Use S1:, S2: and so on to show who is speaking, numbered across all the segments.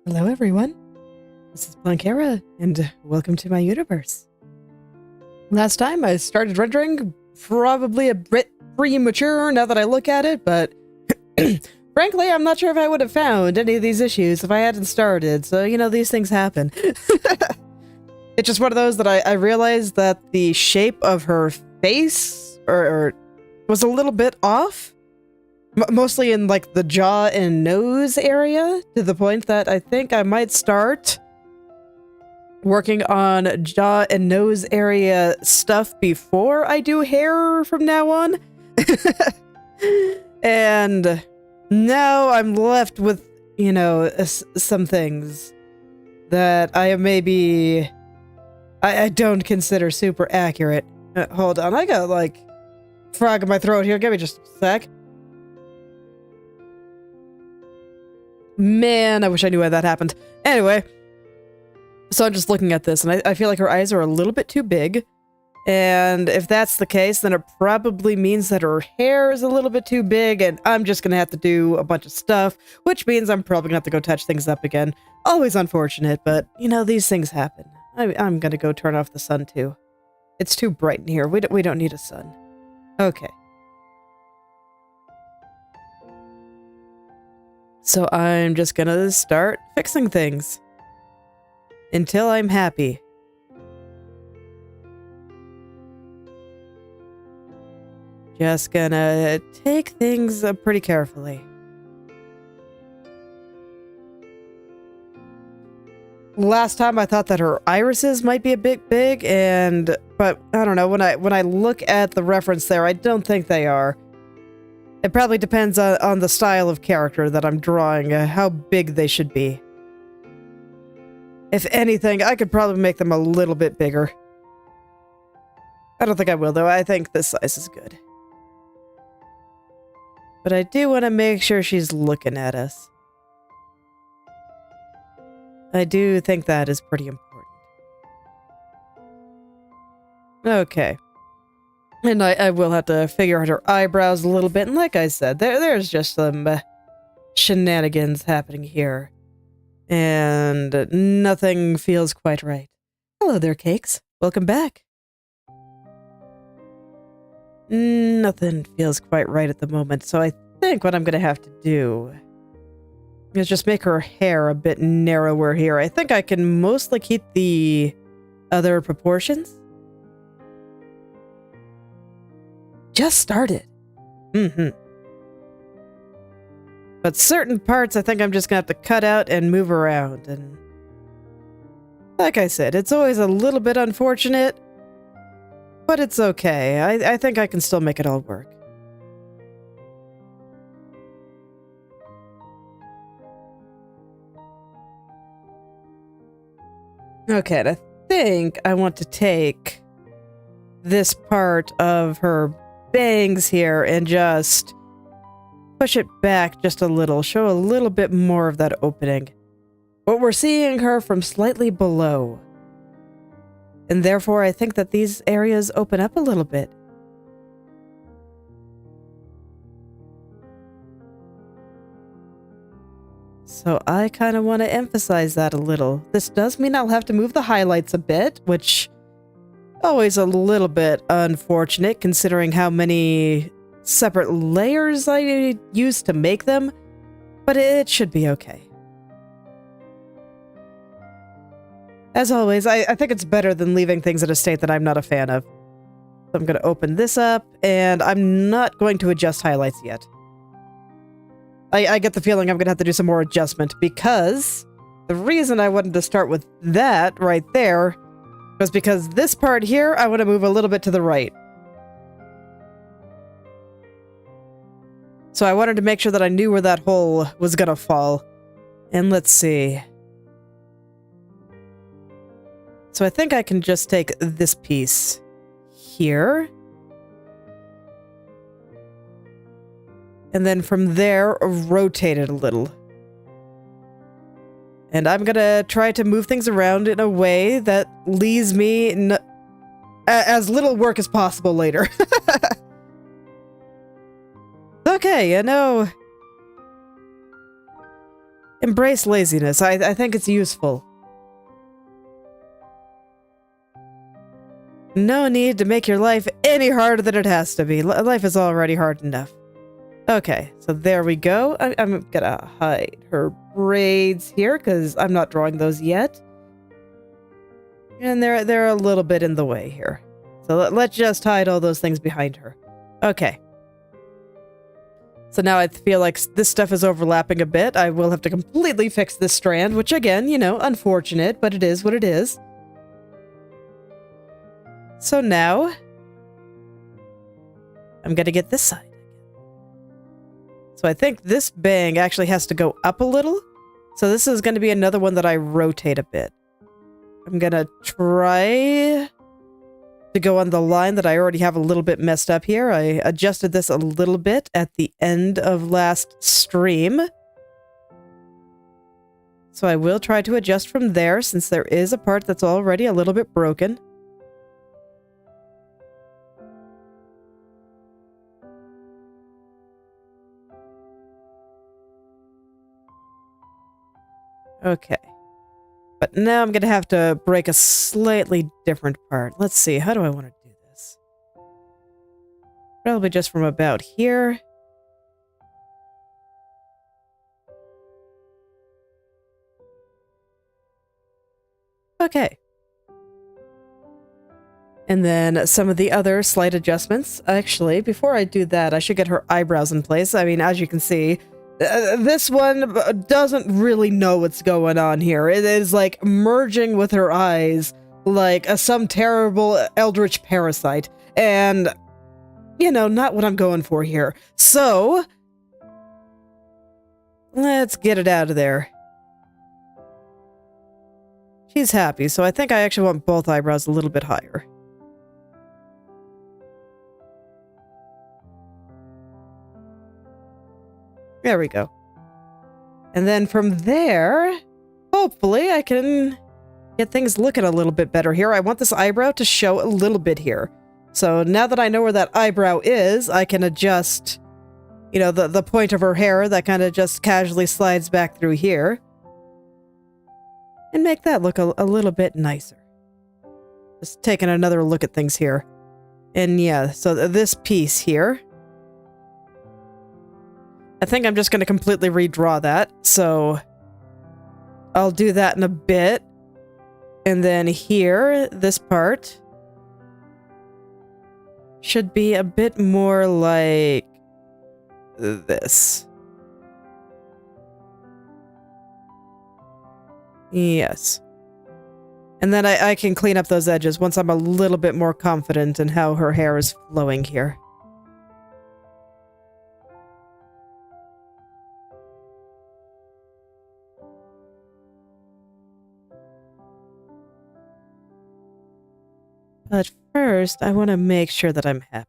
S1: Hello everyone, this is Planckera, and welcome to my universe. Last time I started rendering, probably a bit premature now that I look at it, but frankly I'm not sure if I would have found any of these issues if I hadn't started, so you know, these things happen. It's just one of those that I realized that the shape of her face or was a little bit off. Mostly in like the jaw and nose area, to the point that I think I might start working on jaw and nose area stuff before I do hair from now on. And now I'm left with, you know, some things that I maybe I don't consider super accurate. Hold on, I got like frog in my throat here. Give me just a sec. Man, I wish I knew why that happened. Anyway, so I'm just looking at this, and I feel like her eyes are a little bit too big. And if that's the case, then it probably means that her hair is a little bit too big, and I'm just gonna have to do a bunch of stuff, which means I'm probably gonna have to go touch things up again. Always unfortunate, but, you know, these things happen. I'm gonna go turn off the sun, too. It's too bright in here. We don't need a sun. Okay. So I'm just gonna start fixing things until I'm happy. Just gonna take things pretty carefully. Last time I thought that her irises might be a bit big, but I don't know, when I look at the reference there, I don't think they are. It probably depends on the style of character that I'm drawing, how big they should be. If anything, I could probably make them a little bit bigger. I don't think I will, though. I think this size is good. But I do want to make sure she's looking at us. I do think that is pretty important. Okay. And I will have to figure out her eyebrows a little bit. And like I said, there's just some shenanigans happening here. And nothing feels quite right. Hello there, Cakes. Welcome back. Nothing feels quite right at the moment, so I think what I'm going to have to do is just make her hair a bit narrower here. I think I can mostly keep the other proportions. Just started. But certain parts I think I'm just going to have to cut out and move around. And like I said, it's always a little bit unfortunate, but it's okay. I think I can still make it all work. Okay, and I think I want to take this part of her bangs here and just push it back just a little, show a little bit more of that opening. But we're seeing her from slightly below. And therefore, I think that these areas open up a little bit. So I kind of want to emphasize that a little. This does mean I'll have to move the highlights a bit, which always a little bit unfortunate considering how many separate layers I used to make them, but it should be okay. As always, I think it's better than leaving things in a state that I'm not a fan of. So I'm going to open this up, and I'm not going to adjust highlights yet. I get the feeling I'm going to have to do some more adjustment, because the reason I wanted to start with that right there was because this part here, I want to move a little bit to the right. So I wanted to make sure that I knew where that hole was going to fall. And let's see. So I think I can just take this piece here. And then from there, rotate it a little. And I'm gonna try to move things around in a way that leaves me as little work as possible later. Okay, you know, embrace laziness. I think it's useful. No need to make your life any harder than it has to be. Life is already hard enough. Okay, so there we go. I'm gonna hide her braids here because I'm not drawing those yet. And they're a little bit in the way here. So let's just hide all those things behind her. Okay. So now I feel like this stuff is overlapping a bit. I will have to completely fix this strand, which again, you know, unfortunate, but it is what it is. So now I'm gonna get this side. So I think this bang actually has to go up a little. So this is going to be another one that I rotate a bit. I'm going to try to go on the line that I already have a little bit messed up here. I adjusted this a little bit at the end of last stream. So I will try to adjust from there since there is a part that's already a little bit broken. Okay. But now I'm going to have to break a slightly different part. Let's see, how do I want to do this? Probably just from about here. Okay. And then some of the other slight adjustments. Actually, before I do that, I should get her eyebrows in place. I mean, as you can see, this one doesn't really know what's going on here. It is like merging with her eyes like some terrible eldritch parasite. And, you know, not what I'm going for here. So, let's get it out of there. She's happy, so I think I actually want both eyebrows a little bit higher. There we go. And then from there, hopefully I can get things looking a little bit better here. I want this eyebrow to show a little bit here. So now that I know where that eyebrow is, I can adjust, you know, the point of her hair that kind of just casually slides back through here. And make that look a little bit nicer. Just taking another look at things here. And yeah, so this piece here. I think I'm just going to completely redraw that, so I'll do that in a bit. And then here, this part should be a bit more like this. Yes. And then I can clean up those edges once I'm a little bit more confident in how her hair is flowing here. But first, I want to make sure that I'm happy.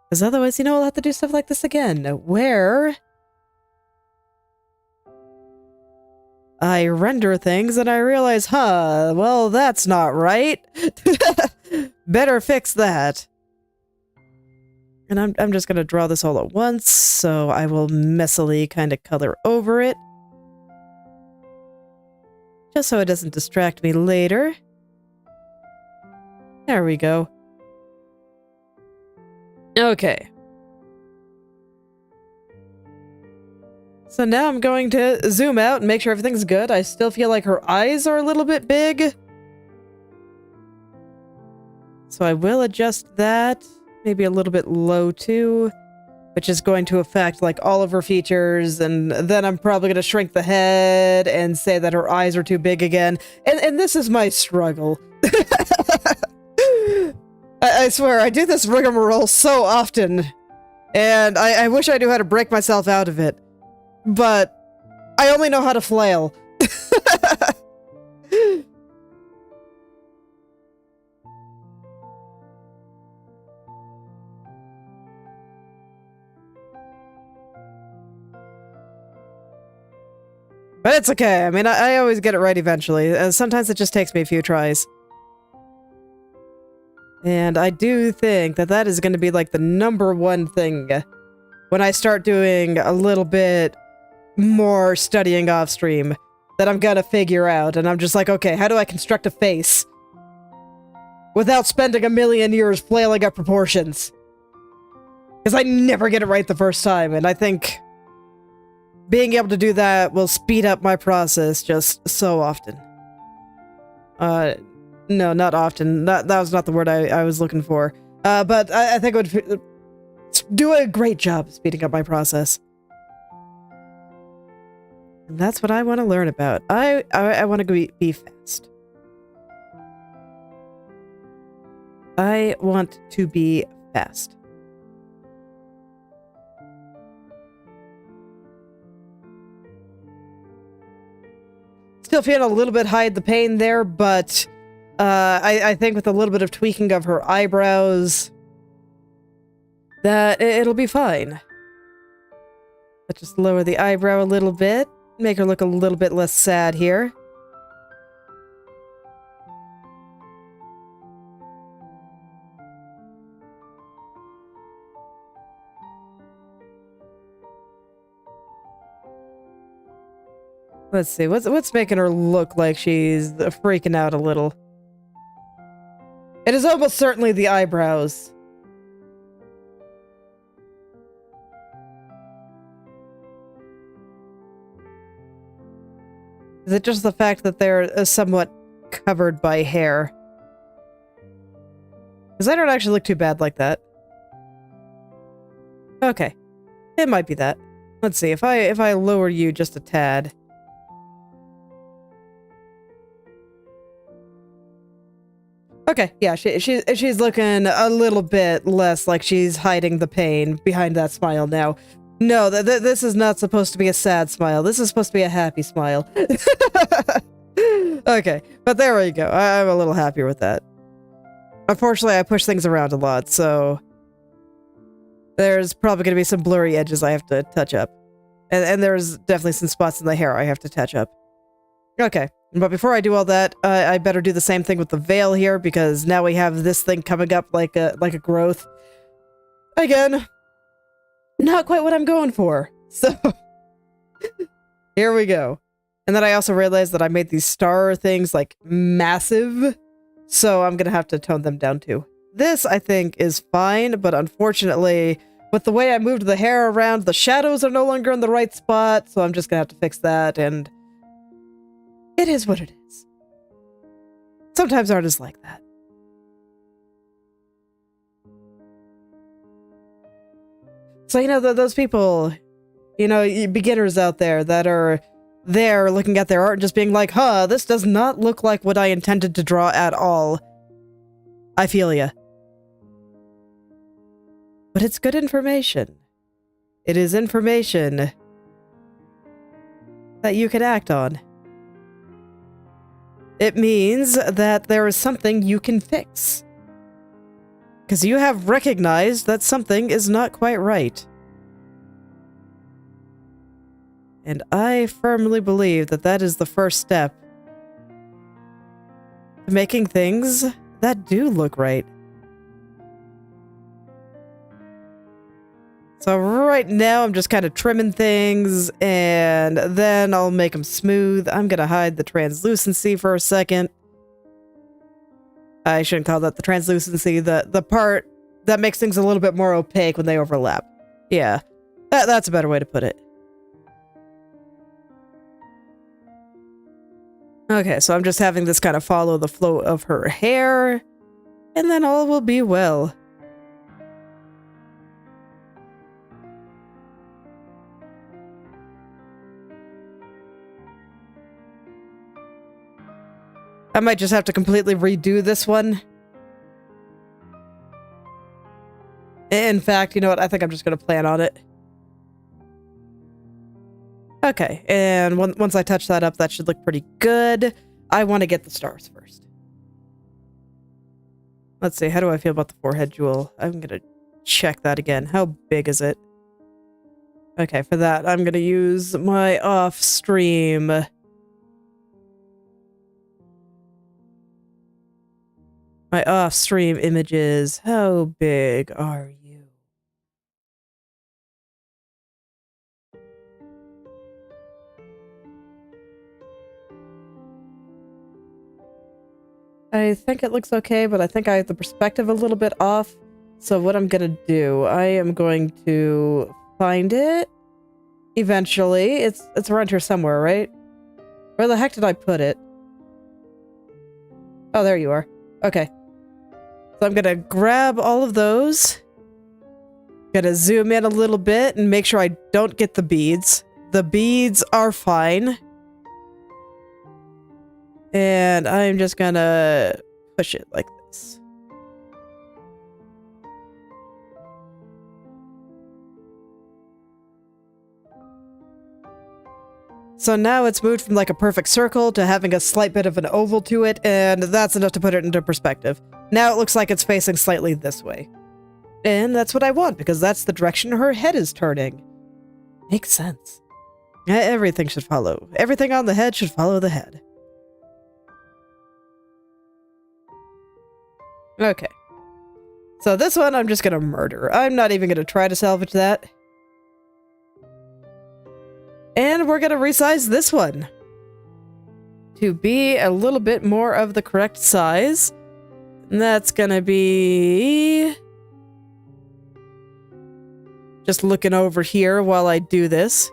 S1: Because otherwise, you know, I'll have to do stuff like this again, where I render things and I realize, huh, well, that's not right. Better fix that. And I'm just going to draw this all at once, so I will messily kind of color over it. Just so it doesn't distract me later. There we go. Okay. So now I'm going to zoom out and make sure everything's good. I still feel like her eyes are a little bit big. So I will adjust that. Maybe a little bit low too. Which is going to affect like all of her features. And then I'm probably going to shrink the head and say that her eyes are too big again. And this is my struggle. I swear, I do this rigmarole so often, and I wish I knew how to break myself out of it, but I only know how to flail. But it's okay, I mean, I always get it right eventually, and sometimes it just takes me a few tries. And I do think that that is going to be like the #1 thing when I start doing a little bit more studying off stream that I'm going to figure out. And I'm just like, okay, how do I construct a face without spending a million years flailing up proportions? Because I never get it right the first time. And I think being able to do that will speed up my process just so often. No, not often. That was not the word I was looking for. But I think it would do a great job speeding up my process. And that's what I want to learn about. I want to be fast. I want to be fast. Still feeling a little bit hide the pain there, but I think with a little bit of tweaking of her eyebrows, that it'll be fine. Let's just lower the eyebrow a little bit, make her look a little bit less sad here. Let's see, what's making her look like she's freaking out a little? It is almost certainly the eyebrows. Is it just the fact that they're somewhat covered by hair? Because I don't actually look too bad like that. Okay. It might be that. Let's see, if I lower you just a tad. Okay, yeah, she's looking a little bit less like she's hiding the pain behind that smile now. No, this is not supposed to be a sad smile. This is supposed to be a happy smile. Okay, but there we go. I'm a little happier with that. Unfortunately, I push things around a lot, so there's probably going to be some blurry edges I have to touch up. And there's definitely some spots in the hair I have to touch up. Okay. But before I do all that, I better do the same thing with the veil here, because now we have this thing coming up like a growth. Again, not quite what I'm going for. So, here we go. And then I also realized that I made these star things, like, massive. So I'm gonna have to tone them down too. This, I think, is fine, but unfortunately, with the way I moved the hair around, the shadows are no longer in the right spot, so I'm just gonna have to fix that, and it is what it is. Sometimes art is like that. So, you know, those people, you know, beginners out there that are there looking at their art and just being like, huh, this does not look like what I intended to draw at all. I feel ya. But it's good information. It is information that you can act on. It means that there is something you can fix. Because you have recognized that something is not quite right. And I firmly believe that that is the first step to making things that do look right. So right now I'm just kind of trimming things, and then I'll make them smooth. I'm gonna hide the translucency for a second. I shouldn't call that the translucency, the part that makes things a little bit more opaque when they overlap. Yeah, that's a better way to put it. Okay, so I'm just having this kind of follow the flow of her hair, and then all will be well. I might just have to completely redo this one. In fact, you know what? I think I'm just going to plan on it. Okay, and once I touch that up, that should look pretty good. I want to get the stars first. Let's see, how do I feel about the forehead jewel? I'm going to check that again. How big is it? Okay, for that, I'm going to use my off-stream. My off-stream images. How big are you? I think it looks okay, but I think I have the perspective a little bit off. So what I'm gonna do, I am going to find it eventually. It's around here somewhere, right? Where the heck did I put it? Oh, there you are. Okay. So I'm gonna grab all of those. Gonna zoom in a little bit and make sure I don't get the beads. The beads are fine. And I'm just gonna push it like this. So now it's moved from like a perfect circle to having a slight bit of an oval to it, and that's enough to put it into perspective. Now it looks like it's facing slightly this way. And that's what I want, because that's the direction her head is turning. Makes sense. Everything should follow. Everything on the head should follow the head. Okay. So this one I'm just gonna murder. I'm not even gonna try to salvage that. And we're gonna resize this one to be a little bit more of the correct size. And that's gonna be... just looking over here while I do this.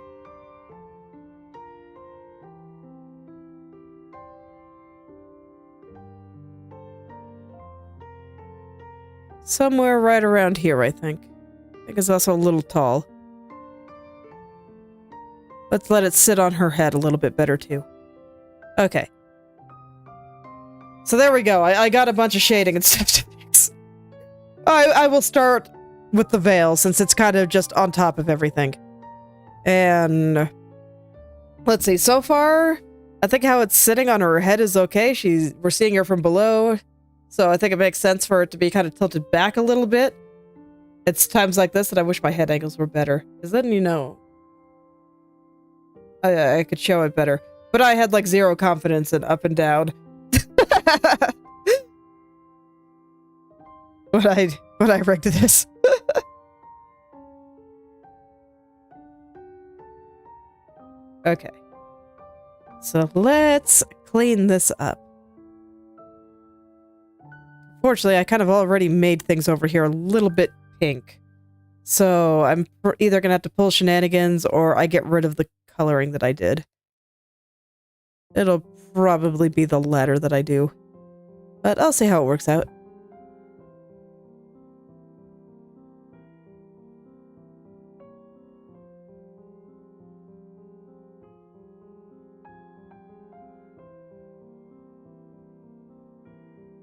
S1: Somewhere right around here, I think. I think it's also a little tall. Let's let it sit on her head a little bit better, too. Okay. So there we go. I got a bunch of shading and stuff to fix. I will start with the veil, since it's kind of just on top of everything. And... let's see. So far, I think how it's sitting on her head is okay. We're seeing her from below. So I think it makes sense for it to be kind of tilted back a little bit. It's times like this that I wish my head angles were better. Because then, you know, I could show it better. But I had like zero confidence in up and down. When I rigged this. Okay. So let's clean this up. Fortunately, I kind of already made things over here a little bit pink. So I'm either going to have to pull shenanigans or I get rid of the coloring that I did. It'll probably be the latter that I do. But I'll see how it works out.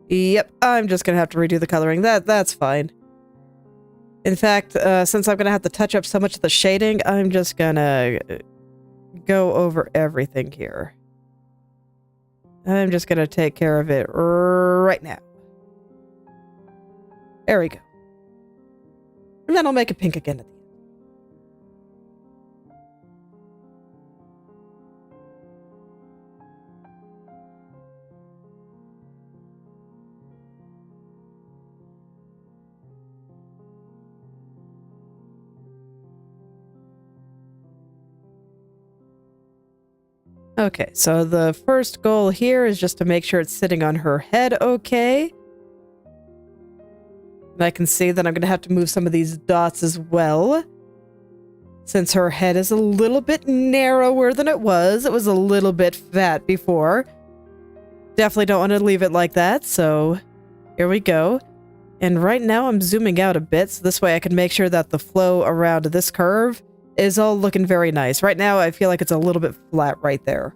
S1: Yep, I'm just going to have to redo the coloring. That's fine. In fact, since I'm going to have to touch up so much of the shading, I'm just going to go over everything here. I'm just going to take care of it right now. There we go. And then I'll make it pink again at the end. Okay, so the first goal here is just to make sure it's sitting on her head okay. And I can see that I'm going to have to move some of these dots as well. Since her head is a little bit narrower than it was. It was a little bit fat before. Definitely don't want to leave it like that, so here we go. And right now I'm zooming out a bit, so this way I can make sure that the flow around this curve is all looking very nice. Right now, I feel like it's a little bit flat right there.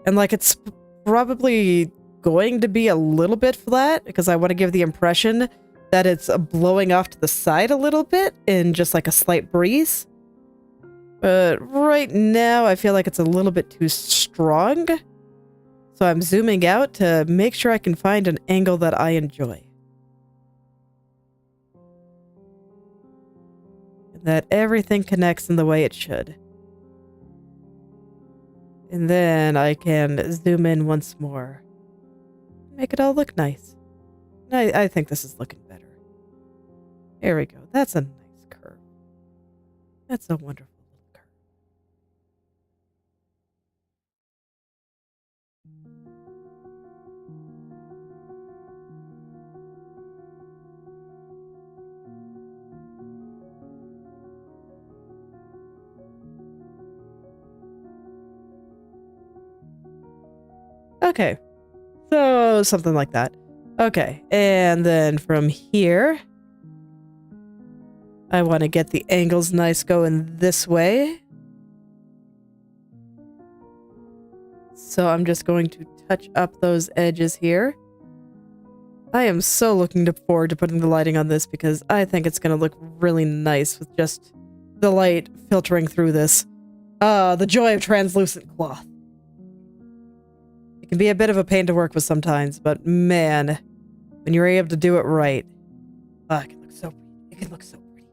S1: And like it's probably going to be a little bit flat because I want to give the impression that it's blowing off to the side a little bit in just like a slight breeze. But right now, I feel like it's a little bit too strong. So I'm zooming out to make sure I can find an angle that I enjoy. That everything connects in the way it should. And then I can zoom in once more. Make it all look nice. I think this is looking better. There we go. That's a nice curve. That's a wonderful little curve. Okay, so something like that. Okay, and then from here, I want to get the angles nice going this way. So I'm just going to touch up those edges here. I am so looking forward to putting the lighting on this because I think it's going to look really nice with just the light filtering through this. The joy of translucent cloth. It can be a bit of a pain to work with sometimes, but man, when you're able to do it right, it can look so pretty. It can look so pretty.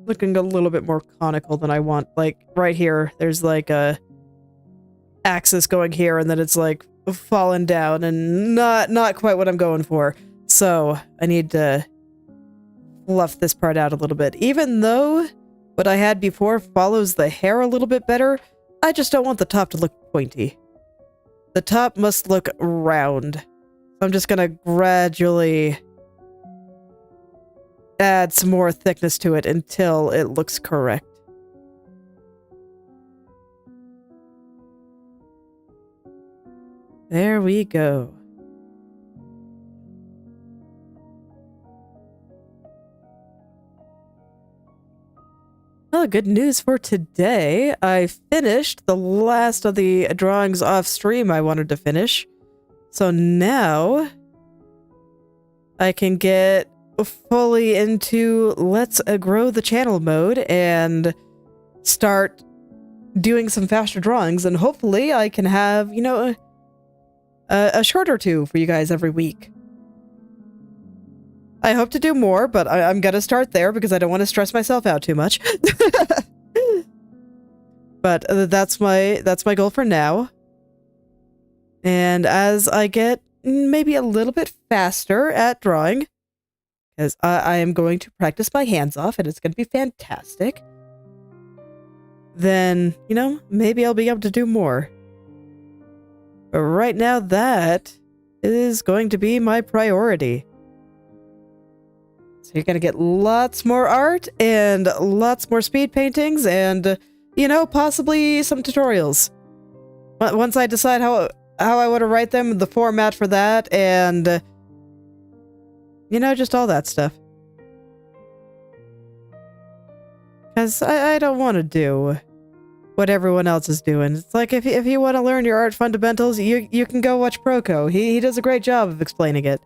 S1: Looking a little bit more conical than I want. Like right here, there's like a axis going here, and then it's like falling down, and not quite what I'm going for. So I need to fluff this part out a little bit. Even though what I had before follows the hair a little bit better, I just don't want the top to look pointy. The top must look round. So I'm just gonna gradually add some more thickness to it until it looks correct. There we go. Well, good news for today. I finished the last of the drawings off stream I wanted to finish. So now I can get fully into let's grow the channel mode and start doing some faster drawings, and hopefully I can have, you know, a short or two for you guys every week. I hope to do more, but I'm gonna start there because I don't want to stress myself out too much. But that's my goal for now. And as I get maybe a little bit faster at drawing, because I am going to practice my hands off and it's going to be fantastic, then, you know, maybe I'll be able to do more. But right now, that is going to be my priority. So you're going to get lots more art and lots more speed paintings and, you know, possibly some tutorials. Once I decide how I want to write them, the format for that, and, you know, just all that stuff. Because I don't want to do what everyone else is doing. It's like, if you want to learn your art fundamentals, you can go watch Proco. He does a great job of explaining it.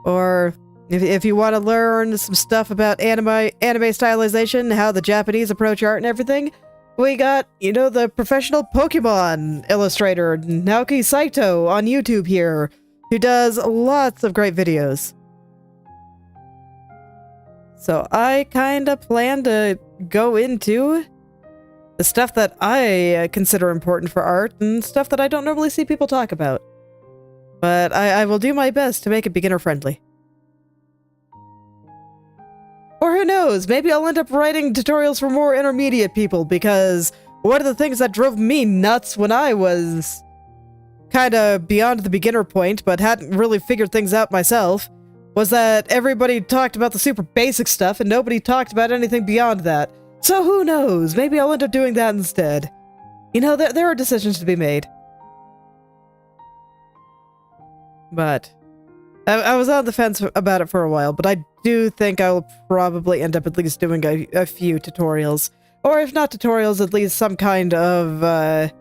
S1: Or if you want to learn some stuff about anime stylization, how the Japanese approach art and everything, we got, you know, the professional Pokemon illustrator, Naoki Saito, on YouTube here, who does lots of great videos. So I kind of plan to go into the stuff that I consider important for art and stuff that I don't normally see people talk about. But I will do my best to make it beginner-friendly. Or who knows, maybe I'll end up writing tutorials for more intermediate people, because one of the things that drove me nuts when I was kind of beyond the beginner point, but hadn't really figured things out myself, was that everybody talked about the super basic stuff and nobody talked about anything beyond that. So who knows, maybe I'll end up doing that instead. You know, there are decisions to be made. But I was on the fence about it for a while, but I do think I will probably end up at least doing a few tutorials. Or if not tutorials, at least some kind of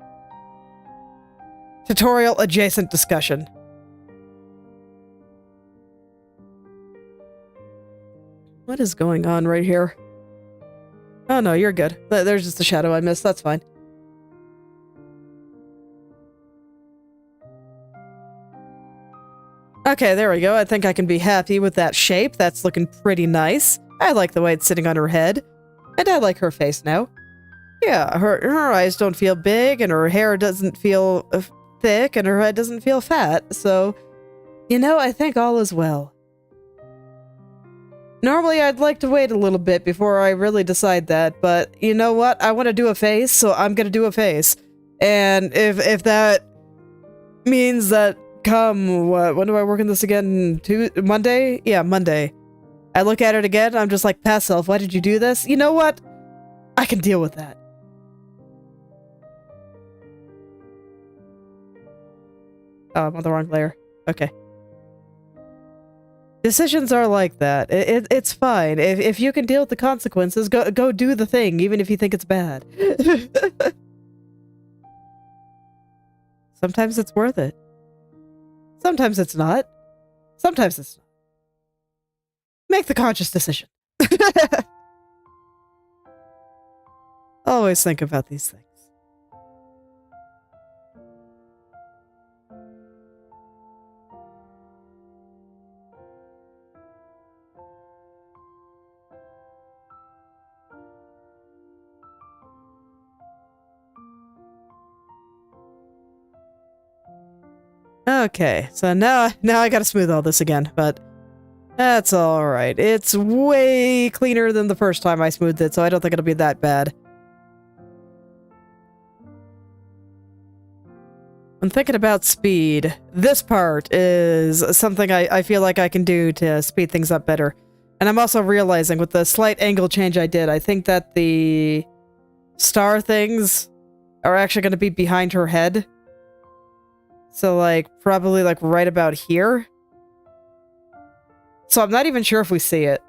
S1: tutorial adjacent discussion. What is going on right here? Oh no, you're good. There's just a shadow I missed, that's fine. Okay, there we go. I think I can be happy with that shape. That's looking pretty nice. I like the way it's sitting on her head. And I like her face now. Yeah, her eyes don't feel big, and her hair doesn't feel thick, and her head doesn't feel fat. So, you know, I think all is well. Normally, I'd like to wait a little bit before I really decide that, but you know what? I want to do a face, so I'm gonna do a face. And if that means that come, when do I work on this again? Monday? Yeah, Monday. I look at it again, I'm just like, past self, why did you do this? You know what? I can deal with that. Oh, I'm on the wrong layer. Okay. Decisions are like that. It's fine. If you can deal with the consequences, go do the thing, even if you think it's bad. Sometimes it's worth it. Sometimes it's not. Sometimes it's not. Make the conscious decision. Always think about these things. Okay, so now I gotta smooth all this again, but that's alright. It's way cleaner than the first time I smoothed it, so I don't think it'll be that bad. When thinking about speed, this part is something I feel like I can do to speed things up better. And I'm also realizing with the slight angle change I did, I think that the star things are actually going to be behind her head. So, like, probably, like, right about here. So I'm not even sure if we see it.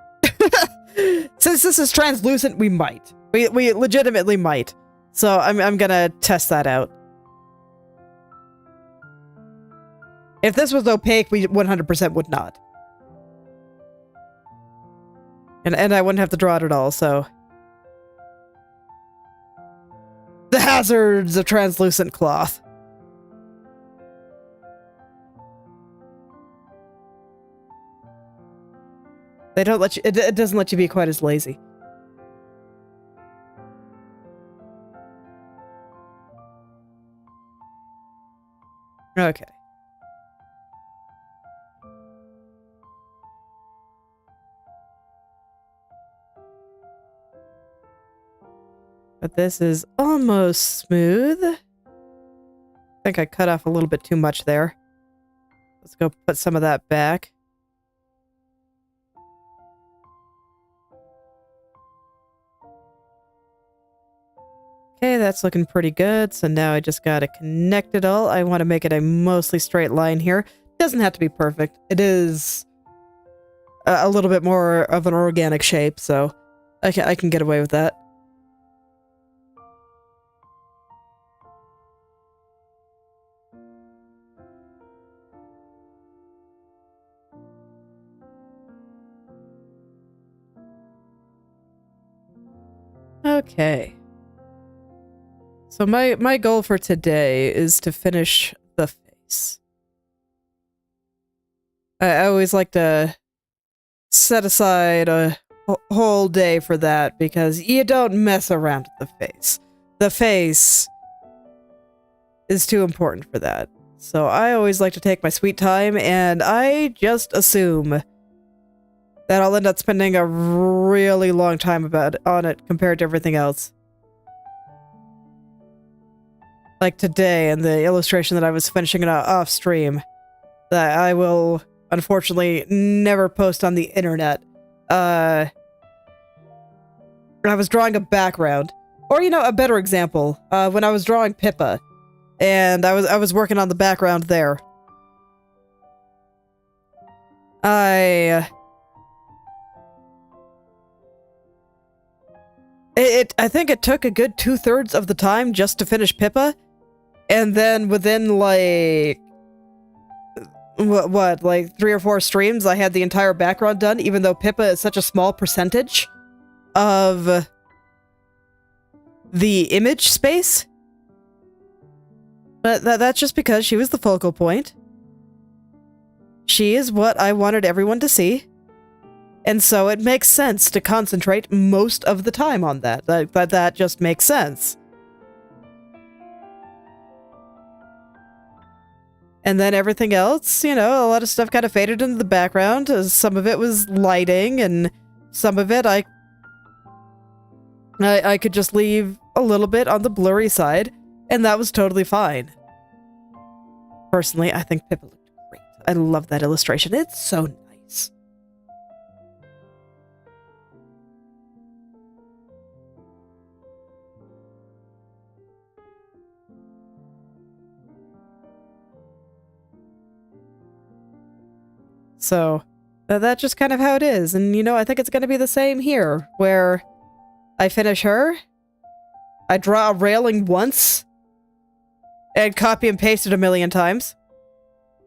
S1: Since this is translucent, we might. We legitimately might. So I'm gonna test that out. If this was opaque, we 100% would not. And I wouldn't have to draw it at all, so... The hazards of translucent cloth. They don't let you, it doesn't let you be quite as lazy. Okay. But this is almost smooth. think I cut off a little bit too much there. Let's go put some of that back. Okay, that's looking pretty good. So now I just gotta connect it all. I want to make it a mostly straight line here. Doesn't have to be perfect. It is a little bit more of an organic shape, so I can get away with that. Okay. So my goal for today is to finish the face. I always like to set aside a whole day for that because you don't mess around with the face. The face is too important for that. So I always like to take my sweet time, and I just assume that I'll end up spending a really long time on it compared to everything else. Like today in the illustration that I was finishing it off stream, that I will unfortunately never post on the internet. I was drawing a background, or you know, a better example, when I was drawing Pippa, and I was working on the background there. I think it took a good 2/3 of the time just to finish Pippa, and then within like what, like 3 or 4 streams, I had the entire background done, even though Pippa is such a small percentage of the image space. But that's just because she was the focal point. She is what I wanted everyone to see. And so it makes sense to concentrate most of the time on that. That just makes sense. And then everything else, you know, a lot of stuff kind of faded into the background. Some of it was lighting, and some of it I could just leave a little bit on the blurry side, and that was totally fine. Personally, I think Pippa looked great. I love that illustration. It's so nice. So, that's just kind of how it is. And, you know, I think it's going to be the same here, where I finish her, I draw a railing once, and copy and paste it a million times.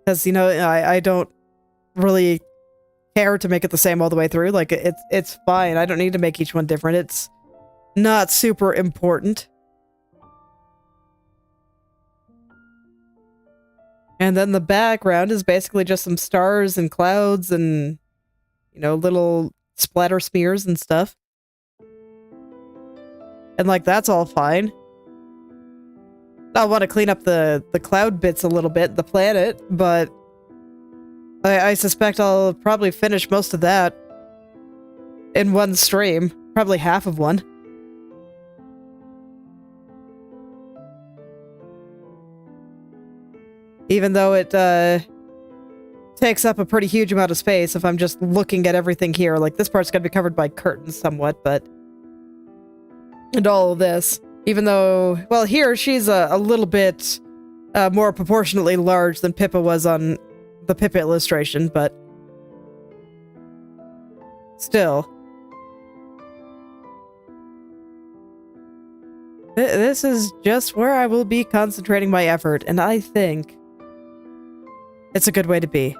S1: Because, you know, I don't really care to make it the same all the way through. Like, it's fine. I don't need to make each one different. It's not super important. And then the background is basically just some stars and clouds and, you know, little splatter smears and stuff. And, like, that's all fine. I'll want to clean up the cloud bits a little bit, the planet, but I suspect I'll probably finish most of that in one stream. Probably half of one. Even though it takes up a pretty huge amount of space if I'm just looking at everything here. Like, this part's going to be covered by curtains somewhat, but... And all of this. Even though... Well, here, she's a little bit more proportionately large than Pippa was on the Pippa illustration, but... Still. This is just where I will be concentrating my effort, and I think... it's a good way to be.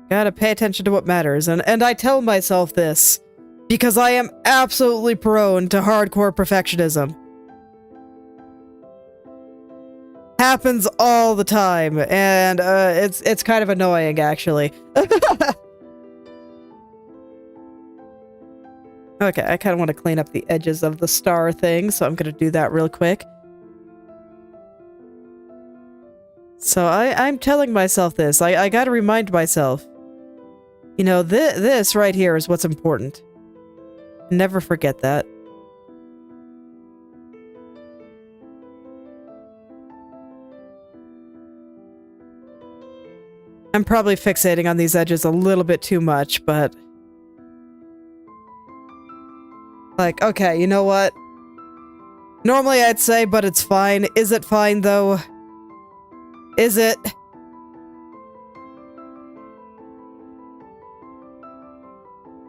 S1: Gotta pay attention to what matters, and I tell myself this because I am absolutely prone to hardcore perfectionism. Happens all the time, and it's kind of annoying, actually. Okay, I kind of want to clean up the edges of the star thing, so I'm gonna do that real quick. So I'm telling myself this. I gotta remind myself. You know, this right here is what's important. Never forget that. I'm probably fixating on these edges a little bit too much, but... Like, okay, you know what? Normally I'd say, but it's fine. Is it fine, though? Is it?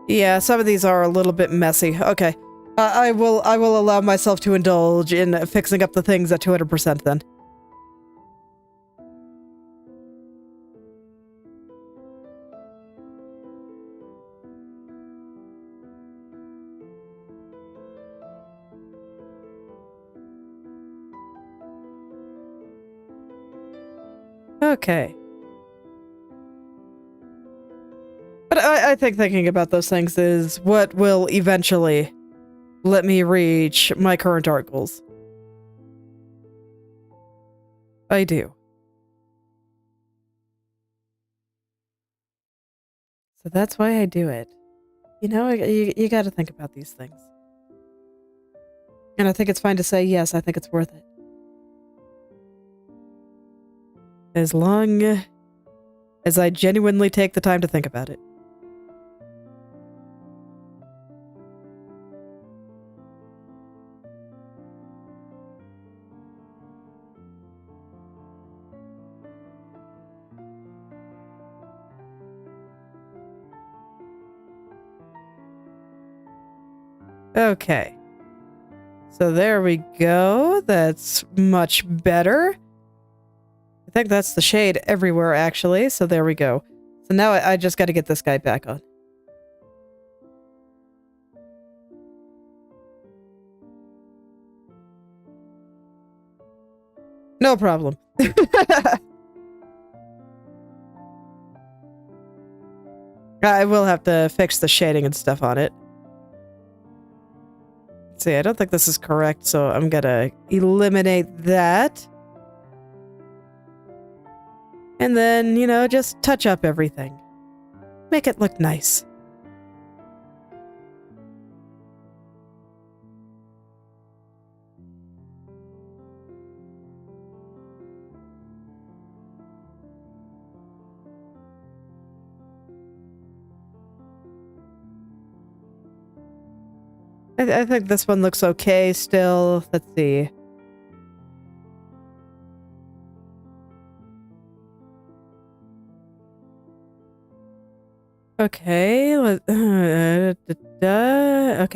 S1: Yeah, some of these are a little bit messy. Okay. I will allow myself to indulge in fixing up the things at 200% then. Okay. But I think thinking about those things is what will eventually let me reach my current art goals. I do. So that's why I do it. You know, you gotta think about these things. And I think it's fine to say, yes, I think it's worth it. As long as I genuinely take the time to think about it. Okay. So there we go. That's much better. I think that's the shade everywhere, actually. So there we go. So now I just got to get this guy back on. No problem. I will have to fix the shading and stuff on it. Let's see, I don't think this is correct, so I'm gonna eliminate that. And then, you know, just touch up everything. Make it look nice. I think this one looks okay still. Let's see. Okay. Okay,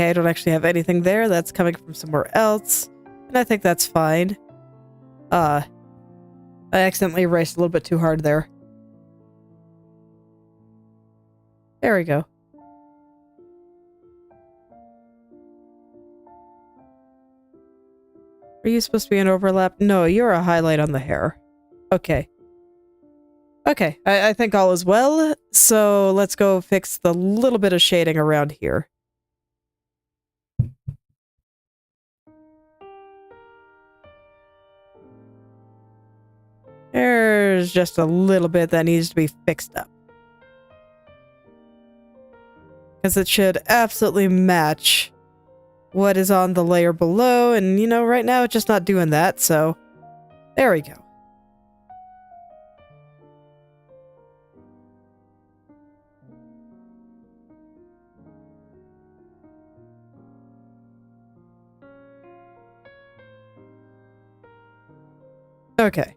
S1: I don't actually have anything there. That's coming from somewhere else. And I think that's fine. I accidentally erased a little bit too hard there. There we go. Are you supposed to be an overlap? No, you're a highlight on the hair. Okay. Okay, I think all is well. So let's go fix the little bit of shading around here. There's just a little bit that needs to be fixed up. Because it should absolutely match what is on the layer below, and you know, right now it's just not doing that, so there we go. Okay.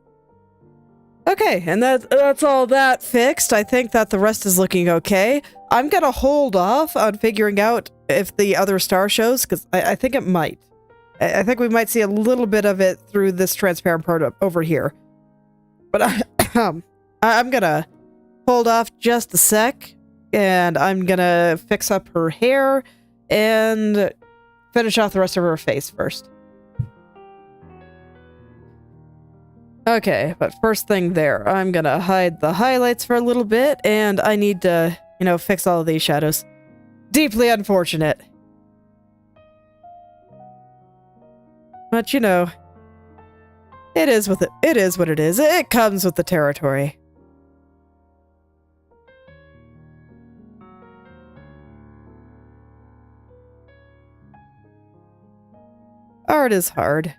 S1: Okay, and that's all that fixed. I think that the rest is looking okay. I'm gonna hold off on figuring out if the other star shows, because I think it might. I think we might see a little bit of it through this transparent part over here. But I'm gonna hold off just a sec, and I'm gonna fix up her hair and finish off the rest of her face first. Okay, but first thing there, I'm gonna hide the highlights for a little bit, and I need to, you know, fix all of these shadows. Deeply unfortunate. But, you know, it is what it is. It comes with the territory. Art is hard.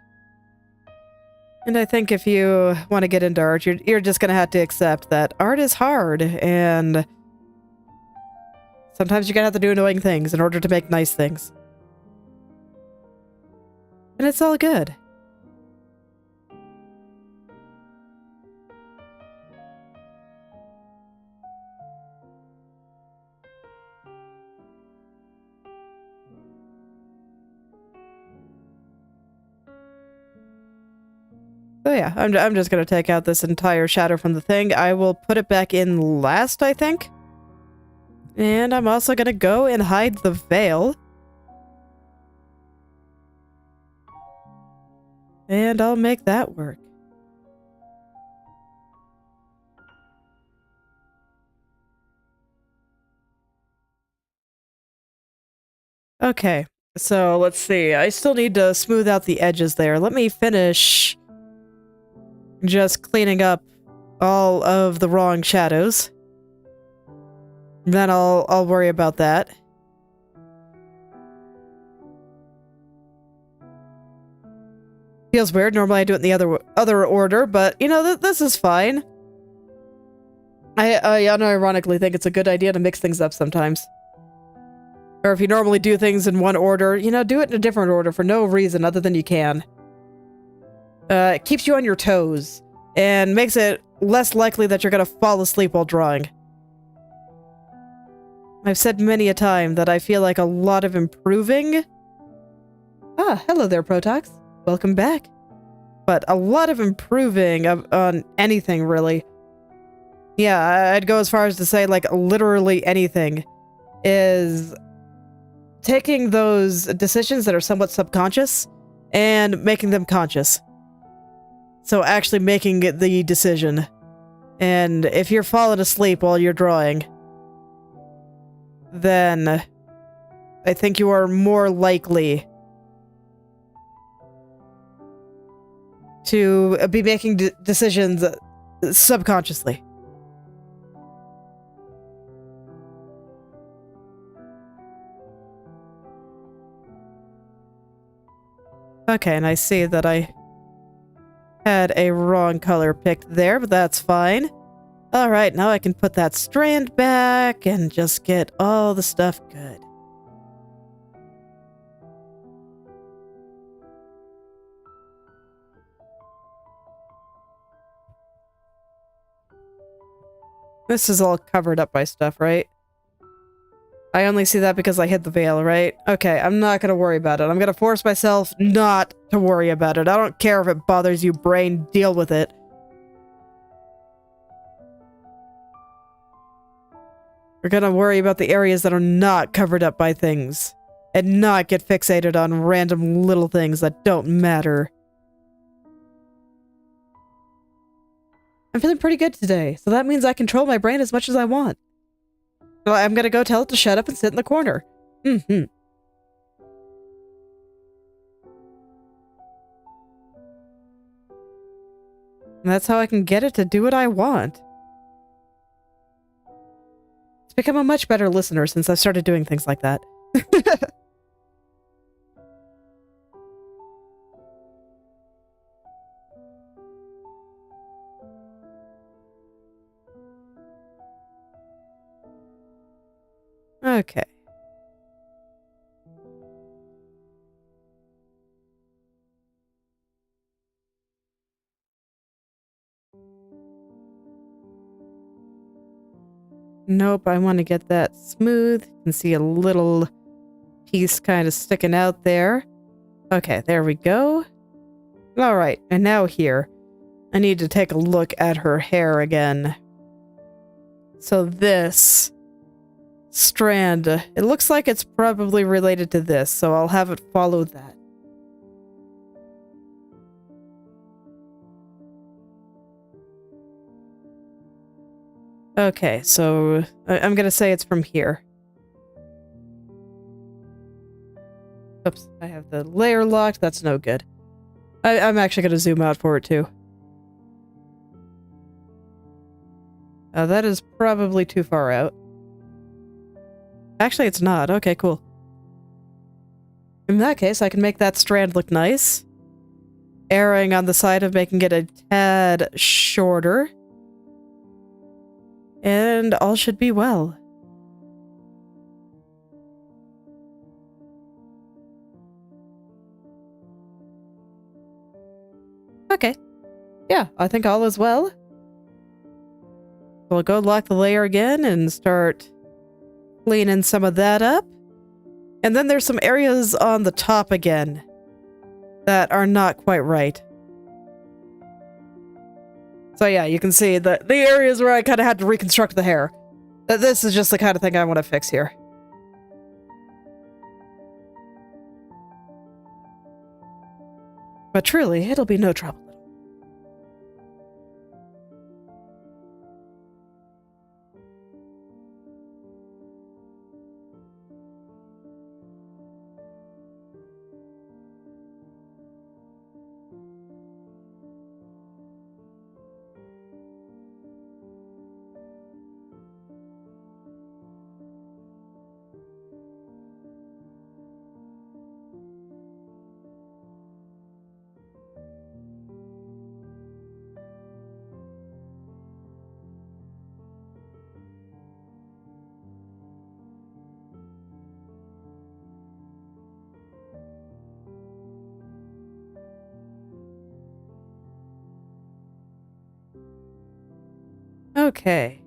S1: And I think if you want to get into art, you're just going to have to accept that art is hard, and sometimes you're going to have to do annoying things in order to make nice things. And it's all good. So yeah, I'm just going to take out this entire shadow from the thing. I will put it back in last, I think. And I'm also going to go and hide the veil. And I'll make that work. Okay, so let's see. I still need to smooth out the edges there. Let me finish just cleaning up all of the wrong shadows. Then I'll worry about that. Feels weird. Normally I do it in the other order, but you know, this is fine. I unironically think it's a good idea to mix things up sometimes. Or if you normally do things in one order, you know, do it in a different order for no reason other than you can. It keeps you on your toes and makes it less likely that you're going to fall asleep while drawing. I've said many a time that I feel like a lot of improving... Ah, hello there, Protox. Welcome back. But a lot of improving on anything, really. Yeah, I'd go as far as to say, like, literally anything is taking those decisions that are somewhat subconscious and making them conscious. So actually making the decision. And if you're falling asleep while you're drawing, then I think you are more likely to be making decisions subconsciously. Okay, and I see that I had a wrong color picked there, but that's fine. Alright, now I can put that strand back and just get all the stuff good. This is all covered up by stuff, right? I only see that because I hid the veil, right? Okay, I'm not gonna worry about it. I'm gonna force myself not to worry about it. I don't care if it bothers you, brain. Deal with it. We're gonna worry about the areas that are not covered up by things. And not get fixated on random little things that don't matter. I'm feeling pretty good today, so that means I control my brain as much as I want. So I'm gonna go tell it to shut up and sit in the corner. Mm-hmm. And that's how I can get it to do what I want. It's become a much better listener since I've started doing things like that. Okay. Nope, I want to get that smooth. You can see a little piece kind of sticking out there. Okay, there we go. Alright, and now here. I need to take a look at her hair again. So this strand, it looks like it's probably related to this, so I'll have it follow that. Okay, so I'm gonna say it's from here. Oops, I have the layer locked. That's no good. I'm actually gonna zoom out for it too. That is probably too far out. Actually, it's not. Okay, cool. In that case, I can make that strand look nice. erring on the side of making it a tad shorter. And all should be well. Okay. Yeah, I think all is well. We'll go lock the layer again and start cleaning some of that up. And then there's some areas on the top again that are not quite right. So yeah, you can see the areas where I kind of had to reconstruct the hair. This is just the kind of thing I want to fix here. But truly, it'll be no trouble. Okay.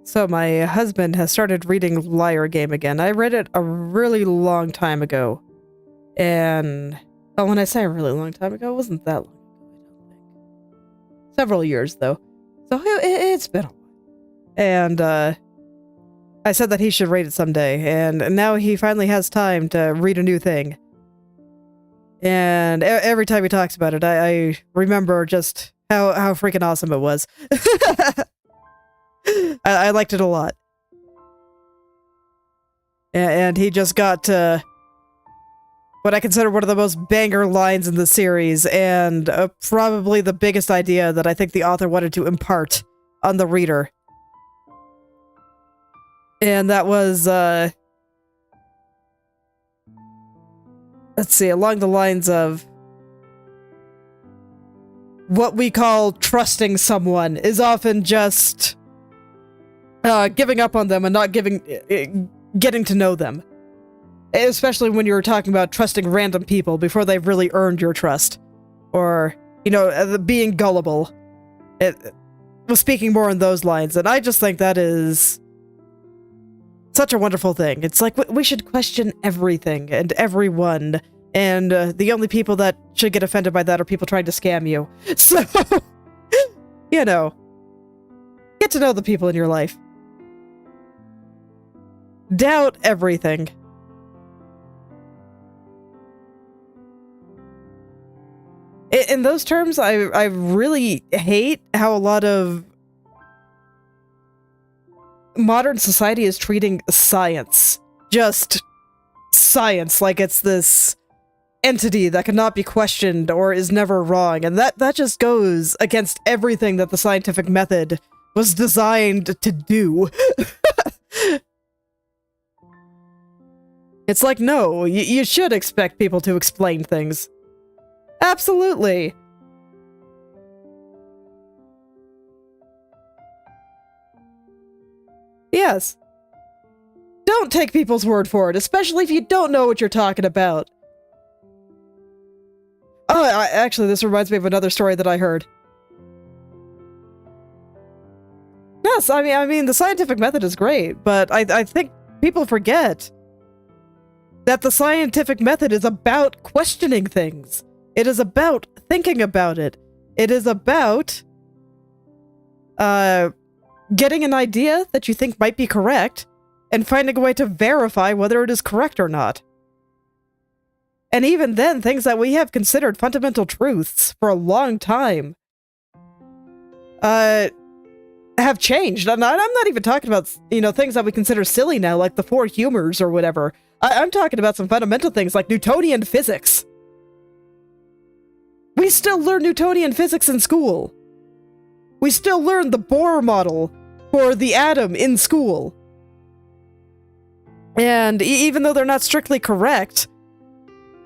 S1: So my husband has started reading Liar Game again. I read it a really long time ago. And when I say a really long time ago, it wasn't that long ago, I don't think. Several years, though. So it's been a while. And I said that he should read it someday. And now he finally has time to read a new thing. And every time he talks about it, I remember just how freaking awesome it was. I liked it a lot. And he just got what I consider one of the most banger lines in the series, and probably the biggest idea that I think the author wanted to impart on the reader. And that was, let's see, along the lines of what we call trusting someone is often just giving up on them and not getting to know them. Especially when you're talking about trusting random people before they've really earned your trust. Or, you know, being gullible. It was speaking more on those lines, and I just think that is such a wonderful thing. It's like, we should question everything and everyone, and the only people that should get offended by that are people trying to scam you. So, you know, get to know the people in your life. Doubt everything. In those terms, I really hate how a lot of modern society is treating science. Just science, like it's this entity that cannot be questioned or is never wrong. And that just goes against everything that the scientific method was designed to do. It's like, no, you should expect people to explain things. Absolutely. Yes. Don't take people's word for it, especially if you don't know what you're talking about. Oh, actually, this reminds me of another story that I heard. Yes, I mean, the scientific method is great, but I think people forget that the scientific method is about questioning things. It is about thinking about it. It is about getting an idea that you think might be correct and finding a way to verify whether it is correct or not. And even then, things that we have considered fundamental truths for a long time have changed. And I'm not even talking about, you know, things that we consider silly now, like the four humors or whatever. I'm talking about some fundamental things like Newtonian physics. We still learn Newtonian physics in school. We still learn the Bohr model for the atom in school. And even though they're not strictly correct,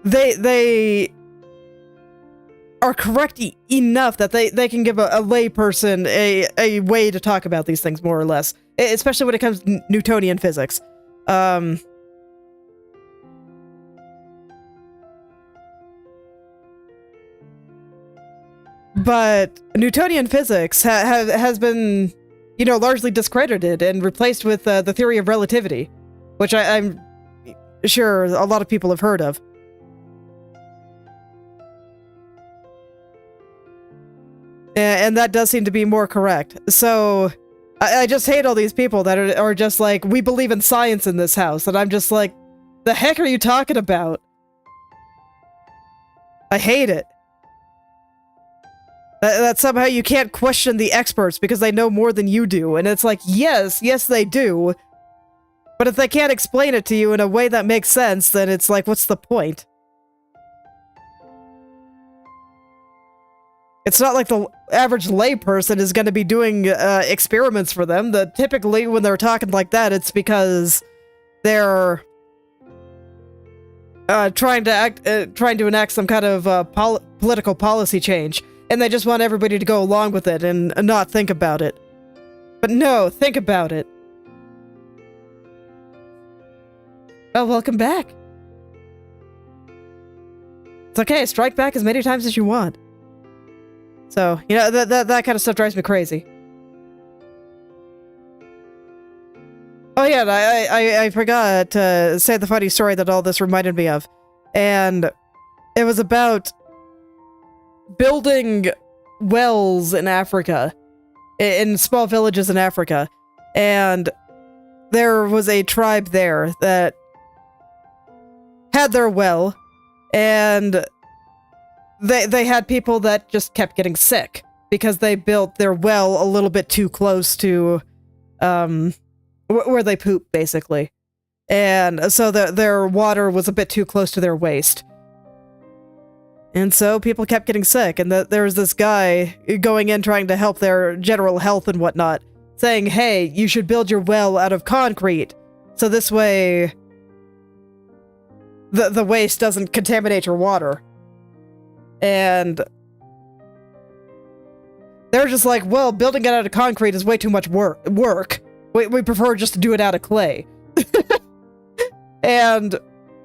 S1: they are correct enough that they can give a layperson a way to talk about these things, more or less, especially when it comes to Newtonian physics. But Newtonian physics has been, you know, largely discredited and replaced with the theory of relativity, which I'm sure a lot of people have heard of. And that does seem to be more correct. So I just hate all these people that are just like, we believe in science in this house. And I'm just like, the heck are you talking about? I hate it. That somehow you can't question the experts because they know more than you do. And it's like, yes, they do. But if they can't explain it to you in a way that makes sense, then it's like, what's the point? It's not like the average layperson is going to be doing experiments for them. Typically, when they're talking like that, it's because they're trying to enact some kind of political policy change, and they just want everybody to go along with it and not think about it. But no, think about it. Oh, welcome back. It's okay, strike back as many times as you want. So, you know, that kind of stuff drives me crazy. Oh yeah, I forgot to say the funny story that all this reminded me of. And it was about building wells in Africa, in small villages in Africa. And there was a tribe there that had their well, and they had people that just kept getting sick because they built their well a little bit too close to where they poop, basically. And so their water was a bit too close to their waist. And so people kept getting sick, and there was this guy going in trying to help their general health and whatnot, saying, hey, you should build your well out of concrete, so this way the waste doesn't contaminate your water. And they're just like, well, building it out of concrete is way too much work. We prefer just to do it out of clay. And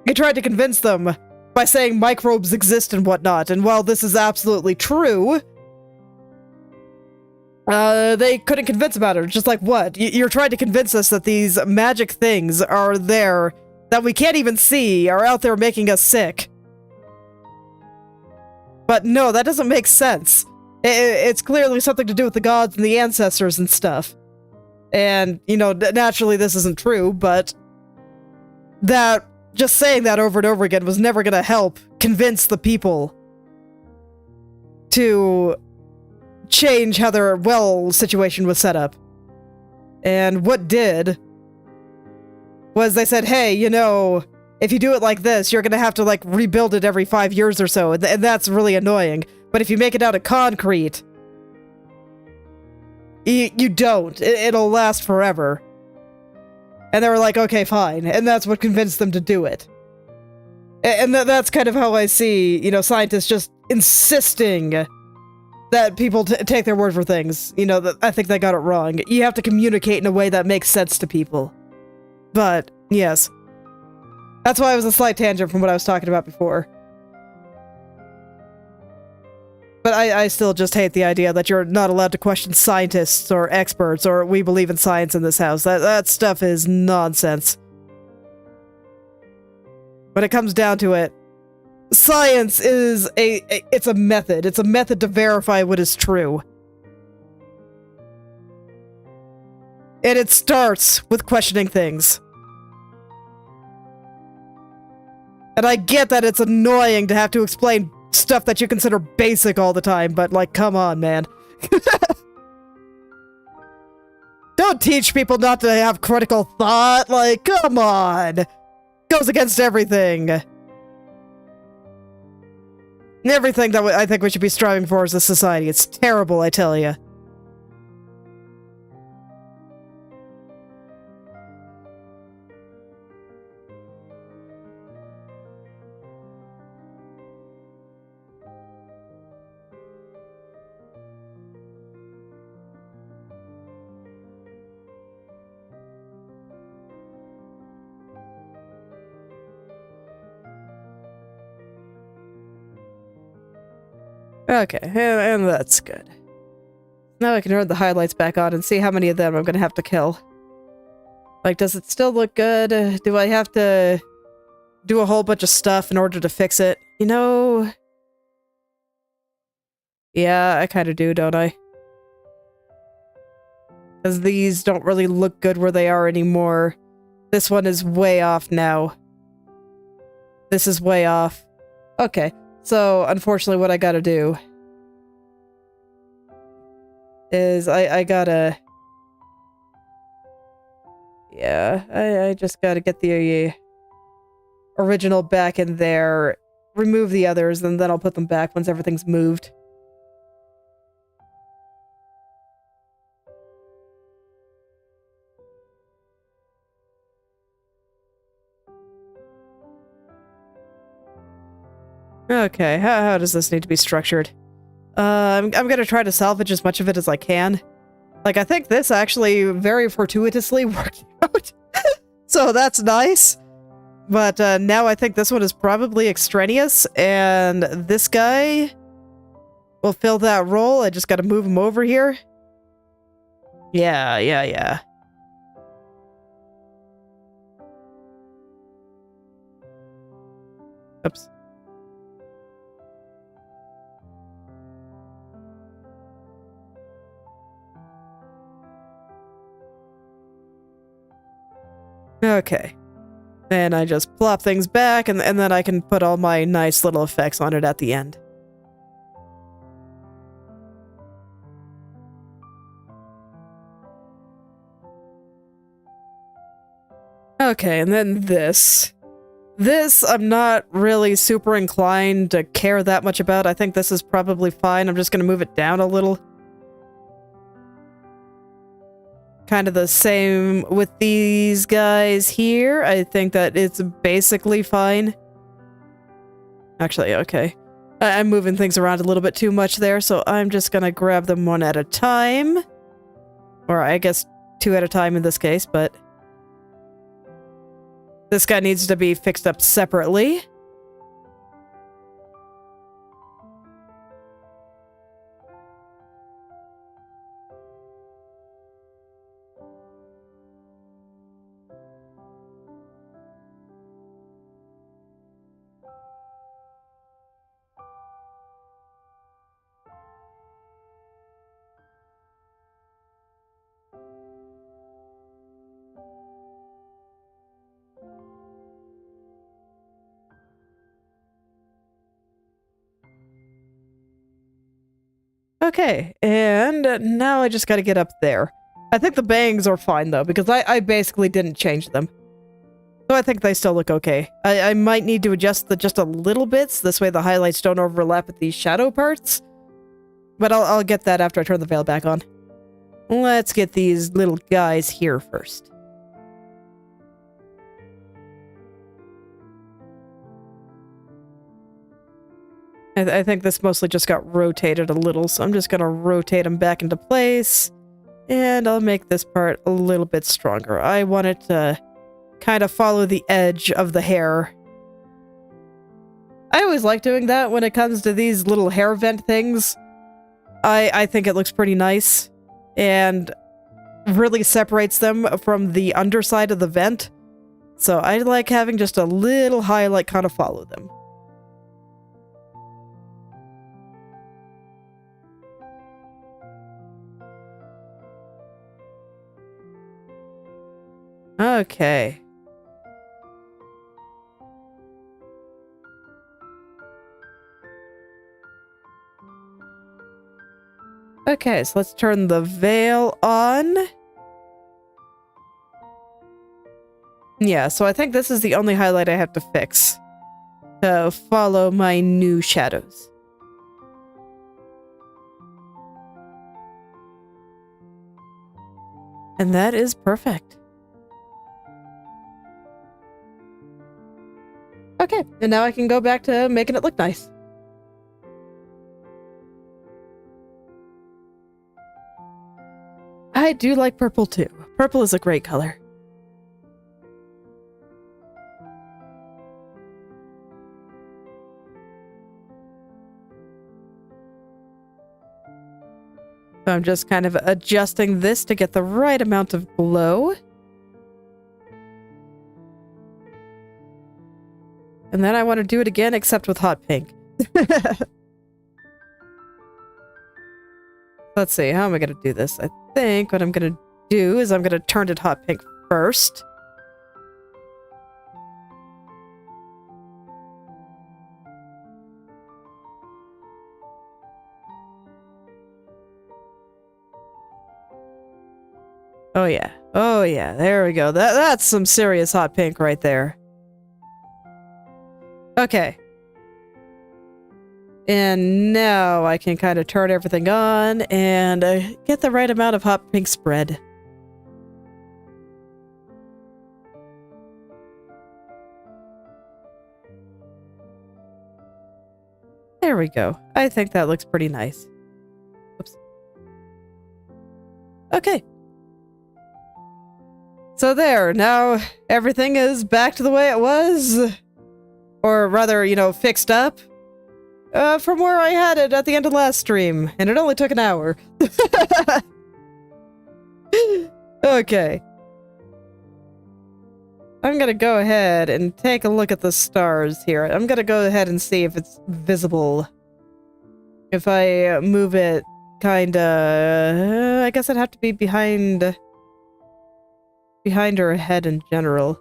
S1: he tried to convince them by saying microbes exist and whatnot, and while this is absolutely true, they couldn't convince about it. Just like, what? You're trying to convince us that these magic things are there that we can't even see, are out there making us sick. But no, that doesn't make sense. It's clearly something to do with the gods and the ancestors and stuff. And, you know, naturally this isn't true, but just saying that over and over again was never going to help convince the people to change how their well situation was set up. And what did was they said, hey, you know, if you do it like this, you're going to have to, like, rebuild it every 5 years or so, and that's really annoying. But if you make it out of concrete, you don't. It'll last forever. And they were like, okay, fine. And that's what convinced them to do it. And that's kind of how I see, you know, scientists just insisting that people take their word for things. You know, I think they got it wrong. You have to communicate in a way that makes sense to people. But, yes. That's why it was a slight tangent from what I was talking about before. But I still just hate the idea that you're not allowed to question scientists or experts or we believe in science in this house. That stuff is nonsense. When it comes down to it, science is it's a method. It's a method to verify what is true. And it starts with questioning things. And I get that it's annoying to have to explain stuff that you consider basic all the time, but, like, come on, man. Don't teach people not to have critical thought, like, come on. Goes against everything. Everything that I think we should be striving for as a society. It's terrible, I tell you. Okay, and that's good. Now I can turn the highlights back on and see how many of them I'm gonna have to kill. Like, does it still look good? Do I have to do a whole bunch of stuff in order to fix it? You know... Yeah, I kind of do, don't I? Because these don't really look good where they are anymore. This one is way off now. This is way off. Okay, so unfortunately what I gotta do is I gotta... Yeah, I just gotta get the original back in there, remove the others, and then I'll put them back once everything's moved. Okay, how does this need to be structured? I'm gonna try to salvage as much of it as I can. Like, I think this actually very fortuitously worked out. So that's nice. But now I think this one is probably extraneous, and this guy will fill that role. I just gotta move him over here. Yeah. Oops. Okay. And I just plop things back, and then I can put all my nice little effects on it at the end. Okay, and then this. This, I'm not really super inclined to care that much about. I think this is probably fine. I'm just gonna move it down a little. Kind of the same with these guys here. I think that it's basically fine. Actually, okay. I'm moving things around a little bit too much there, so I'm just gonna grab them one at a time. Or I guess two at a time in this case, but... This guy needs to be fixed up separately. Okay, and now I just gotta get up there. I think the bangs are fine, though, because I basically didn't change them. So I think they still look okay. I might need to adjust just a little bits, this way the highlights don't overlap with these shadow parts. But I'll get that after I turn the veil back on. Let's get these little guys here first. I think this mostly just got rotated a little, so I'm just gonna rotate them back into place. And I'll make this part a little bit stronger. I want it to kind of follow the edge of the hair. I always like doing that when it comes to these little hair vent things. I think it looks pretty nice and really separates them from the underside of the vent. So I like having just a little highlight kind of follow them. Okay. Okay, so let's turn the veil on. Yeah, so I think this is the only highlight I have to fix to follow my new shadows. And that is perfect. Okay, and now I can go back to making it look nice. I do like purple too. Purple is a great color. I'm just kind of adjusting this to get the right amount of glow. And then I want to do it again, except with hot pink. Let's see, how am I going to do this? I think what I'm going to do is I'm going to turn it hot pink first. Oh yeah. Oh yeah, there we go. That's some serious hot pink right there. Okay. And now I can kind of turn everything on and get the right amount of hot pink spread. There we go. I think that looks pretty nice. Oops. Okay. So there, now everything is back to the way it was. Or rather, you know, fixed up. From where I had it at the end of last stream. And it only took an hour. Okay. I'm gonna go ahead and take a look at the stars here. I'm gonna go ahead and see if it's visible. If I move it kinda... I guess I'd have to be behind her head in general.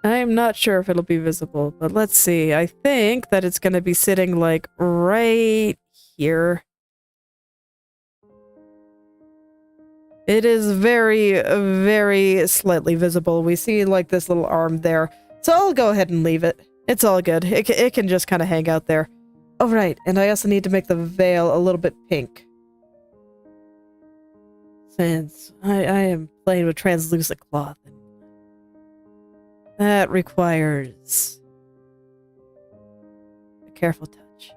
S1: I'm not sure if it'll be visible, but let's see. I think that it's gonna be sitting like right here. It is very, very slightly visible. We see like this little arm there. So I'll go ahead and leave it. It's all good. It can just kind of hang out there. Oh, right. And I also need to make the veil a little bit pink. Since I am playing with translucent cloth. That requires a careful touch.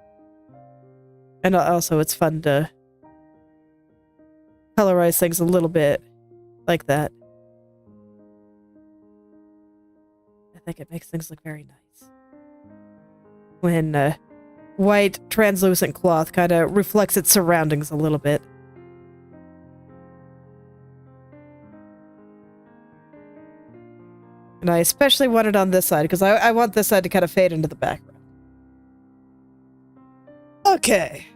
S1: And also it's fun to colorize things a little bit like that. I think it makes things look very nice. When white translucent cloth kind of reflects its surroundings a little bit. And I especially want it on this side, because I want this side to kind of fade into the background. Okay.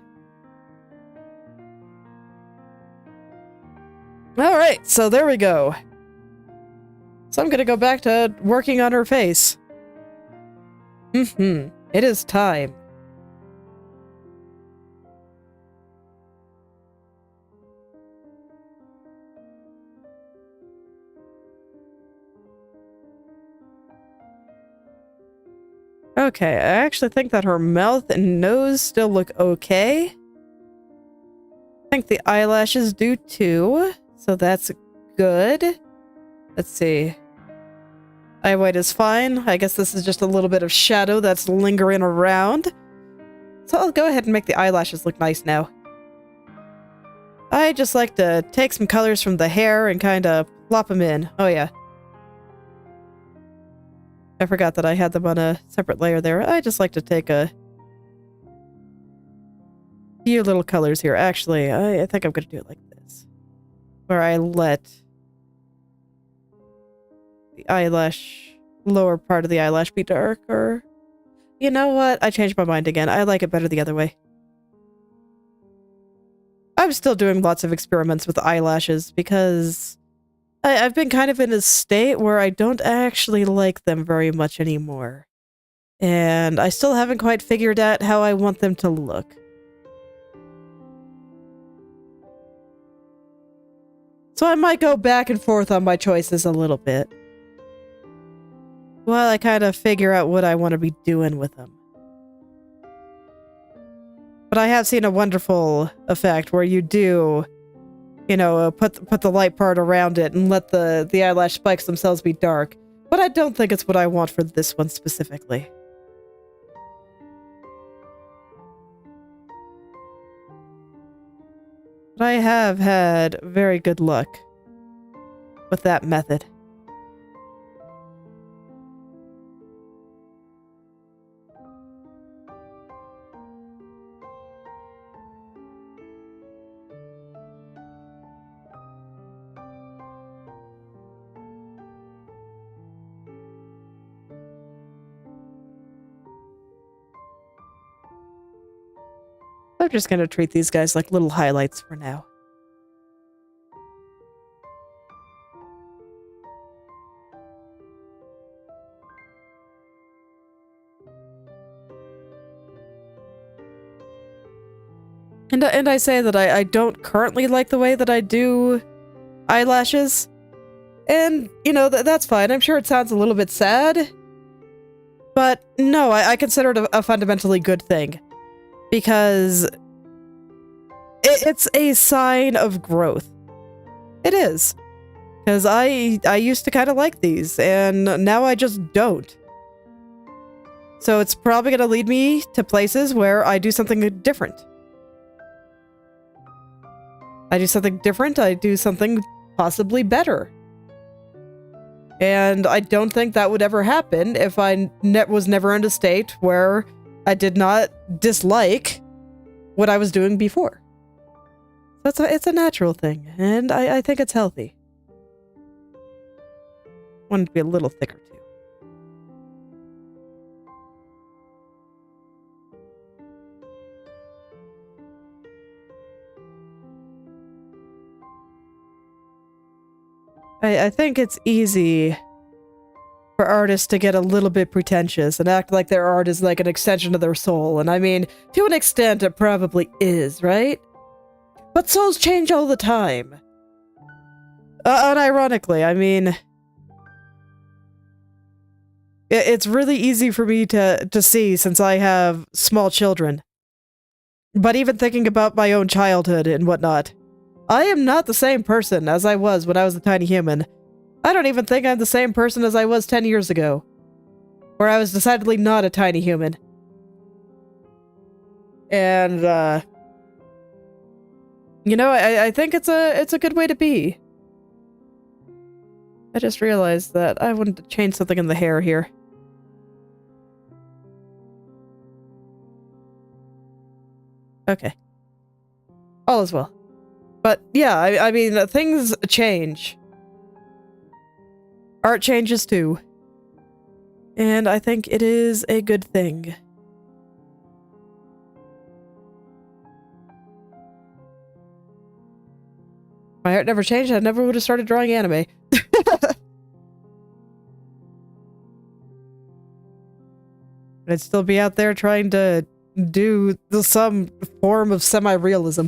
S1: Alright, so there we go. So I'm gonna go back to working on her face. It is time. Okay, I actually think that her mouth and nose still look okay. I think the eyelashes do too, so that's good. Let's see. Eye white is fine. I guess this is just a little bit of shadow that's lingering around. So I'll go ahead and make the eyelashes look nice now. I just like to take some colors from the hair and kind of plop them in. Oh yeah. I forgot that I had them on a separate layer there. I just like to take a few little colors here. Actually, I think I'm going to do it like this. Where I let the eyelash, lower part of the eyelash be darker. You know what? I changed my mind again. I like it better the other way. I'm still doing lots of experiments with eyelashes because I've been kind of in a state where I don't actually like them very much anymore. And I still haven't quite figured out how I want them to look. So I might go back and forth on my choices a little bit. While I kind of figure out what I want to be doing with them. But I have seen a wonderful effect where you do, you know, put the light part around it and let the eyelash spikes themselves be dark. But I don't think it's what I want for this one specifically. But I have had very good luck with that method. I'm just gonna treat these guys like little highlights for now. And I say that I don't currently like the way that I do eyelashes. And, you know, that's fine. I'm sure it sounds a little bit sad. But no, I consider it a fundamentally good thing. Because it's a sign of growth. It is. Because I used to kind of like these, and now I just don't. So it's probably going to lead me to places where I do something different. I do something different, I do something possibly better. And I don't think that would ever happen if I was never in a state where I did not dislike what I was doing before. So it's a natural thing, and I think it's healthy. Want it to be a little thicker, too. I think it's easy for artists to get a little bit pretentious and act like their art is like an extension of their soul. And I mean, to an extent, it probably is, right? But souls change all the time. Unironically, I mean, it's really easy for me to see since I have small children. But even thinking about my own childhood and whatnot, I am not the same person as I was when I was a tiny human. I don't even think I'm the same person as I was 10 years ago, where I was decidedly not a tiny human. And, you know, I think it's a good way to be. I just realized that I wanted to change something in the hair here. Okay. All is well. But yeah, I mean, things change. Art changes too. And I think it is a good thing. My art never changed, I never would have started drawing anime. I'd still be out there trying to do some form of semi-realism.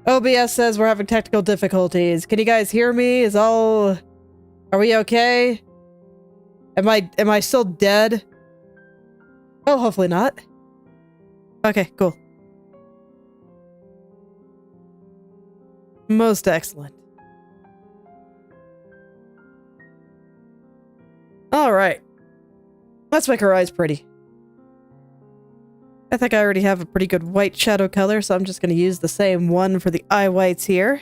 S1: OBS says we're having technical difficulties. Can you guys hear me? Are we okay? Am I still dead? Oh, hopefully not. Okay, cool. Most excellent. Alright. Let's make our eyes pretty. I think I already have a pretty good white shadow color, so I'm just going to use the same one for the eye whites here.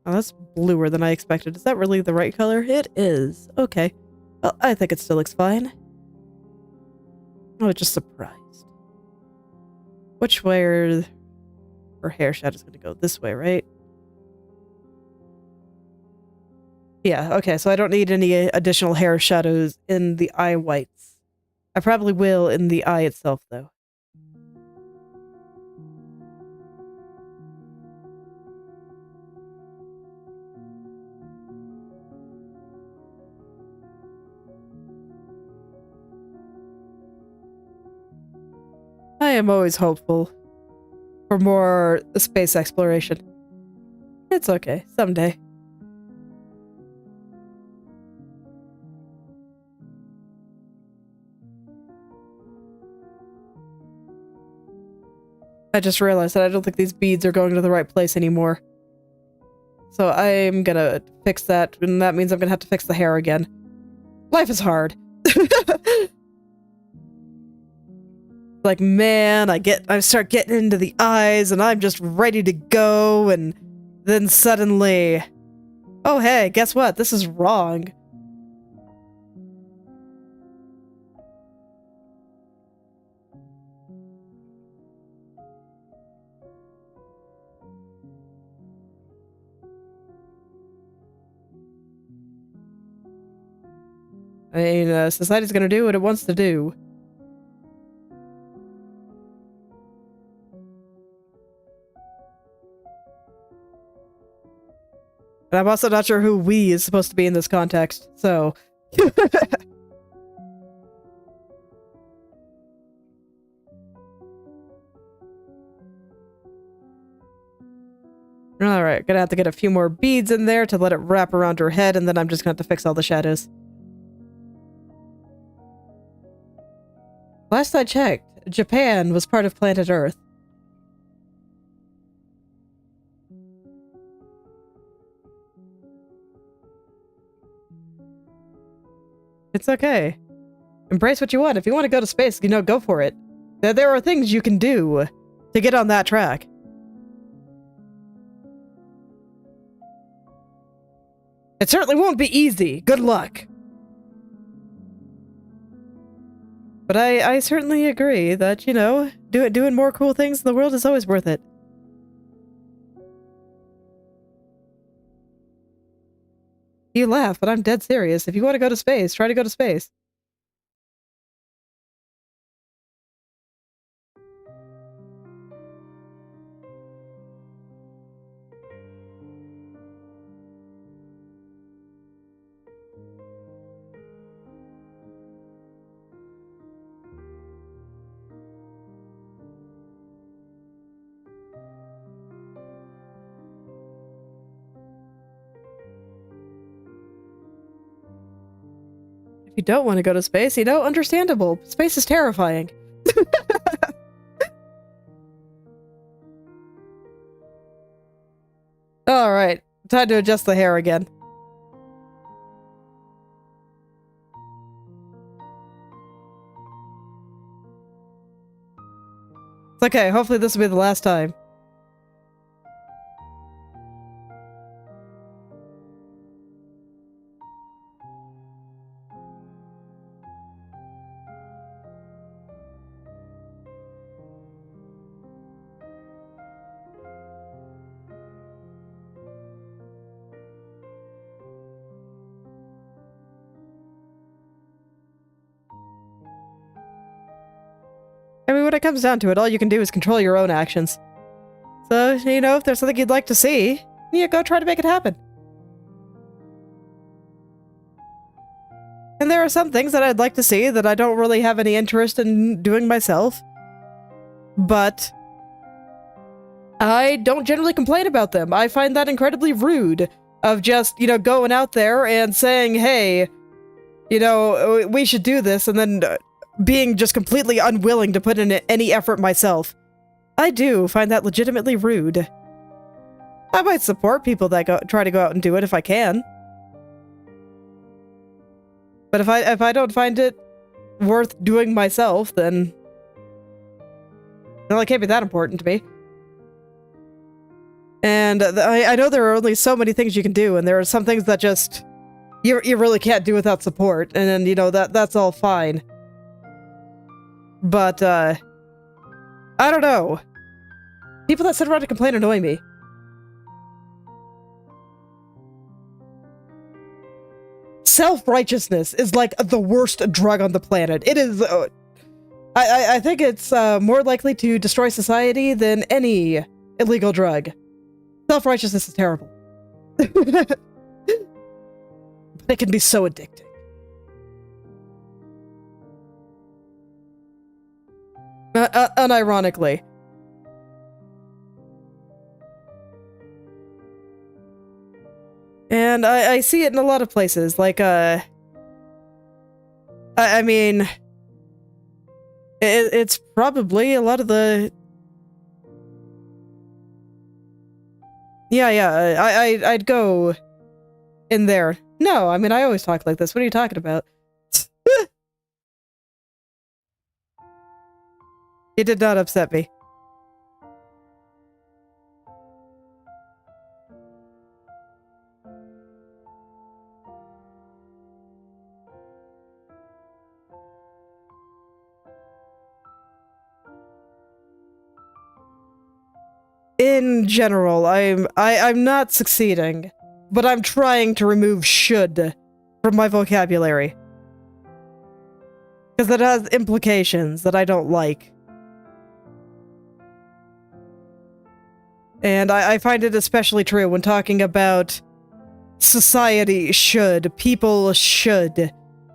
S1: Oh, that's bluer than I expected. Is that really the right color? It is. Okay. Well, I think it still looks fine. I was just surprised. Which way are her hair shadow's going to go? This way, right? Yeah, okay, so I don't need any additional hair shadows in the eye whites. I probably will in the eye itself, though. I am always hopeful for more space exploration. It's okay, someday. I just realized that I don't think these beads are going to the right place anymore. So I'm gonna fix that, and that means I'm gonna have to fix the hair again. Life is hard. Like, man, I start getting into the eyes, and I'm just ready to go, and then suddenly, oh hey, guess what? This is wrong. I mean, society's gonna do what it wants to do. And I'm also not sure who "we" is supposed to be in this context, so... Alright, gonna have to get a few more beads in there to let it wrap around her head, and then I'm just gonna have to fix all the shadows. Last I checked, Japan was part of planet Earth. It's okay. Embrace what you want. If you want to go to space, you know, go for it. There are things you can do to get on that track. It certainly won't be easy. Good luck. But I certainly agree that, you know, doing more cool things in the world is always worth it. You laugh, but I'm dead serious. If you want to go to space, try to go to space. If you don't want to go to space, you know, understandable. Space is terrifying. Alright, time to adjust the hair again. It's okay, hopefully this will be the last time. I mean, when it comes down to it, all you can do is control your own actions. So, you know, if there's something you'd like to see, yeah, go try to make it happen. And there are some things that I'd like to see that I don't really have any interest in doing myself. But I don't generally complain about them. I find that incredibly rude of just, you know, going out there and saying, hey, you know, we should do this, and then being just completely unwilling to put in any effort myself. I do find that legitimately rude. I might support people that try to go out and do it if I can. But if I don't find it worth doing myself, then well, it can't be that important to me. And I know there are only so many things you can do, and there are some things that just you really can't do without support, and then, you know, that's all fine. But I don't know. People that sit around and complain annoy me. Self-righteousness is like the worst drug on the planet. It is I think it's more likely to destroy society than any illegal drug. Self-righteousness is terrible. But it can be so addicting. Unironically. And I see it in a lot of places, like, I mean, it's probably a lot of the... Yeah, I'd go in there. No, I mean, I always talk like this. What are you talking about? It did not upset me. In general, I'm not succeeding, but I'm trying to remove should from my vocabulary. Because it has implications that I don't like. And I find it especially true when talking about society should, people should.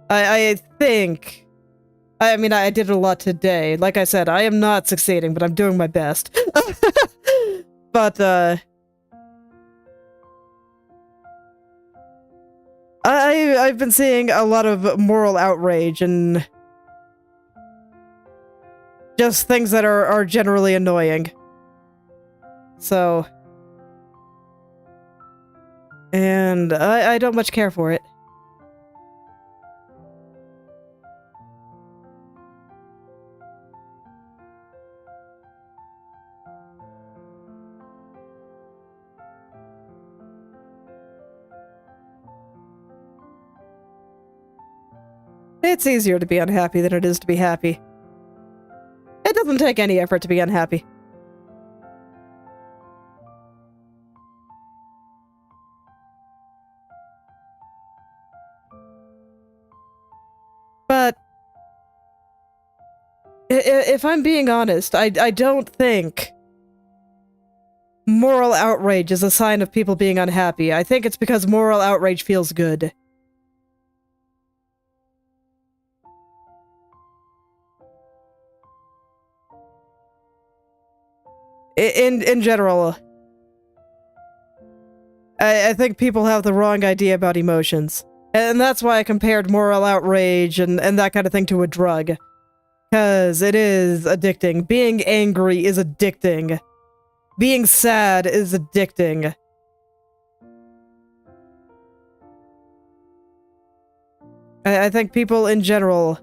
S1: I think... I mean, I did a lot today. Like I said, I am not succeeding, but I'm doing my best. But, I've been seeing a lot of moral outrage and just things that are generally annoying. So... And I don't much care for it. It's easier to be unhappy than it is to be happy. It doesn't take any effort to be unhappy. But if I'm being honest, I don't think moral outrage is a sign of people being unhappy. I think it's because moral outrage feels good. In general, I think people have the wrong idea about emotions. And that's why I compared moral outrage and that kind of thing to a drug. Because it is addicting. Being angry is addicting. Being sad is addicting. I think people in general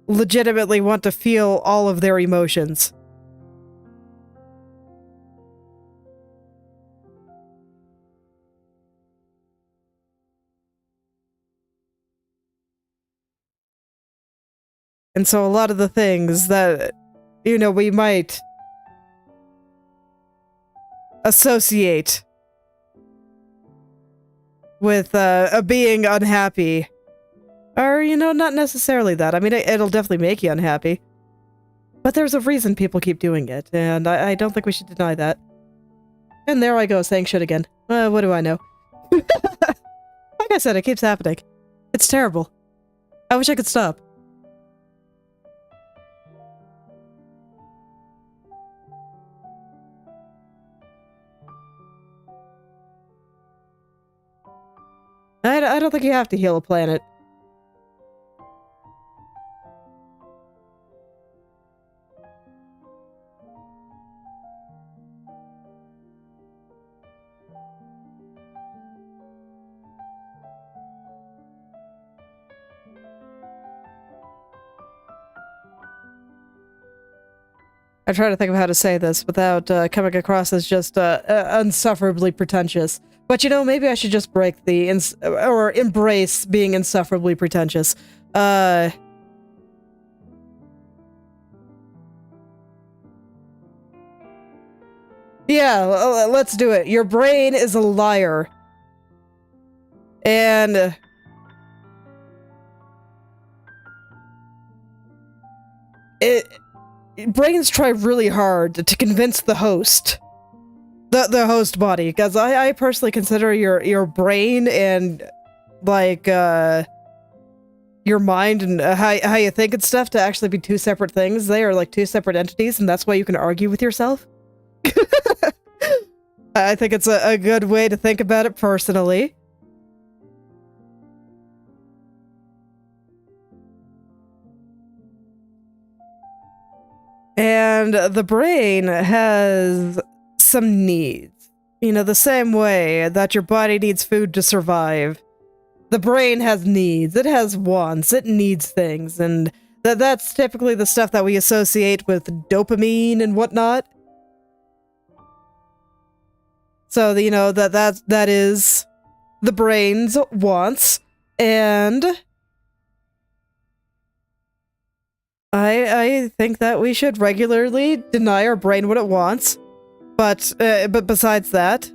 S1: legitimately want to feel all of their emotions. And so a lot of the things that, you know, we might associate with being unhappy are, you know, not necessarily that. I mean, it'll definitely make you unhappy. But there's a reason people keep doing it, and I don't think we should deny that. And there I go, saying shit again. What do I know? Like I said, it keeps happening. It's terrible. I wish I could stop. I don't think you have to heal a planet. I try to think of how to say this without coming across as just insufferably pretentious. But you know, maybe I should just break the or embrace being insufferably pretentious. Yeah, let's do it. Your brain is a liar. And brains try really hard to convince the host. The host body, because I personally consider your brain and like your mind and how you think and stuff to actually be two separate things. They are like two separate entities, and that's why you can argue with yourself. I think it's a good way to think about it personally. And the brain has some needs. You know, the same way that your body needs food to survive. The brain has needs. It has wants. It needs things. And that's typically the stuff that we associate with dopamine and whatnot. So, you know, that is the brain's wants. And I think that we should regularly deny our brain what it wants. But besides that,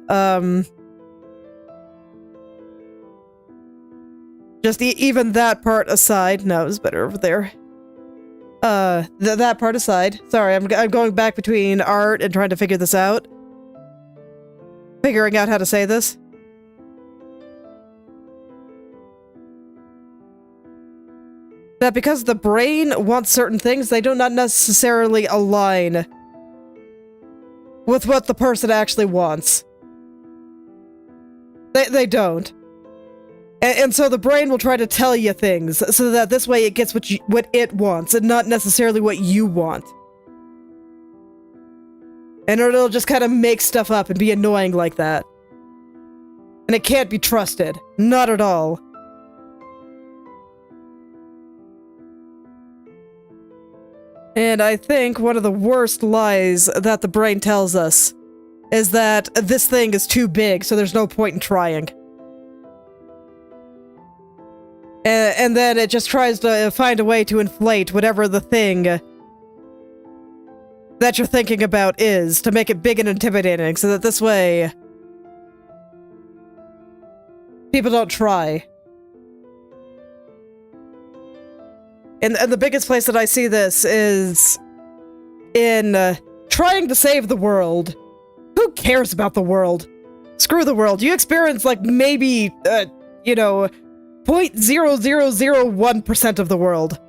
S1: just even that part aside, no, it was better over there. that part aside. Sorry, I'm going back between art and trying to figure this out. Figuring out how to say this. That because the brain wants certain things, they do not necessarily align with what the person actually wants. They don't. And so the brain will try to tell you things, so that this way it gets what it wants, and not necessarily what you want. And it'll just kind of make stuff up and be annoying like that. And it can't be trusted. Not at all. And I think one of the worst lies that the brain tells us is that this thing is too big, so there's no point in trying. And then it just tries to find a way to inflate whatever the thing that you're thinking about is, to make it big and intimidating, so that this way people don't try. And the biggest place that I see this is in trying to save the world. Who cares about the world? Screw the world. You experience, like, maybe, you know, 0.0001% of the world.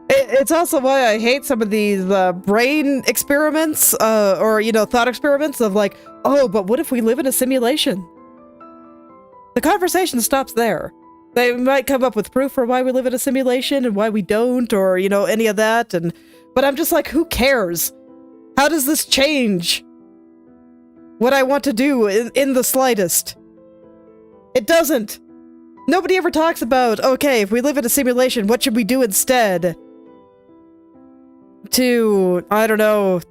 S1: It's also why I hate some of these brain experiments, or, you know, thought experiments of like, oh, but what if we live in a simulation? The conversation stops there. They might come up with proof for why we live in a simulation and why we don't, or, you know, any of that, but I'm just like, who cares? How does this change what I want to do in the slightest? It doesn't. Nobody ever talks about, okay, if we live in a simulation, what should we do instead? To, I don't know,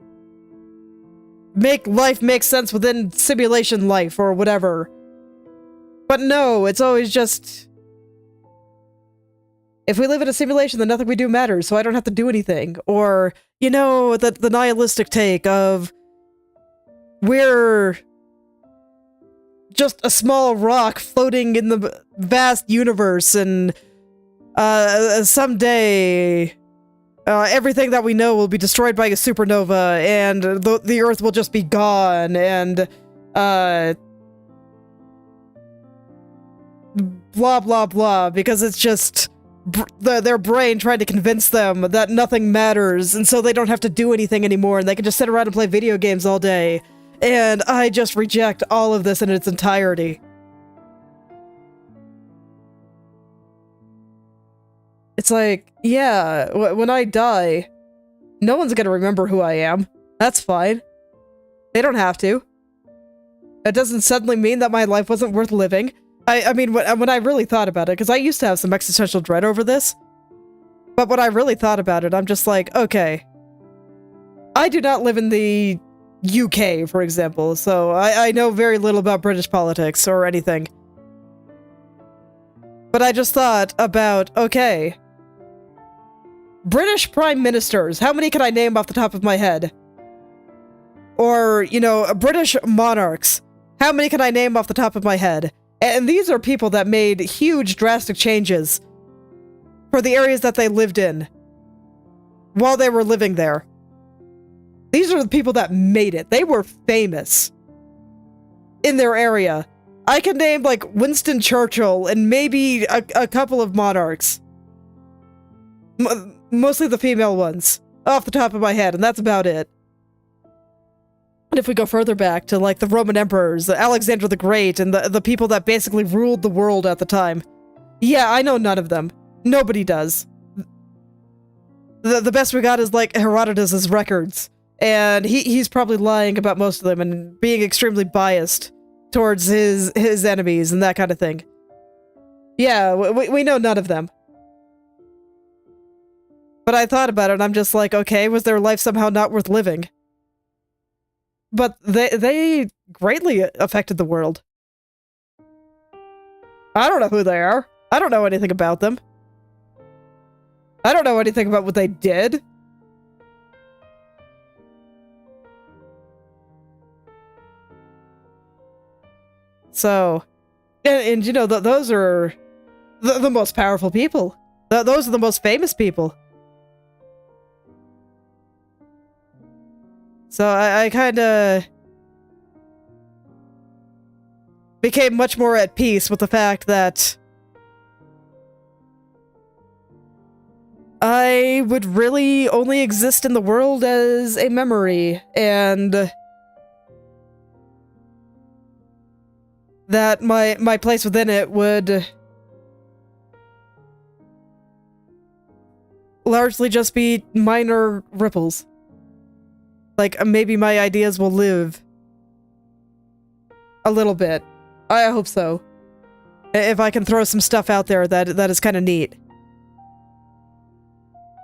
S1: make life make sense within simulation life or whatever. But no, it's always just, if we live in a simulation, then nothing we do matters, so I don't have to do anything. Or, you know, the nihilistic take of, we're just a small rock floating in the vast universe, and someday everything that we know will be destroyed by a supernova, and the Earth will just be gone, and blah blah blah, because it's just their brain trying to convince them that nothing matters, and so they don't have to do anything anymore, and they can just sit around and play video games all day. And I just reject all of this in its entirety. It's like, yeah, when I die, no one's gonna remember who I am. That's fine. They don't have to. That doesn't suddenly mean that my life wasn't worth living. I mean, when I really thought about it, because I used to have some existential dread over this, but when I really thought about it, I'm just like, okay, I do not live in the UK, for example, so I know very little about British politics or anything. But I just thought about, okay, British prime ministers, how many can I name off the top of my head? Or, you know, British monarchs, how many can I name off the top of my head? And these are people that made huge, drastic changes for the areas that they lived in while they were living there. These are the people that made it. They were famous in their area. I can name, like, Winston Churchill and maybe a couple of monarchs. Mostly the female ones, off the top of my head, and that's about it. And if we go further back to, like, the Roman emperors, Alexander the Great, and the people that basically ruled the world at the time. Yeah, I know none of them. Nobody does. The best we got is, like, Herodotus' records. And he's probably lying about most of them and being extremely biased towards his enemies and that kind of thing. Yeah, we know none of them. But I thought about it and I'm just like, okay, was their life somehow not worth living? But they greatly affected the world. I don't know who they are. I don't know anything about them. I don't know anything about what they did. So, and you know, those are the most powerful people. Those are the most famous people. So I kind of became much more at peace with the fact that I would really only exist in the world as a memory, and that my place within it would largely just be minor ripples. Like, maybe my ideas will live a little bit. I hope so. If I can throw some stuff out there that is kind of neat.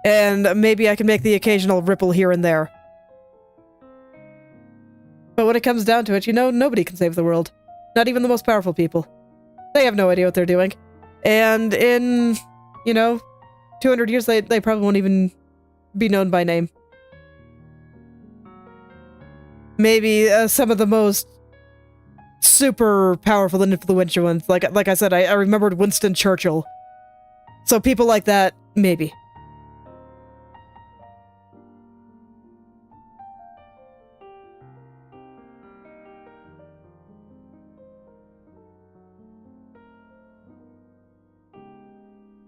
S1: And maybe I can make the occasional ripple here and there. But when it comes down to it, you know, nobody can save the world. Not even the most powerful people. They have no idea what they're doing. And in, you know, 200 years, they probably won't even be known by name. Maybe some of the most super powerful and influential ones. Like I said, I remembered Winston Churchill. So people like that, maybe.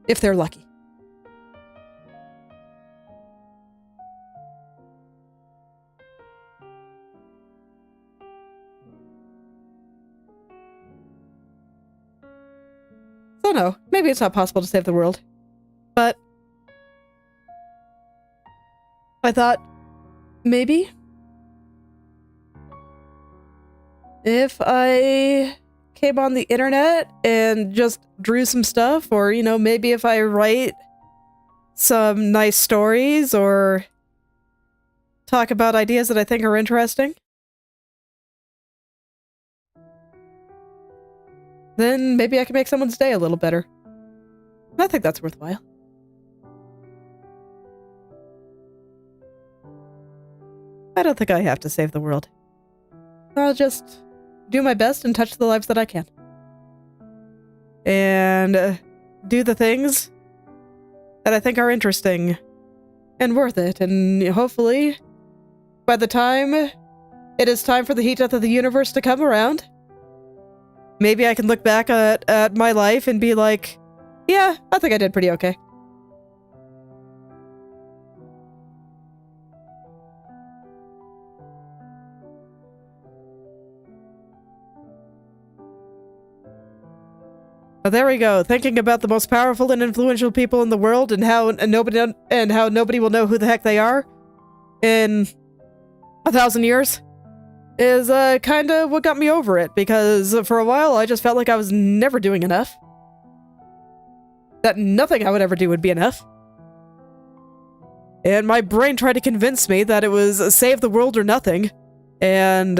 S1: If they're lucky. So no, maybe it's not possible to save the world. But I thought, maybe if I came on the internet and just drew some stuff, or, you know, maybe if I write some nice stories or talk about ideas that I think are interesting, then maybe I can make someone's day a little better. I think that's worthwhile. I don't think I have to save the world. I'll just do my best and touch the lives that I can. And do the things that I think are interesting and worth it. And hopefully, by the time it is time for the heat death of the universe to come around, maybe I can look back at my life and be like, yeah, I think I did pretty okay. But there we go, thinking about the most powerful and influential people in the world and how nobody will know who the heck they are in 1,000 years is kind of what got me over it, because for a while I just felt like I was never doing enough. That nothing I would ever do would be enough. And my brain tried to convince me that it was save the world or nothing, and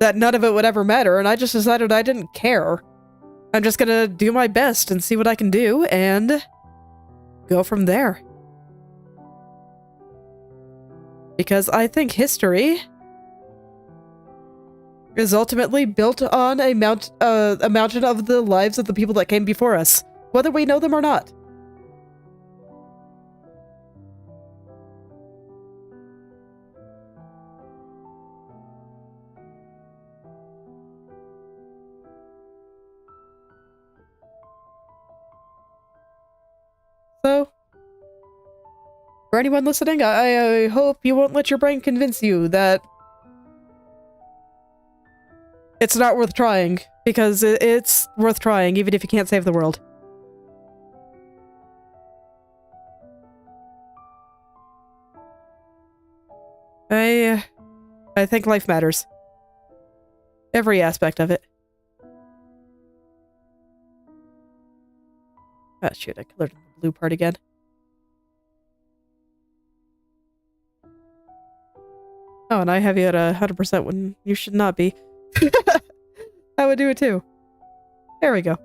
S1: that none of it would ever matter, and I just decided I didn't care. I'm just gonna do my best and see what I can do, and go from there. Because I think history is ultimately built on a mountain of the lives of the people that came before us, whether we know them or not. So, for anyone listening, I hope you won't let your brain convince you that it's not worth trying, because it's worth trying, even if you can't save the world. I think life matters. Every aspect of it. Ah, shoot, I colored the blue part again. Oh, and I have you at 100% when you should not be. I would do it too. There we go.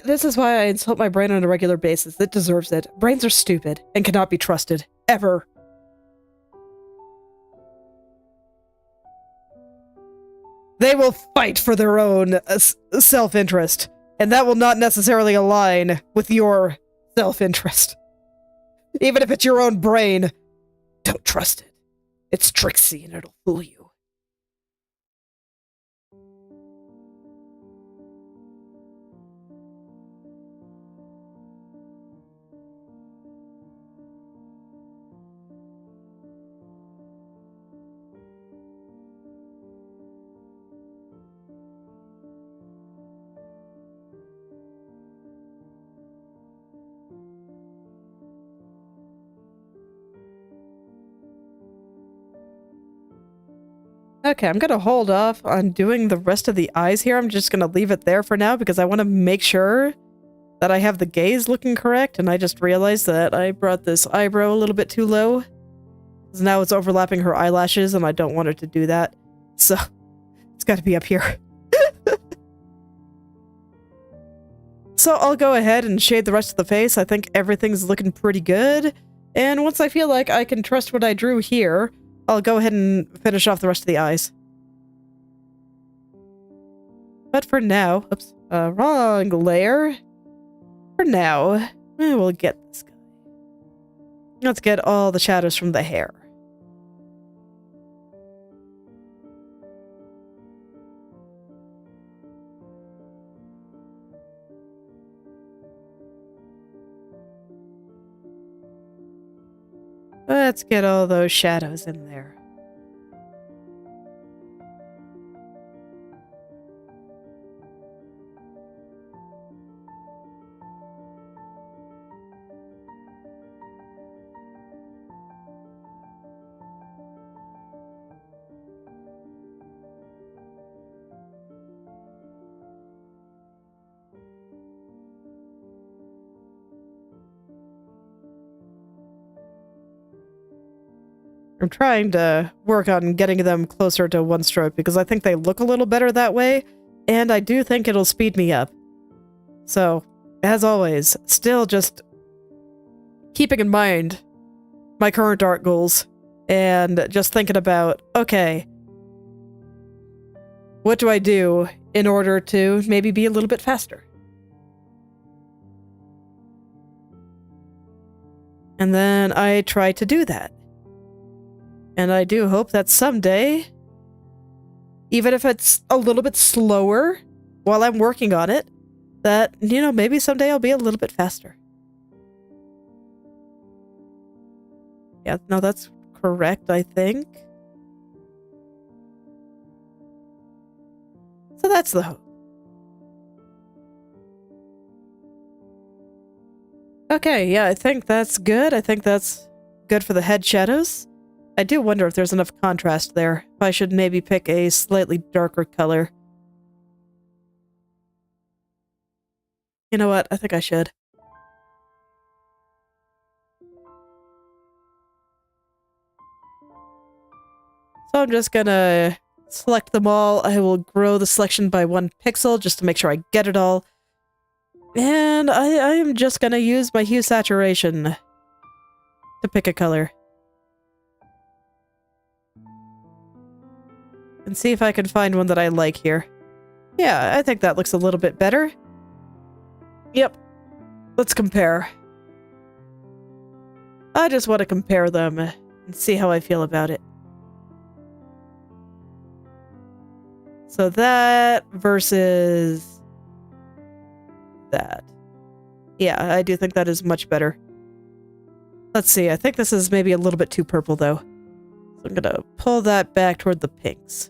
S1: This is why I insult my brain on a regular basis. It deserves it. Brains are stupid and cannot be trusted. Ever. they will fight for their own self-interest, and that will not necessarily align with your self-interest. Even if it's your own brain, don't trust it. It's tricksy and it'll fool you. Okay, I'm gonna hold off on doing the rest of the eyes here. I'm just gonna leave it there for now because I want to make sure that I have the gaze looking correct, and I just realized that I brought this eyebrow a little bit too low. Because now it's overlapping her eyelashes, and I don't want her to do that. So, it's gotta be up here. So I'll go ahead and shade the rest of the face. I think everything's looking pretty good. And once I feel like I can trust what I drew here, I'll go ahead and finish off the rest of the eyes. But for now, oops, wrong layer. For now, we'll get this guy. Let's get all the shadows from the hair. Let's get all those shadows in there. I'm trying to work on getting them closer to one stroke because I think they look a little better that way, and I do think it'll speed me up. So, as always, still just keeping in mind my current art goals and just thinking about, okay, what do I do in order to maybe be a little bit faster? And then I try to do that. And I do hope that someday, even if it's a little bit slower while I'm working on it, that, you know, maybe someday I'll be a little bit faster. Yeah, no, that's correct, I think. So that's the hope. Okay, yeah, I think that's good. I think that's good for the head shadows. I do wonder if there's enough contrast there. If I should maybe pick a slightly darker color. You know what? I think I should. So I'm just gonna select them all. I will grow the selection by 1 pixel just to make sure I get it all. And I am just gonna use my hue saturation to pick a color. And see if I can find one that I like here. Yeah, I think that looks a little bit better. Yep. Let's compare. I just want to compare them and see how I feel about it. So that versus that. Yeah, I do think that is much better. Let's see, I think this is maybe a little bit too purple though. So I'm gonna pull that back toward the pinks.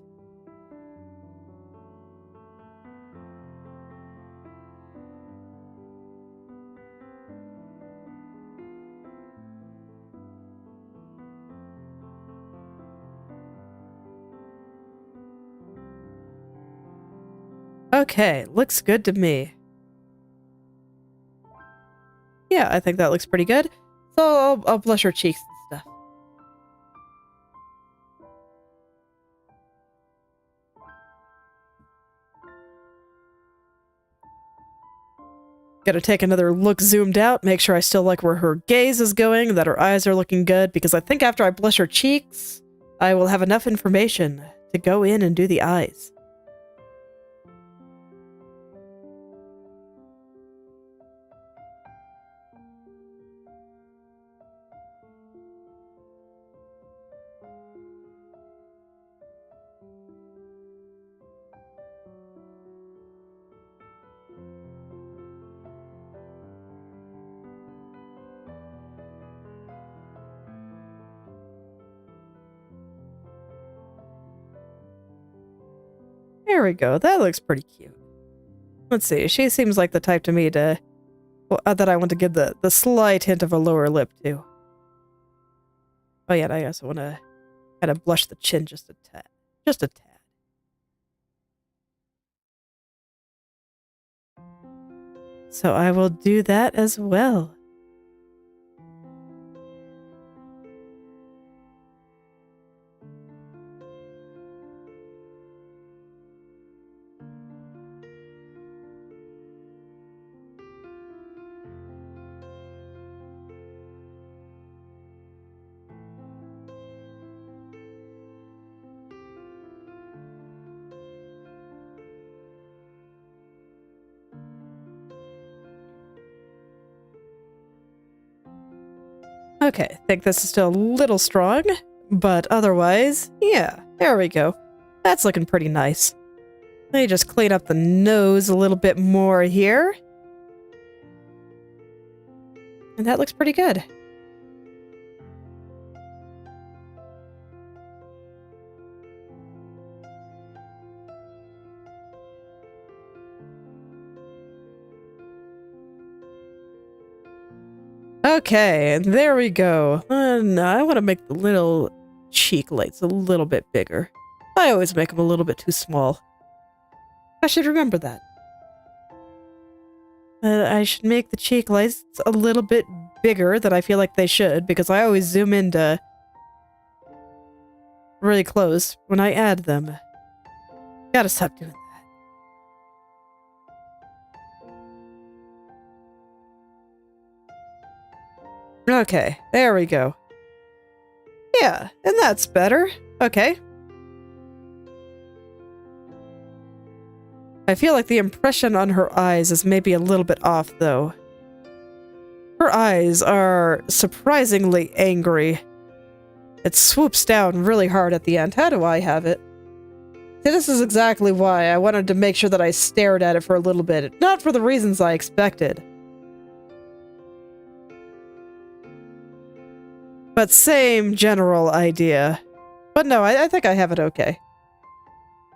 S1: Okay, looks good to me. Yeah, I think that looks pretty good. So I'll blush her cheeks and stuff. Gotta take another look zoomed out, make sure I still like where her gaze is going, that her eyes are looking good, because I think after I blush her cheeks, I will have enough information to go in and do the eyes. There we go. That looks pretty cute. Let's see. She seems like the type to me to... Well, that I want to give the slight hint of a lower lip to. Oh yeah, and I also want to kind of blush the chin just a tad. Just a tad. So I will do that as well. Okay, I think this is still a little strong, but otherwise, yeah, there we go. That's looking pretty nice. Let me just clean up the nose a little bit more here. And that looks pretty good. Okay, and there we go. No, I want to make the little cheek lights a little bit bigger. I always make them a little bit too small. I should remember that. I should make the cheek lights a little bit bigger than I feel like they should, because I always zoom into really close when I add them. Gotta stop doing that. Okay, there we go. Yeah, and that's better. Okay. I feel like the impression on her eyes is maybe a little bit off, though. Her eyes are surprisingly angry. It swoops down really hard at the end. How do I have it? See, this is exactly why I wanted to make sure that I stared at it for a little bit. Not for the reasons I expected. But same general idea. But no, I think I have it okay.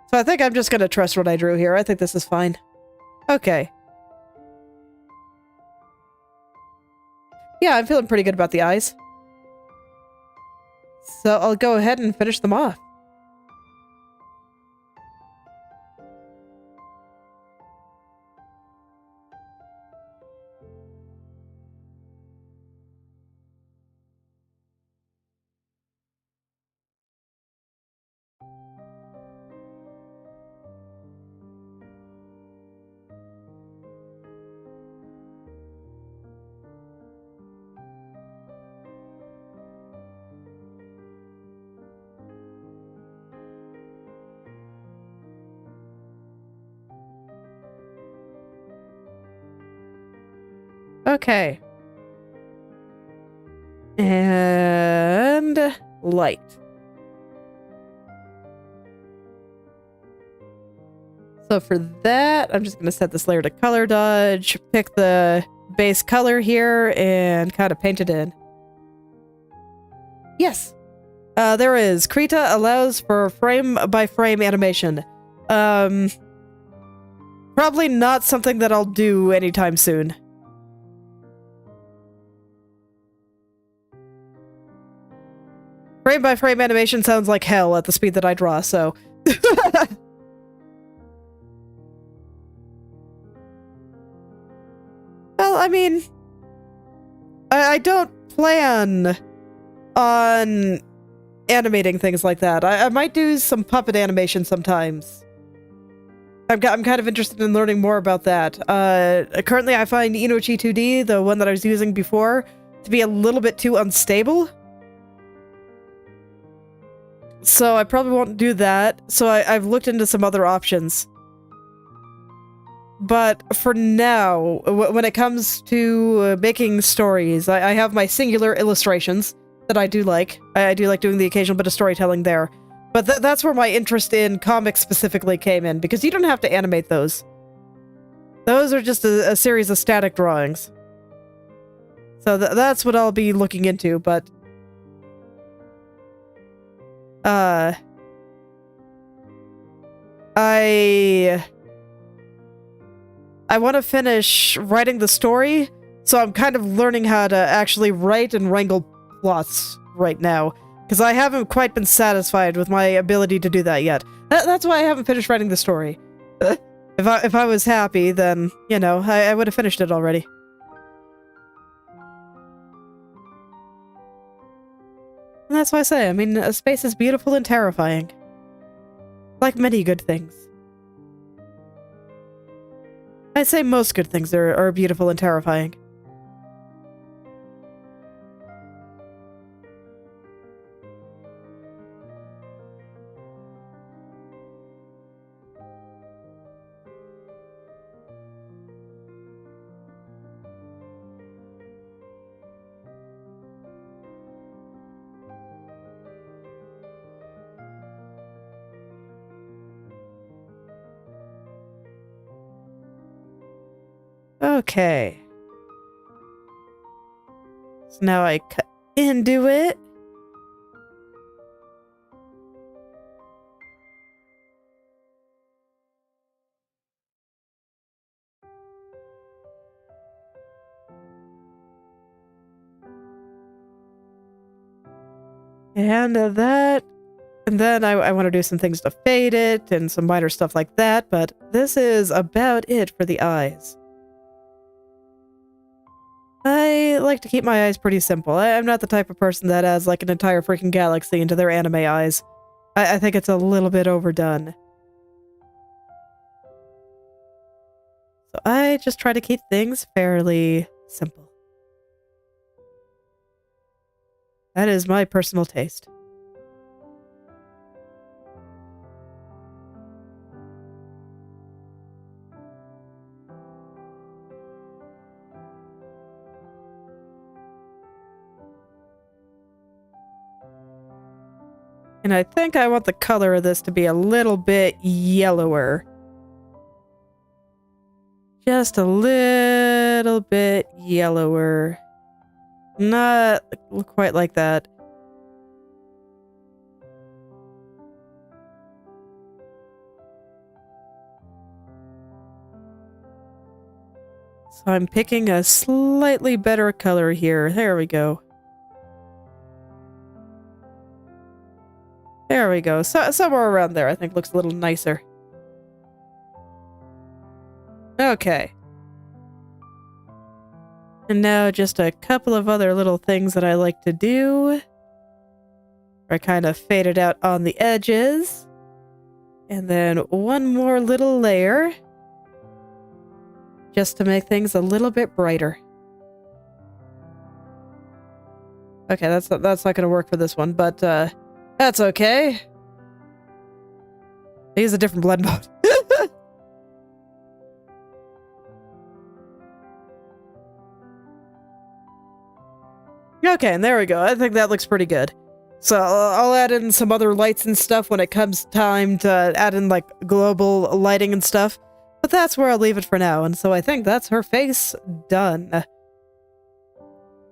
S1: So I think I'm just gonna trust what I drew here. I think this is fine. Okay. Yeah, I'm feeling pretty good about the eyes. So I'll go ahead and finish them off. Okay. And light. So for that, I'm just going to set this layer to color dodge, pick the base color here, and kind of paint it in. Yes. There is. Krita allows for frame-by-frame animation. Probably not something that I'll do anytime soon. Frame-by-frame animation sounds like hell at the speed that I draw, so... Well, I mean... I don't plan on animating things like that. I might do some puppet animation sometimes. I'm kind of interested in learning more about that. Currently I find Inochi 2D, the one that I was using before, to be a little bit too unstable. So I probably won't do that. So I've looked into some other options. But for now, when it comes to making stories, I have my singular illustrations that I do like. I do like doing the occasional bit of storytelling there. But that's where my interest in comics specifically came in, because you don't have to animate those. Those are just a series of static drawings. So that's what I'll be looking into, but... I want to finish writing the story, so I'm kind of learning how to actually write and wrangle plots right now, because I haven't quite been satisfied with my ability to do that yet. That's why I haven't finished writing the story. If I was happy, then, you know, I would have finished it already. And that's why I say, I mean, space is beautiful and terrifying. Like many good things. I'd say most good things are beautiful and terrifying. Okay. So now I cut into it. And that. And then I want to do some things to fade it and some minor stuff like that, but this is about it for the eyes. I like to keep my eyes pretty simple. I'm not the type of person that has like an entire freaking galaxy into their anime eyes. I think it's a little bit overdone. So I just try to keep things fairly simple. That is my personal taste. And I think I want the color of this to be a little bit yellower. Just a little bit yellower. Not quite like that. So I'm picking a slightly better color here. There we go. There we go. So, somewhere around there I think looks a little nicer. Okay. And now just a couple of other little things that I like to do. I kind of fade it out on the edges. And then one more little layer. Just to make things a little bit brighter. Okay, that's not going to work for this one, but that's okay. I use a different blend mode. Okay, and there we go. I think that looks pretty good. So I'll add in some other lights and stuff when it comes time to add in like global lighting and stuff. But that's where I'll leave it for now. And so I think that's her face done.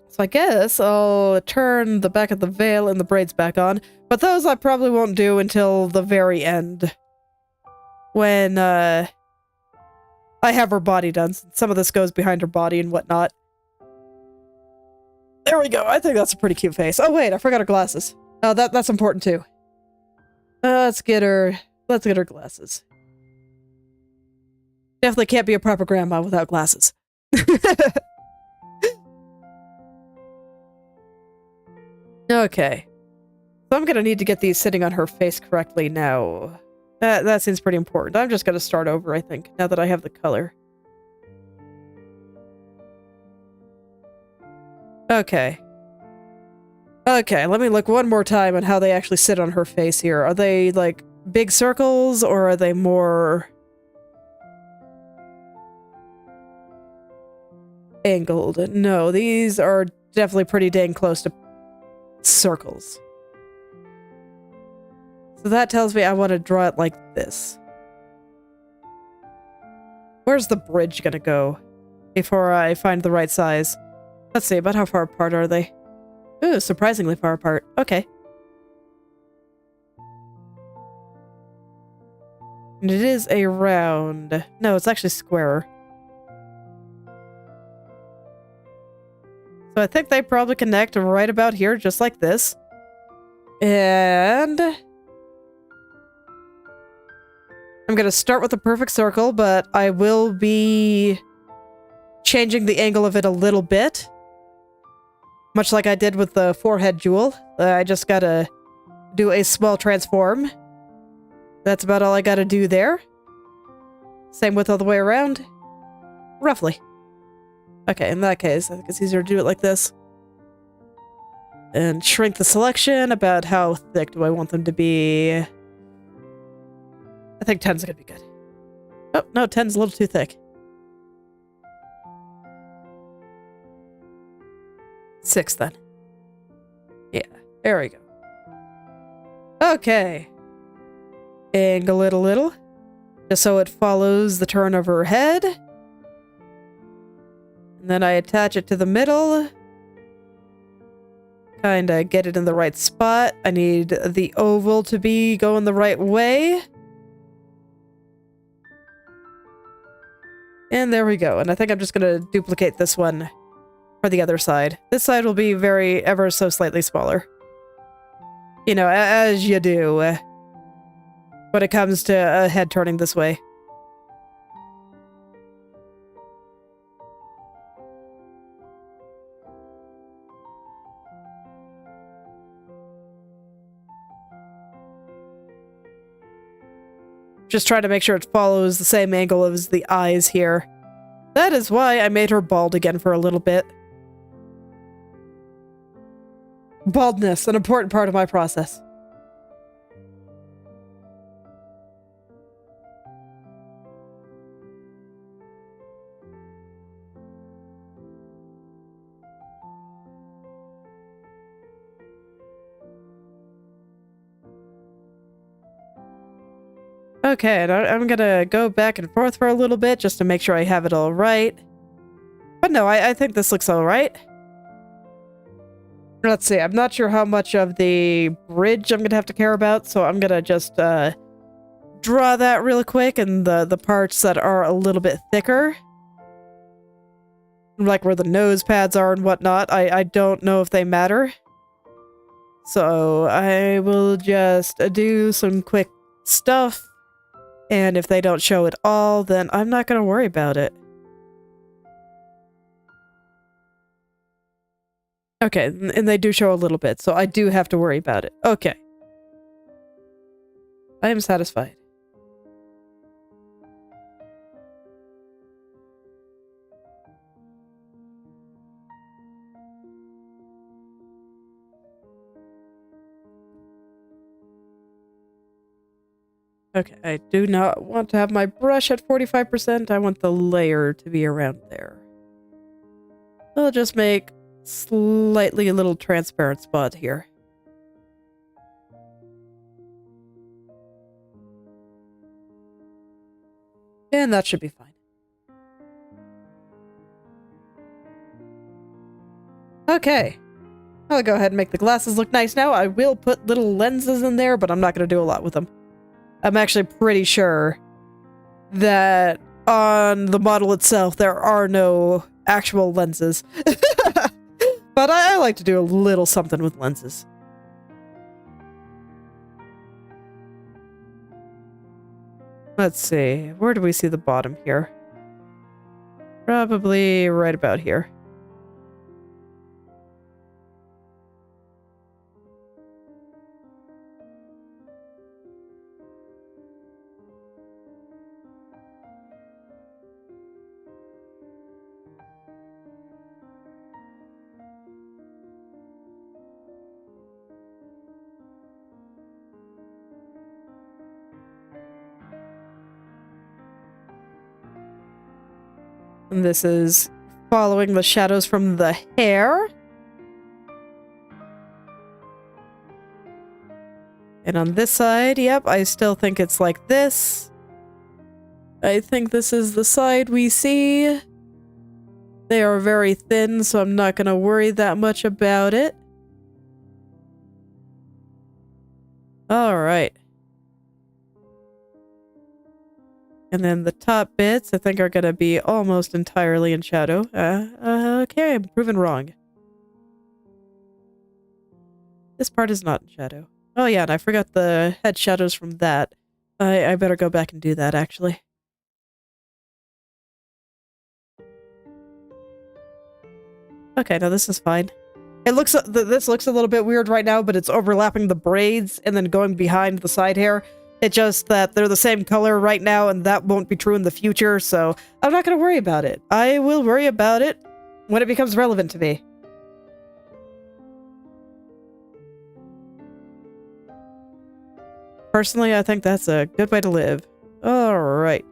S1: So I guess I'll turn the back of the veil and the braids back on. But those I probably won't do until the very end. When I have her body done. Some of this goes behind her body and whatnot. There we go. I think that's a pretty cute face. Oh wait, I forgot her glasses. Oh, that's important too. Let's get her glasses. Definitely can't be a proper grandma without glasses. Okay. So I'm gonna need to get these sitting on her face correctly now. That seems pretty important. I'm just gonna start over, I think, now that I have the color. Okay. Okay, let me look one more time at how they actually sit on her face here. Are they, like, big circles, or are they more angled? No, these are definitely pretty dang close to circles. So that tells me I want to draw it like this. Where's the bridge gonna go before I find the right size? Let's see, about how far apart are they? Ooh, surprisingly far apart. Okay. And it is a round. No, it's actually square. So I think they probably connect right about here, just like this. And I'm going to start with a perfect circle, but I will be changing the angle of it a little bit. Much like I did with the forehead jewel. I just got to do a small transform. That's about all I got to do there. Same with all the way around. Roughly. Okay, in that case, I think it's easier to do it like this. And shrink the selection. About how thick do I want them to be? I think 10's gonna be good. Oh, no, 10's a little too thick. 6 then. Yeah, there we go. Okay. Angle it a little. Just so it follows the turn of her head. And then I attach it to the middle. Kinda get it in the right spot. I need the oval to be going the right way. And there we go. And I think I'm just gonna duplicate this one for the other side. This side will be ever so slightly smaller. You know, as you do when it comes to a head turning this way. Just trying to make sure it follows the same angle as the eyes here. That is why I made her bald again for a little bit. Baldness, an important part of my process. Okay, and I'm gonna go back and forth for a little bit just to make sure I have it all right. But no, I think this looks all right. Let's see, I'm not sure how much of the bridge I'm gonna have to care about, so I'm gonna just draw that real quick, and the parts that are a little bit thicker. Like where the nose pads are and whatnot, I don't know if they matter. So I will just do some quick stuff. And if they don't show at all, then I'm not going to worry about it. Okay, and they do show a little bit, so I do have to worry about it. Okay. I am satisfied. Okay, I do not want to have my brush at 45%. I want the layer to be around there. I'll just make slightly a little transparent spot here. And that should be fine. Okay. I'll go ahead and make the glasses look nice now. I will put little lenses in there, but I'm not going to do a lot with them. I'm actually pretty sure that on the model itself, there are no actual lenses. But I like to do a little something with lenses. Let's see. Where do we see the bottom here? Probably right about here. And this is following the shadows from the hair. And on this side, yep, I still think it's like this. I think this is the side we see. They are very thin, so I'm not going to worry that much about it. All right. And then the top bits, I think, are going to be almost entirely in shadow. Okay, I'm proven wrong. This part is not in shadow. Oh yeah, and I forgot the head shadows from that. I better go back and do that, actually. Okay, now this is fine. It looks this looks a little bit weird right now, but it's overlapping the braids and then going behind the side hair. It's just that they're the same color right now, and that won't be true in the future, so I'm not going to worry about it. I will worry about it when it becomes relevant to me. Personally, I think that's a good way to live. Alright.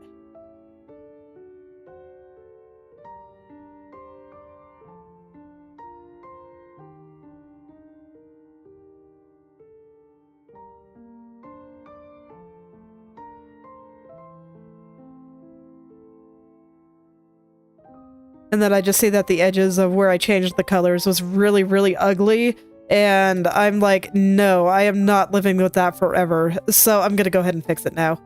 S1: And then I just see that the edges of where I changed the colors was really, really ugly. And I'm like, no, I am not living with that forever. So I'm gonna go ahead and fix it now.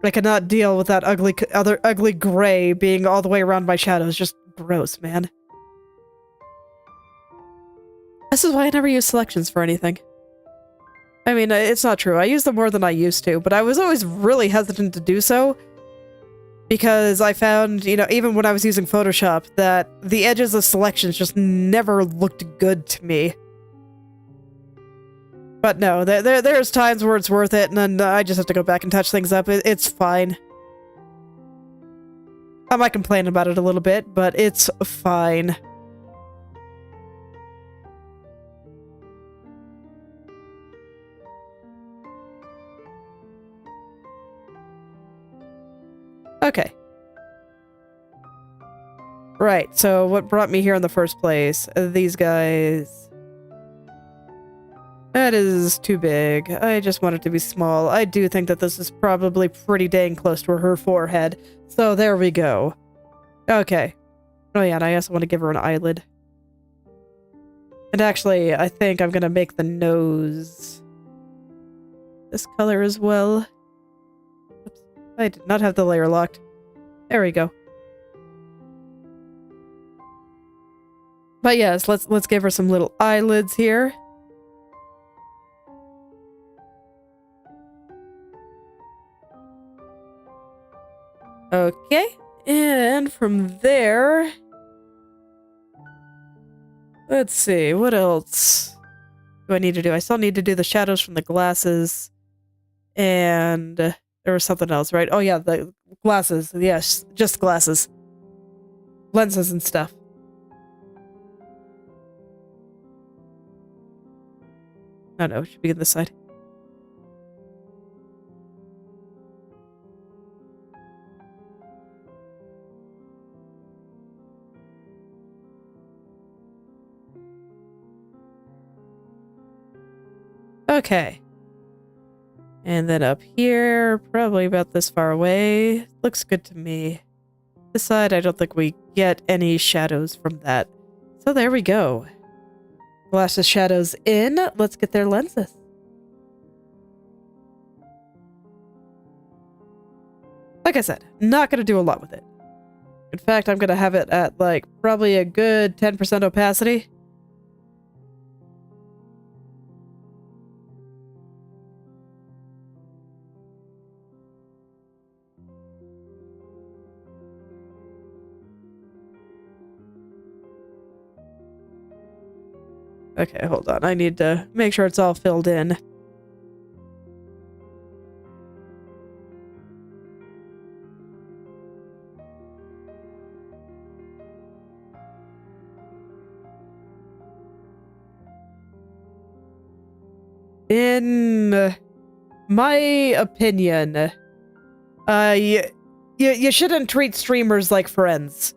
S1: I cannot deal with that ugly gray being all the way around my shadows. Just gross, man. This is why I never use selections for anything. I mean, it's not true. I use them more than I used to, but I was always really hesitant to do so. Because I found, you know, even when I was using Photoshop, that the edges of selections just never looked good to me. But no, there's times where it's worth it, and then I just have to go back and touch things up. It's fine. I might complain about it a little bit, but it's fine. Okay. Right, so what brought me here in the first place? These guys... That is too big. I just want it to be small. I do think that this is probably pretty dang close to her forehead. So there we go. Okay. Oh yeah, and I also want to give her an eyelid. And actually, I think I'm gonna make the nose this color as well. Oops. I did not have the layer locked. There we go. But yes, let's give her some little eyelids here. Okay, and from there, let's see, what else do I need to do? I still need to do the shadows from the glasses, and there was something else, right? Oh yeah, the glasses, yes, just glasses. Lenses and stuff. Oh no, it should be on this side. Okay. And then up here, probably about this far away. Looks good to me. This side, I don't think we get any shadows from that. So there we go. Glasses shadows in. Let's get their lenses. Like I said, not going to do a lot with it. In fact, I'm going to have it at, like, probably a good 10% opacity. Okay, hold on. I need to make sure it's all filled in. In my opinion, you shouldn't treat streamers like friends.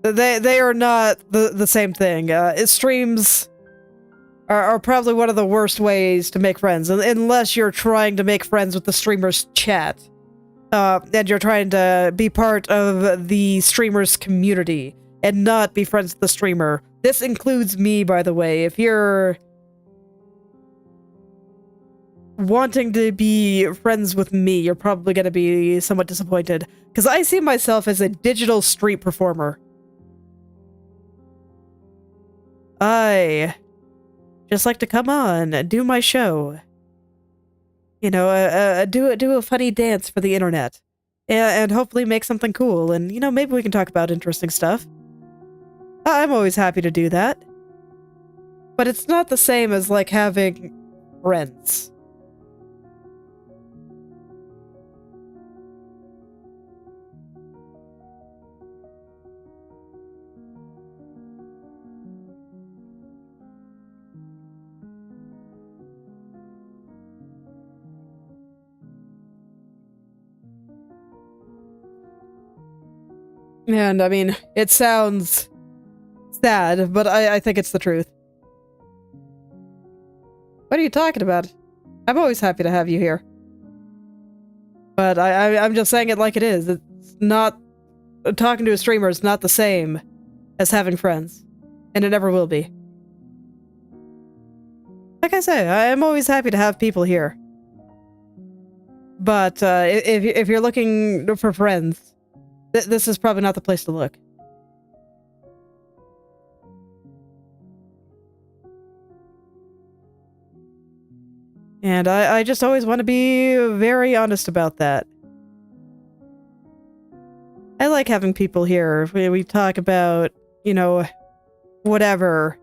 S1: They are not the same thing. Streams are probably one of the worst ways to make friends, unless you're trying to make friends with the streamer's chat. And you're trying to be part of the streamer's community, and not be friends with the streamer. This includes me, by the way. If you're wanting to be friends with me, you're probably going to be somewhat disappointed, because I see myself as a digital street performer. I just like to come on and do my show. You know, do a funny dance for the internet. And hopefully make something cool, and, you know, maybe we can talk about interesting stuff. I'm always happy to do that. But it's not the same as, like, having friends. And, I mean, it sounds sad, but I think it's the truth. What are you talking about? I'm always happy to have you here. But I'm just saying it like it is. It's not... Talking to a streamer is not the same as having friends. And it never will be. Like I say, I'm always happy to have people here. But if you're looking for friends, this is probably not the place to look. And I just always want to be very honest about that. I like having people here. We talk about, you know, whatever,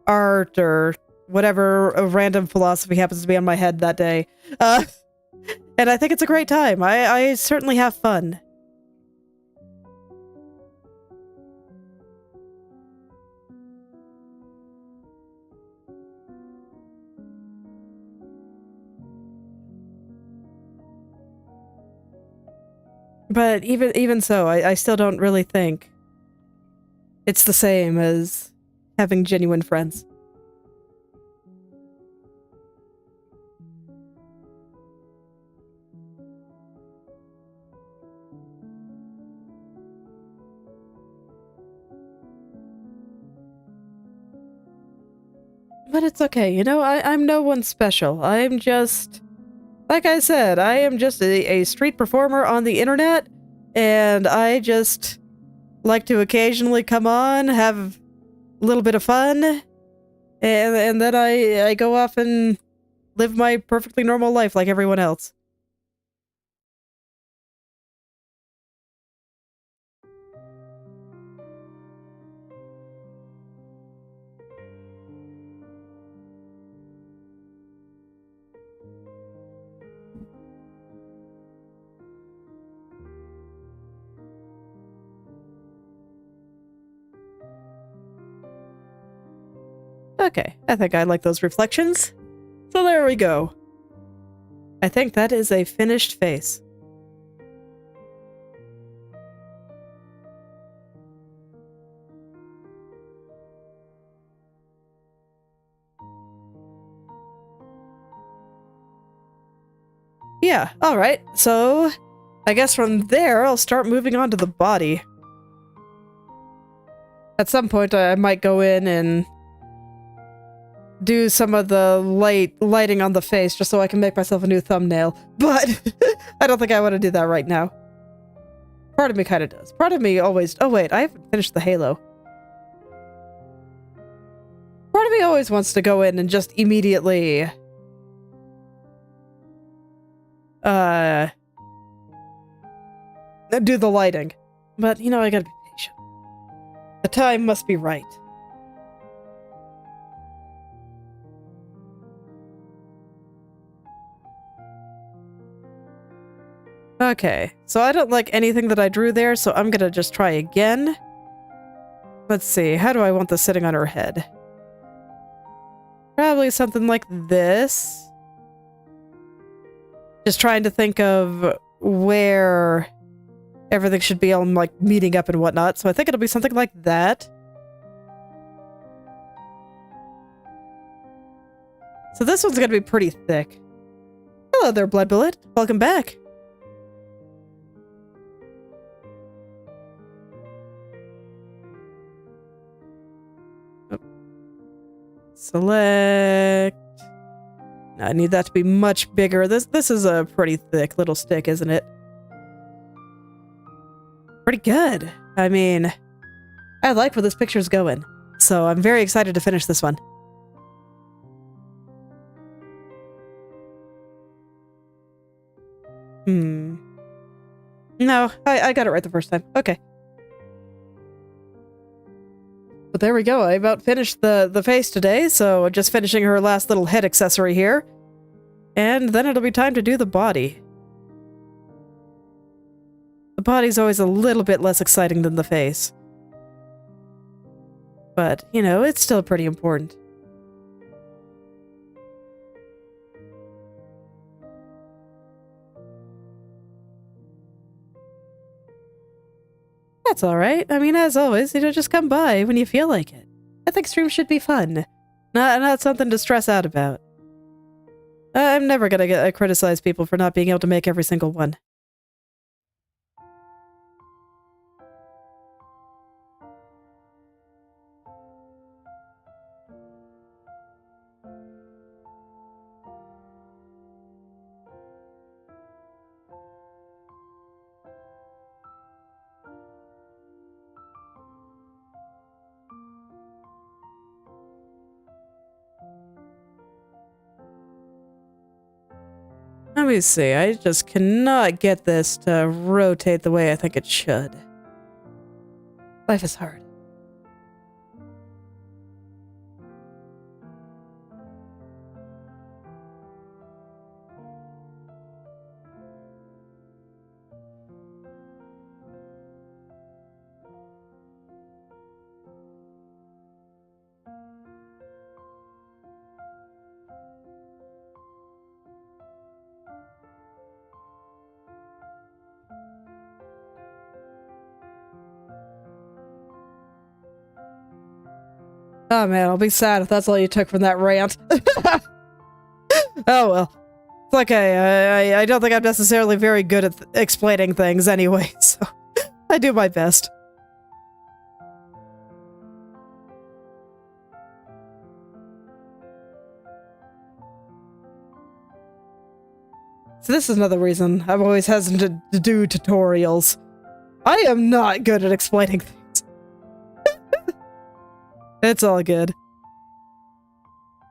S1: art or whatever a random philosophy happens to be on my head that day. And I think it's a great time. I certainly have fun. But even so, I still don't really think it's the same as having genuine friends. But it's okay, you know, I'm no one special. I'm just... Like I said, I am just a street performer on the internet, and I just like to occasionally come on, have a little bit of fun, and then I go off and live my perfectly normal life like everyone else. Okay, I think I like those reflections. So there we go. I think that is a finished face. Yeah, alright, so I guess from there I'll start moving on to the body. At some point I might go in and do some of the lighting on the face just so I can make myself a new thumbnail, but I don't think I want to do that right now. Part of me kind of does. Part of me always... Oh wait, I haven't finished the halo. Part of me always wants to go in and just immediately... do the lighting. But, you know, I gotta be patient. The time must be right. Okay, so I don't like anything that I drew there, so I'm gonna just try again. Let's see, how do I want this sitting on her head? Probably something like this. Just trying to think of where everything should be all, like, meeting up and whatnot, so I think it'll be something like that. So this one's gonna be pretty thick. Hello there, Blood Bullet. Welcome back. Select. I need that to be much bigger. This is a pretty thick little stick, isn't it? Pretty good. I mean, I like where this picture's going, so I'm very excited to finish this one. No, I got it right the first time. Okay. But there we go. I about finished the face today, so just finishing her last little head accessory here. And then it'll be time to do the body. The body's always a little bit less exciting than the face. But, you know, it's still pretty important. That's alright. I mean, as always, you know, just come by when you feel like it. I think streams should be fun. Not something to stress out about. I'm never gonna criticize people for not being able to make every single one. Let me see, I just cannot get this to rotate the way I think it should. Life is hard. Oh man, I'll be sad if that's all you took from that rant. Oh well. It's okay, I don't think I'm necessarily very good at explaining things anyway, so I do my best. So this is another reason I'm always hesitant to do tutorials. I am not good at explaining things. It's all good.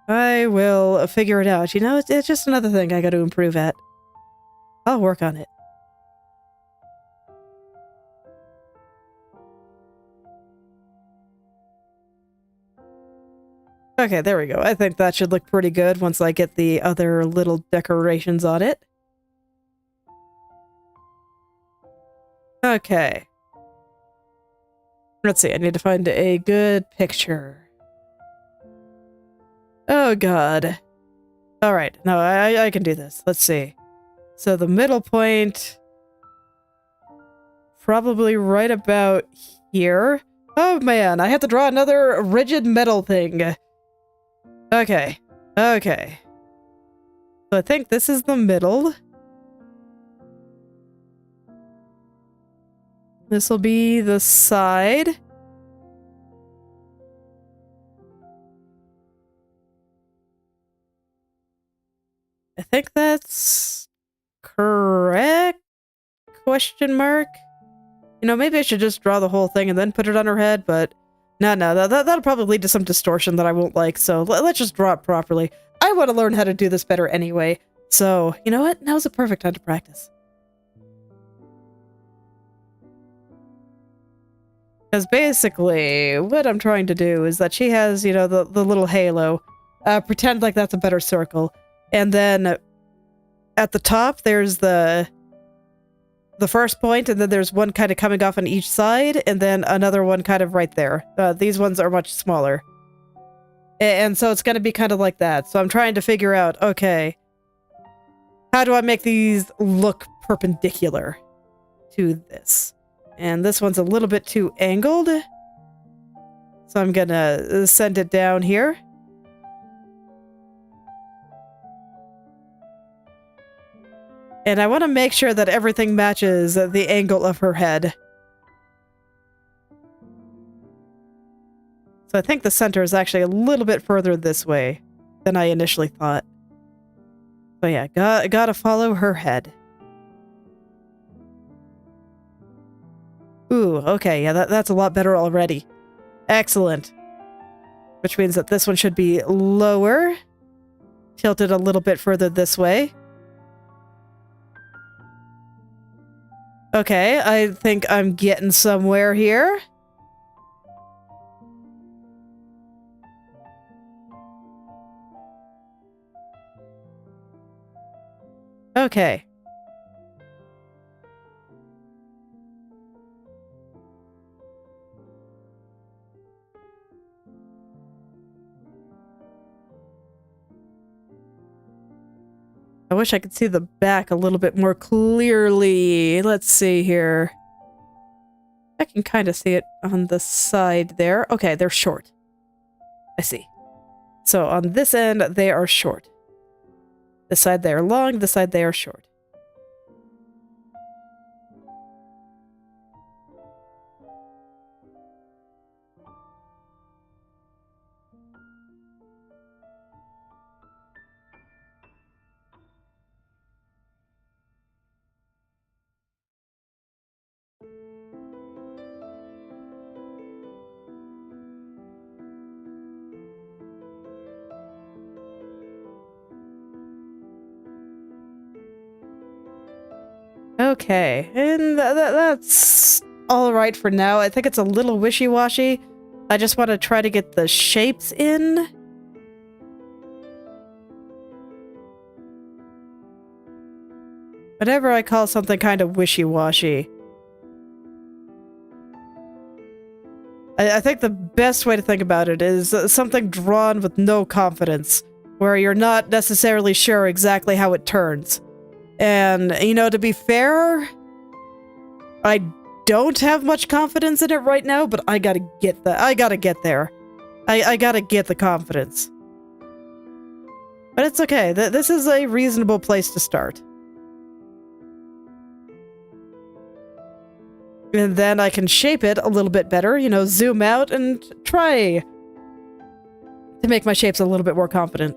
S1: I will figure it out. You know, it's just another thing I gotta improve at. I'll work on it. Okay, there we go. I think that should look pretty good once I get the other little decorations on it. Okay. Let's see, I need to find a good picture. Oh god. Alright, no, I can do this. Let's see. So the middle point... probably right about here. Oh man, I have to draw another rigid metal thing. Okay. Okay. So I think this is the middle. This will be the side. I think that's correct? Question mark? You know, maybe I should just draw the whole thing and then put it on her head, but no, that'll probably lead to some distortion that I won't like, so let's just draw it properly. I want to learn how to do this better anyway, so you know what? Now's the perfect time to practice. Because basically, what I'm trying to do is that she has, you know, the little halo. Pretend like that's a better circle. And then at the top, there's the first point, and then there's one kind of coming off on each side, and then another one kind of right there. These ones are much smaller. And so it's going to be kind of like that. So I'm trying to figure out, okay, how do I make these look perpendicular to this? And this one's a little bit too angled. So I'm gonna send it down here. And I want to make sure that everything matches the angle of her head. So I think the center is actually a little bit further this way than I initially thought. So yeah, gotta follow her head. Ooh, okay, yeah, that's a lot better already. Excellent. Which means that this one should be lower. Tilted a little bit further this way. Okay, I think I'm getting somewhere here. Okay. I wish I could see the back a little bit more clearly. Let's see here. I can kind of see it on the side there. Okay, they're short. I see. So on this end, they are short. This side they are long, this side they are short. Okay, and that's all right for now. I think it's a little wishy-washy. I just want to try to get the shapes in. Whenever I call something kind of wishy-washy, I think the best way to think about it is something drawn with no confidence, where you're not necessarily sure exactly how it turns. And, you know, to be fair, I don't have much confidence in it right now, but I gotta get that. I gotta get there. I gotta get the confidence. But it's okay. This is a reasonable place to start. And then I can shape it a little bit better, you know, zoom out and try to make my shapes a little bit more confident.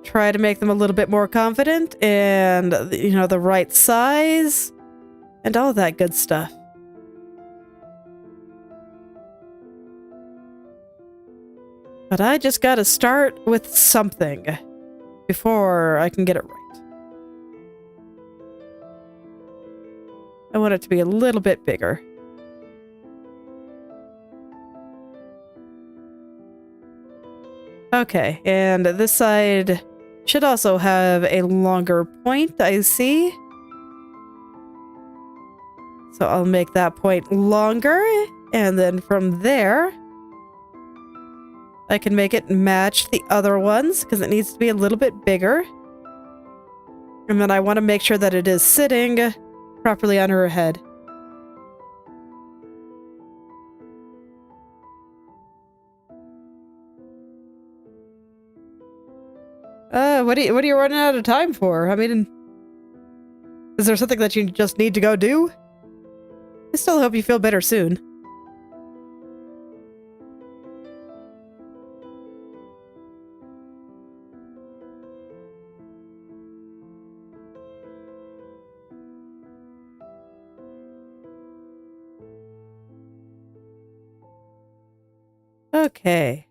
S1: Try to make them a little bit more confident and, you know, the right size and all that good stuff. But I just gotta start with something before I can get it right. I want it to be a little bit bigger. Okay, and this side should also have a longer point, I see. So I'll make that point longer, and then from there, I can make it match the other ones, because it needs to be a little bit bigger. And then I want to make sure that it is sitting properly on her head. What are you running out of time for? I mean, is there something that you just need to go do? I still hope you feel better soon. Okay.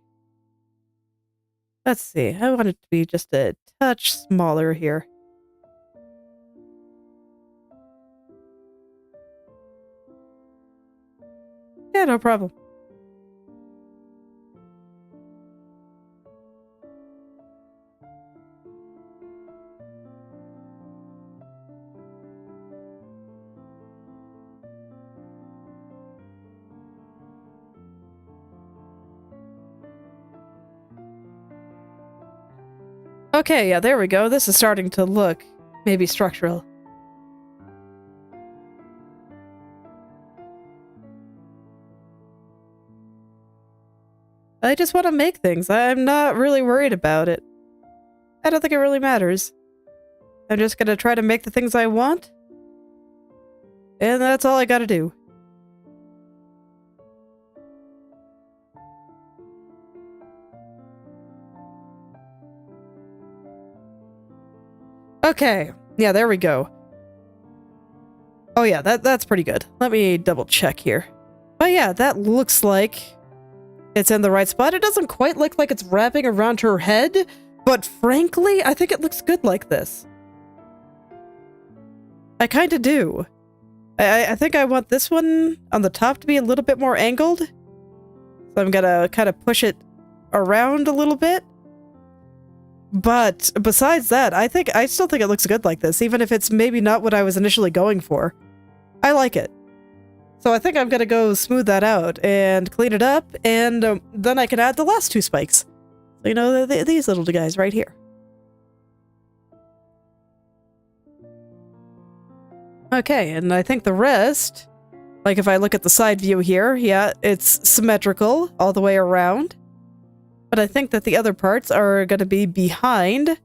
S1: Let's see. I want it to be just a touch smaller here. Yeah, no problem. Okay, yeah, there we go. This is starting to look maybe structural. I just want to make things. I'm not really worried about it. I don't think it really matters. I'm just gonna try to make the things I want. And that's all I gotta do. Okay. Yeah, there we go. Oh yeah, that's pretty good. Let me double check here. Oh yeah, that looks like it's in the right spot. It doesn't quite look like it's wrapping around her head, but frankly, I think it looks good like this. I kind of do. I think I want this one on the top to be a little bit more angled. So I'm gonna kind of push it around a little bit. But besides that, I still think it looks good like this, even if it's maybe not what I was initially going for. I like it. So I think I'm gonna go smooth that out and clean it up, and then I can add the last two spikes. So, you know, these little guys right here. Okay, and I think the rest, like if I look at the side view here, yeah, it's symmetrical all the way around. But I think that the other parts are going to be behind.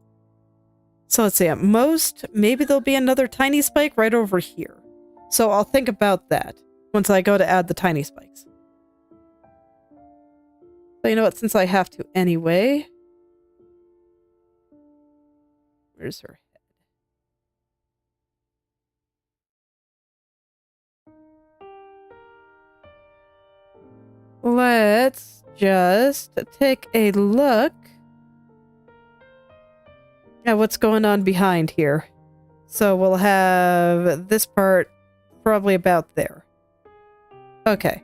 S1: So let's see, at most, maybe there'll be another tiny spike right over here. So I'll think about that once I go to add the tiny spikes. But you know what, since I have to anyway. Where's her head? Let's just take a look at what's going on behind here. So we'll have this part probably about there. Okay.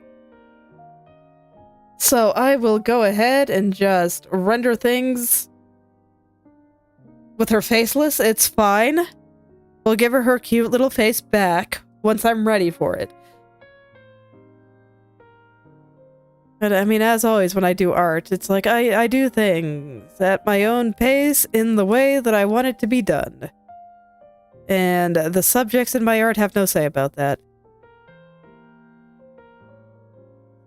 S1: So I will go ahead and just render things with her faceless. It's fine. We'll give her cute little face back once I'm ready for it. But I mean, as always, when I do art, it's like I do things at my own pace in the way that I want it to be done. And the subjects in my art have no say about that.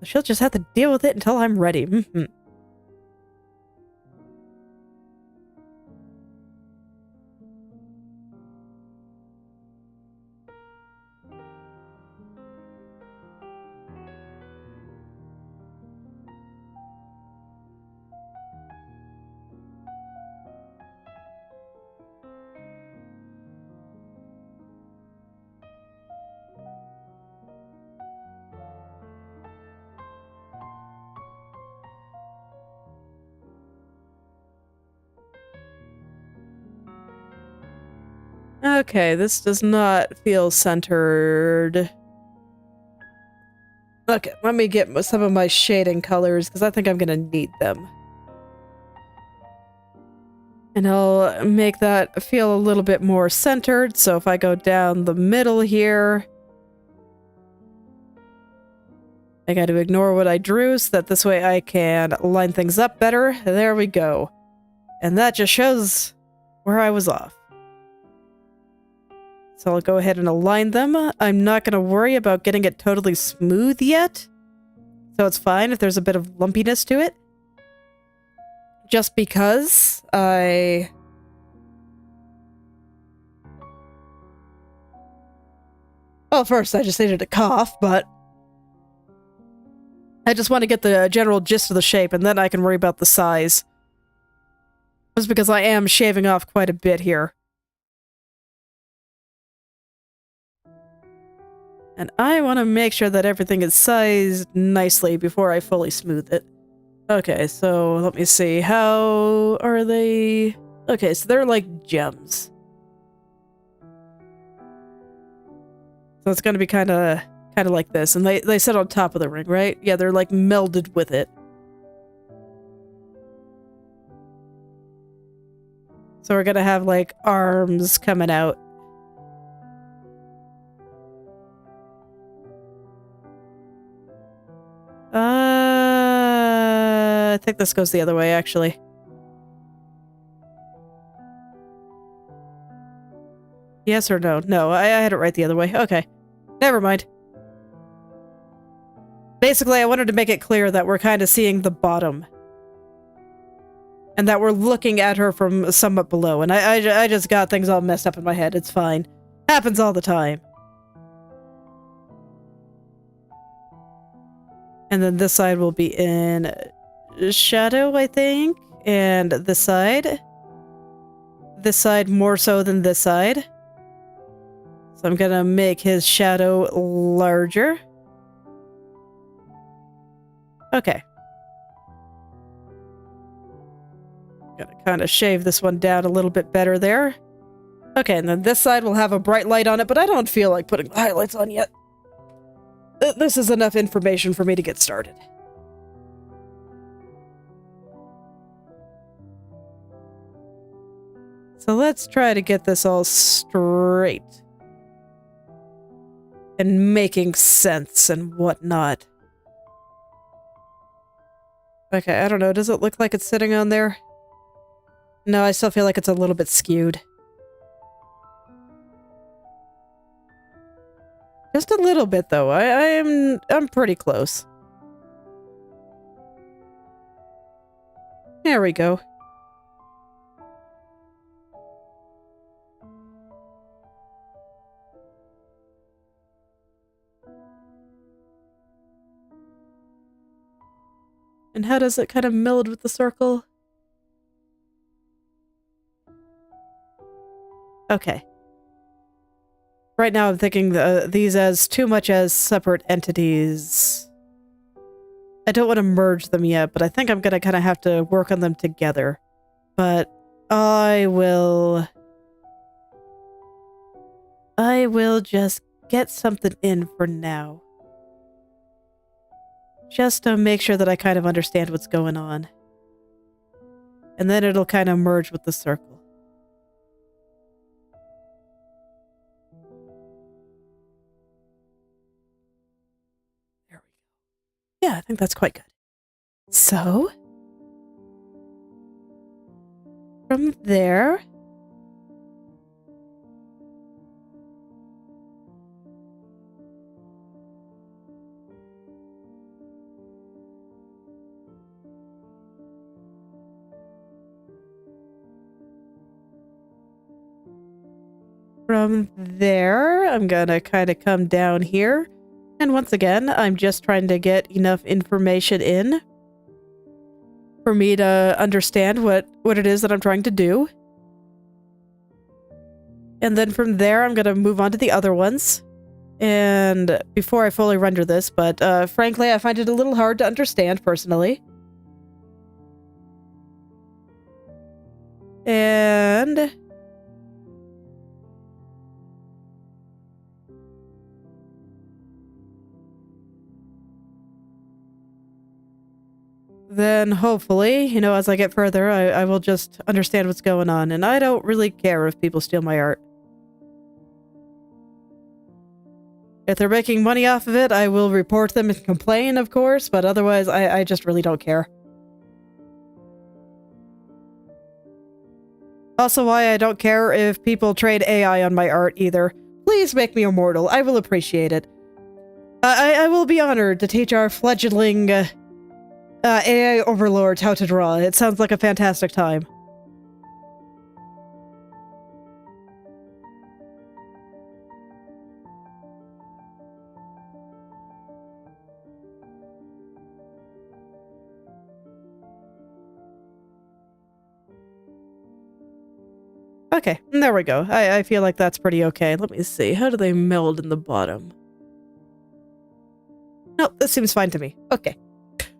S1: She'll just have to deal with it until I'm ready. Okay, this does not feel centered. Okay, let me get some of my shading colors, because I think I'm gonna need them. And I'll make that feel a little bit more centered, so if I go down the middle here, I gotta ignore what I drew, so that this way I can line things up better. There we go. And that just shows where I was off. So I'll go ahead and align them. I'm not going to worry about getting it totally smooth yet. So it's fine if there's a bit of lumpiness to it. Just because I... Well, first I just needed to cough, but... I just want to get the general gist of the shape, and then I can worry about the size. Just because I am shaving off quite a bit here. And I want to make sure that everything is sized nicely before I fully smooth it. Okay, so let me see. How are they? Okay, so they're like gems. So it's going to be kind of like this. And they sit on top of the ring, right? Yeah, they're like melded with it. So we're going to have like arms coming out. I think this goes the other way, actually. Yes or no? No, I had it right the other way. Okay. Never mind. Basically, I wanted to make it clear that we're kind of seeing the bottom. And that we're looking at her from somewhat below. And I just got things all messed up in my head. It's fine. Happens all the time. And then this side will be in shadow, I think. And this side. this side more so than this side. So I'm gonna make his shadow larger. Okay. Gonna kind of shave this one down a little bit better there. Okay, and then this side will have a bright light on it, but I don't feel like putting highlights on yet. This is enough information for me to get started. So let's try to get this all straight. And making sense and whatnot. Okay, I don't know. Does it look like it's sitting on there? No, I still feel like it's a little bit skewed. Just a little bit, though. I'm pretty close. There we go. And how does it kind of meld with the circle? Okay. Right now I'm thinking these as too much as separate entities. I don't want to merge them yet, but I think I'm going to kind of have to work on them together. But I will just get something in for now. Just to make sure that I kind of understand what's going on. And then it'll kind of merge with the circle. There we go. Yeah, I think that's quite good. So, from there, I'm gonna kind of come down here. And once again, I'm just trying to get enough information in for me to understand what it is that I'm trying to do. And then from there, I'm gonna move on to the other ones. And before I fully render this, but frankly, I find it a little hard to understand personally. And then hopefully, you know, as I get further, I will just understand what's going on. And I don't really care if people steal my art. If they're making money off of it, I will report them and complain, of course, but otherwise, I just really don't care. Also, why I don't care if people trade AI on my art either. Please make me immortal. I will appreciate it. I will be honored to teach our fledgling AI overlords how to draw. It sounds like a fantastic time. Okay, there we go. I feel like that's pretty okay. Let me see. How do they meld in the bottom? Nope, this seems fine to me. Okay.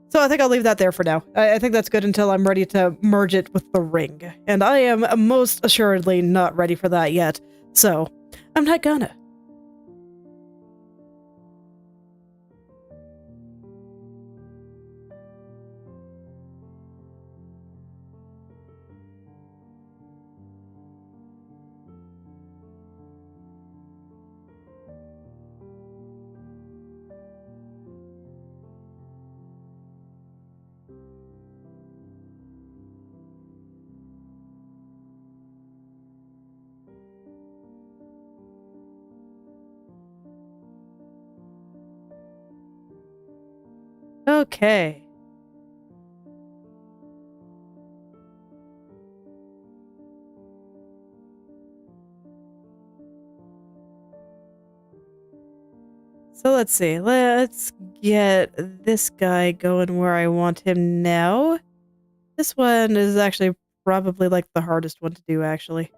S1: So I think I'll leave that there for now. I think that's good until I'm ready to merge it with the ring. And I am most assuredly not ready for that yet. So, I'm not gonna. Okay. So let's see. Let's get this guy going where I want him now. This one is actually probably like the hardest one to do, actually.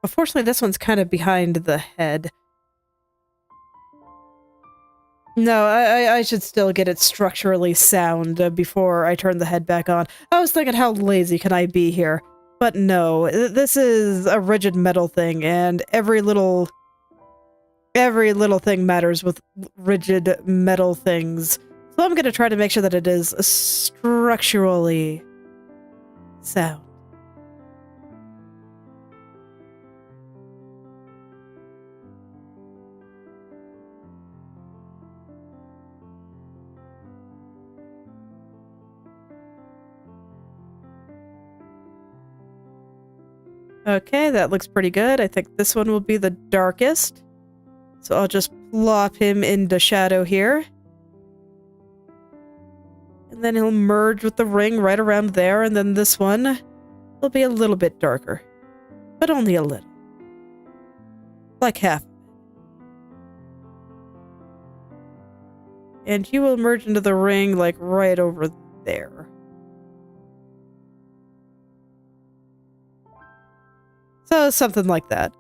S1: Unfortunately, this one's kind of behind the head. No, I should still get it structurally sound before I turn the head back on. I was thinking, how lazy can I be here? But no, this is a rigid metal thing, and every little thing matters with rigid metal things. So I'm gonna try to make sure that it is structurally sound. Okay, that looks pretty good. I think this one will be the darkest. So I'll just plop him into shadow here. And then he'll merge with the ring right around there, and then this one will be a little bit darker. But only a little. Like half. And you will merge into the ring, like, right over there. So, something like that.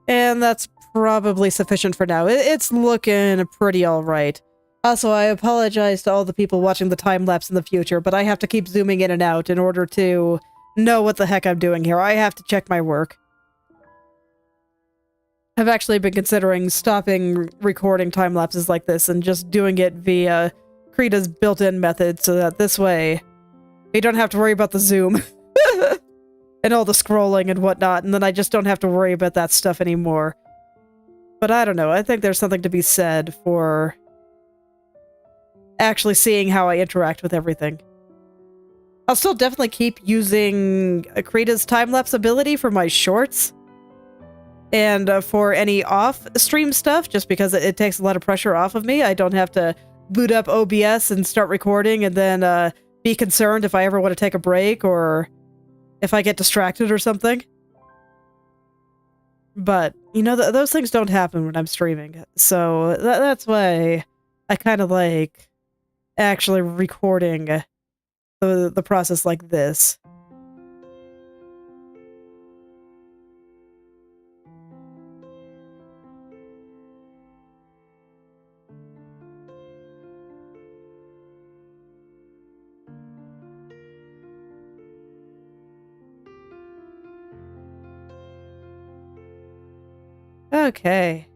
S1: And that's probably sufficient for now. It's looking pretty alright. Also, I apologize to all the people watching the time-lapse in the future, but I have to keep zooming in and out in order to know what the heck I'm doing here. I have to check my work. I've actually been considering stopping recording time-lapses like this and just doing it via Krita's built-in method so that this way you don't have to worry about the zoom and all the scrolling and whatnot, and then I just don't have to worry about that stuff anymore. But I don't know, I think there's something to be said for actually seeing how I interact with everything. I'll still definitely keep using Krita's time-lapse ability for my shorts and for any off-stream stuff, just because it takes a lot of pressure off of me. I don't have to boot up OBS and start recording and then be concerned if I ever want to take a break or if I get distracted or something. But, you know, those things don't happen when I'm streaming, so that's why I kind of like actually recording the process like this. Okay.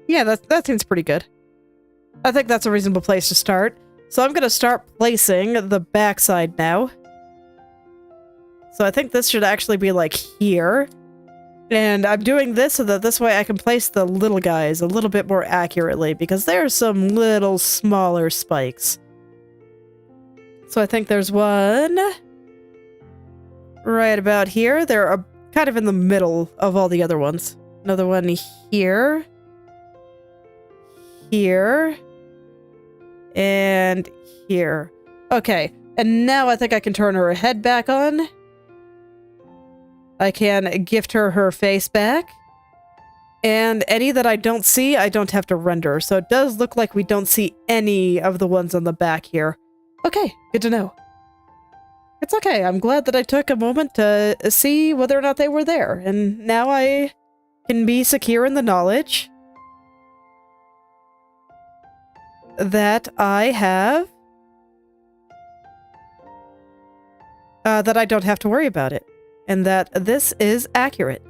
S1: Yeah, that seems pretty good. I think that's a reasonable place to start. So I'm gonna start placing the backside now. So I think this should actually be like here. And I'm doing this so that this way I can place the little guys a little bit more accurately, because there are some little smaller spikes. So I think there's one right about here. They're kind of in the middle of all the other ones. Another one here. Here. And here. Okay, and now I think I can turn her head back on. I can gift her face back. And any that I don't see, I don't have to render. So it does look like we don't see any of the ones on the back here. Okay, good to know. It's okay, I'm glad that I took a moment to see whether or not they were there. And now I can be secure in the knowledge that I have... that I don't have to worry about it. And that this is accurate.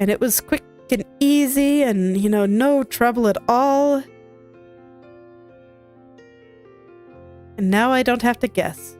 S1: And it was quick and easy and, you know, no trouble at all. And now I don't have to guess.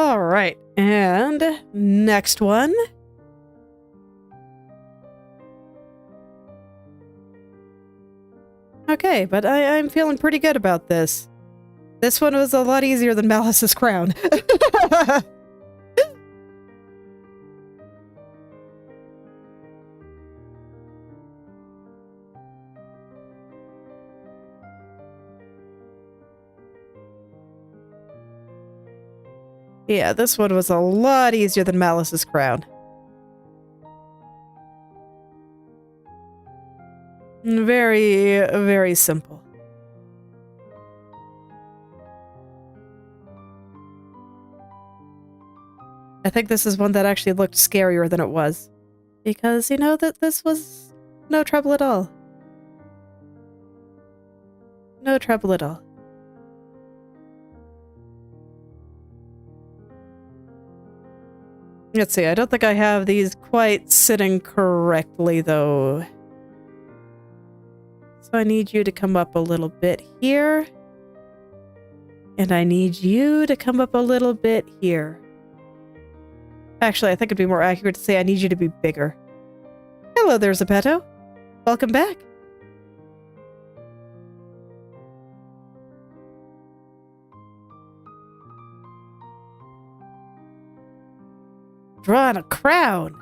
S1: All right, and next one. Okay, but I'm feeling pretty good about this. This one was a lot easier than Malice's crown. Yeah, this one was a lot easier than Malice's crown. Very, very simple. I think this is one that actually looked scarier than it was. Because, you know, that this was no trouble at all. No trouble at all. Let's see, I don't think I have these quite sitting correctly, though. So I need you to come up a little bit here. And I need you to come up a little bit here. Actually, I think it'd be more accurate to say I need you to be bigger. Hello there, Zeppetto. Welcome back. Drawing a crown.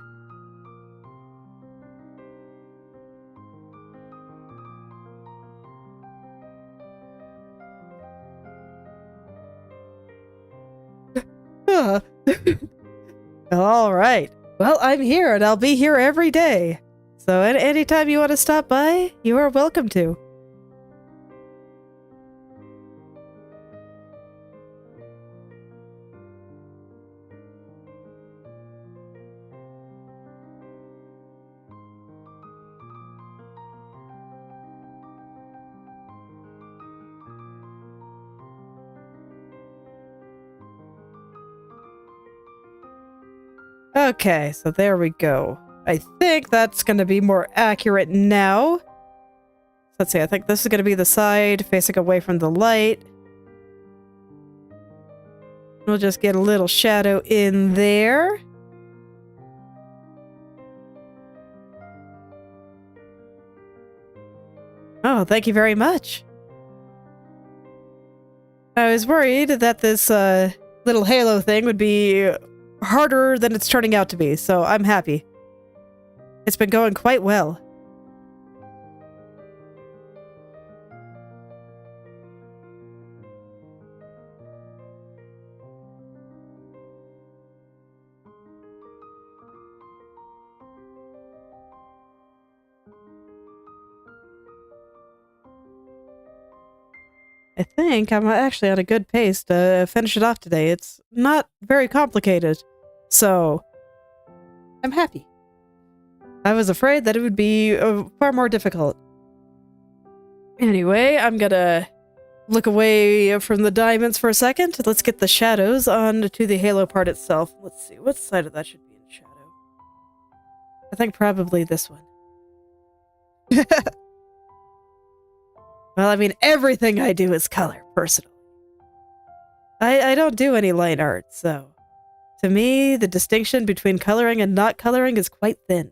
S1: All right. Well, I'm here and I'll be here every day. So anytime you want to stop by, you are welcome to. Okay, so there we go. I think that's going to be more accurate now. Let's see, I think this is going to be the side facing away from the light. We'll just get a little shadow in there. Oh, thank you very much. I was worried that this little halo thing would be harder than it's turning out to be, so I'm happy. It's been going quite well. I think I'm actually at a good pace to finish it off today. It's not very complicated, so I'm happy. I was afraid that it would be far more difficult. Anyway, I'm gonna look away from the diamonds for a second. Let's get the shadows onto the halo part itself. Let's see, what side of that should be in shadow? I think probably this one. Well, I mean, everything I do is color, personally. I don't do any line art, so to me, the distinction between coloring and not coloring is quite thin.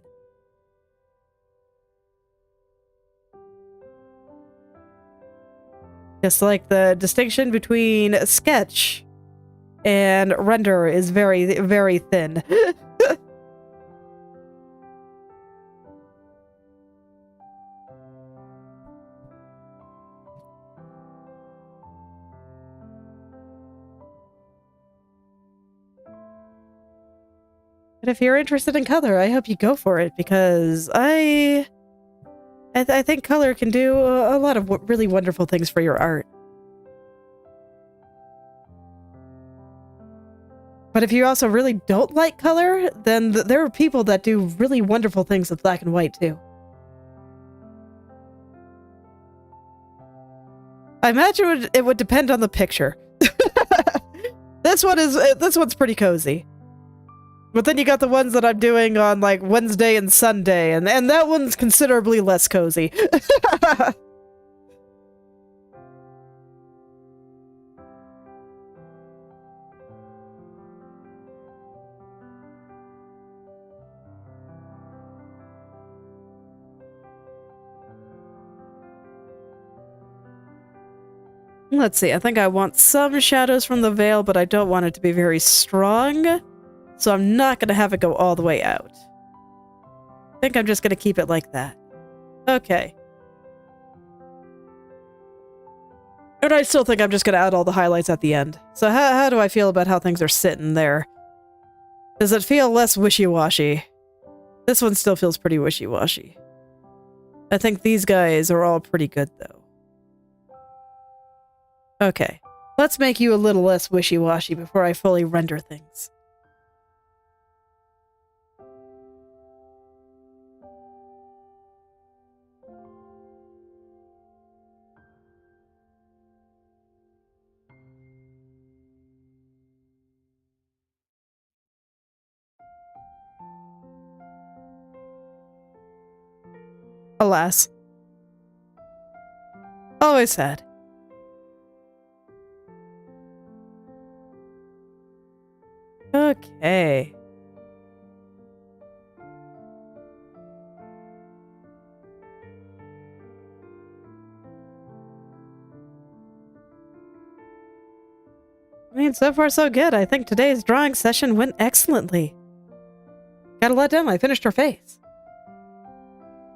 S1: Just like the distinction between sketch and render is very, very thin. But if you're interested in color, I hope you go for it, because I think color can do a lot of really wonderful things for your art. But if you also really don't like color, then there are people that do really wonderful things with black and white too. I imagine it would depend on the picture. This one's pretty cozy. But then you got the ones that I'm doing on, like, Wednesday and Sunday, and that one's considerably less cozy. Let's see, I think I want some shadows from the veil, but I don't want it to be very strong. So I'm not going to have it go all the way out. I think I'm just going to keep it like that. Okay. And I still think I'm just going to add all the highlights at the end. So how do I feel about how things are sitting there? Does it feel less wishy-washy? This one still feels pretty wishy-washy. I think these guys are all pretty good, though. Okay. Let's make you a little less wishy-washy before I fully render things. Alas. Always sad. Okay. I mean, so far so good. I think today's drawing session went excellently. Got a lot done. I finished her face.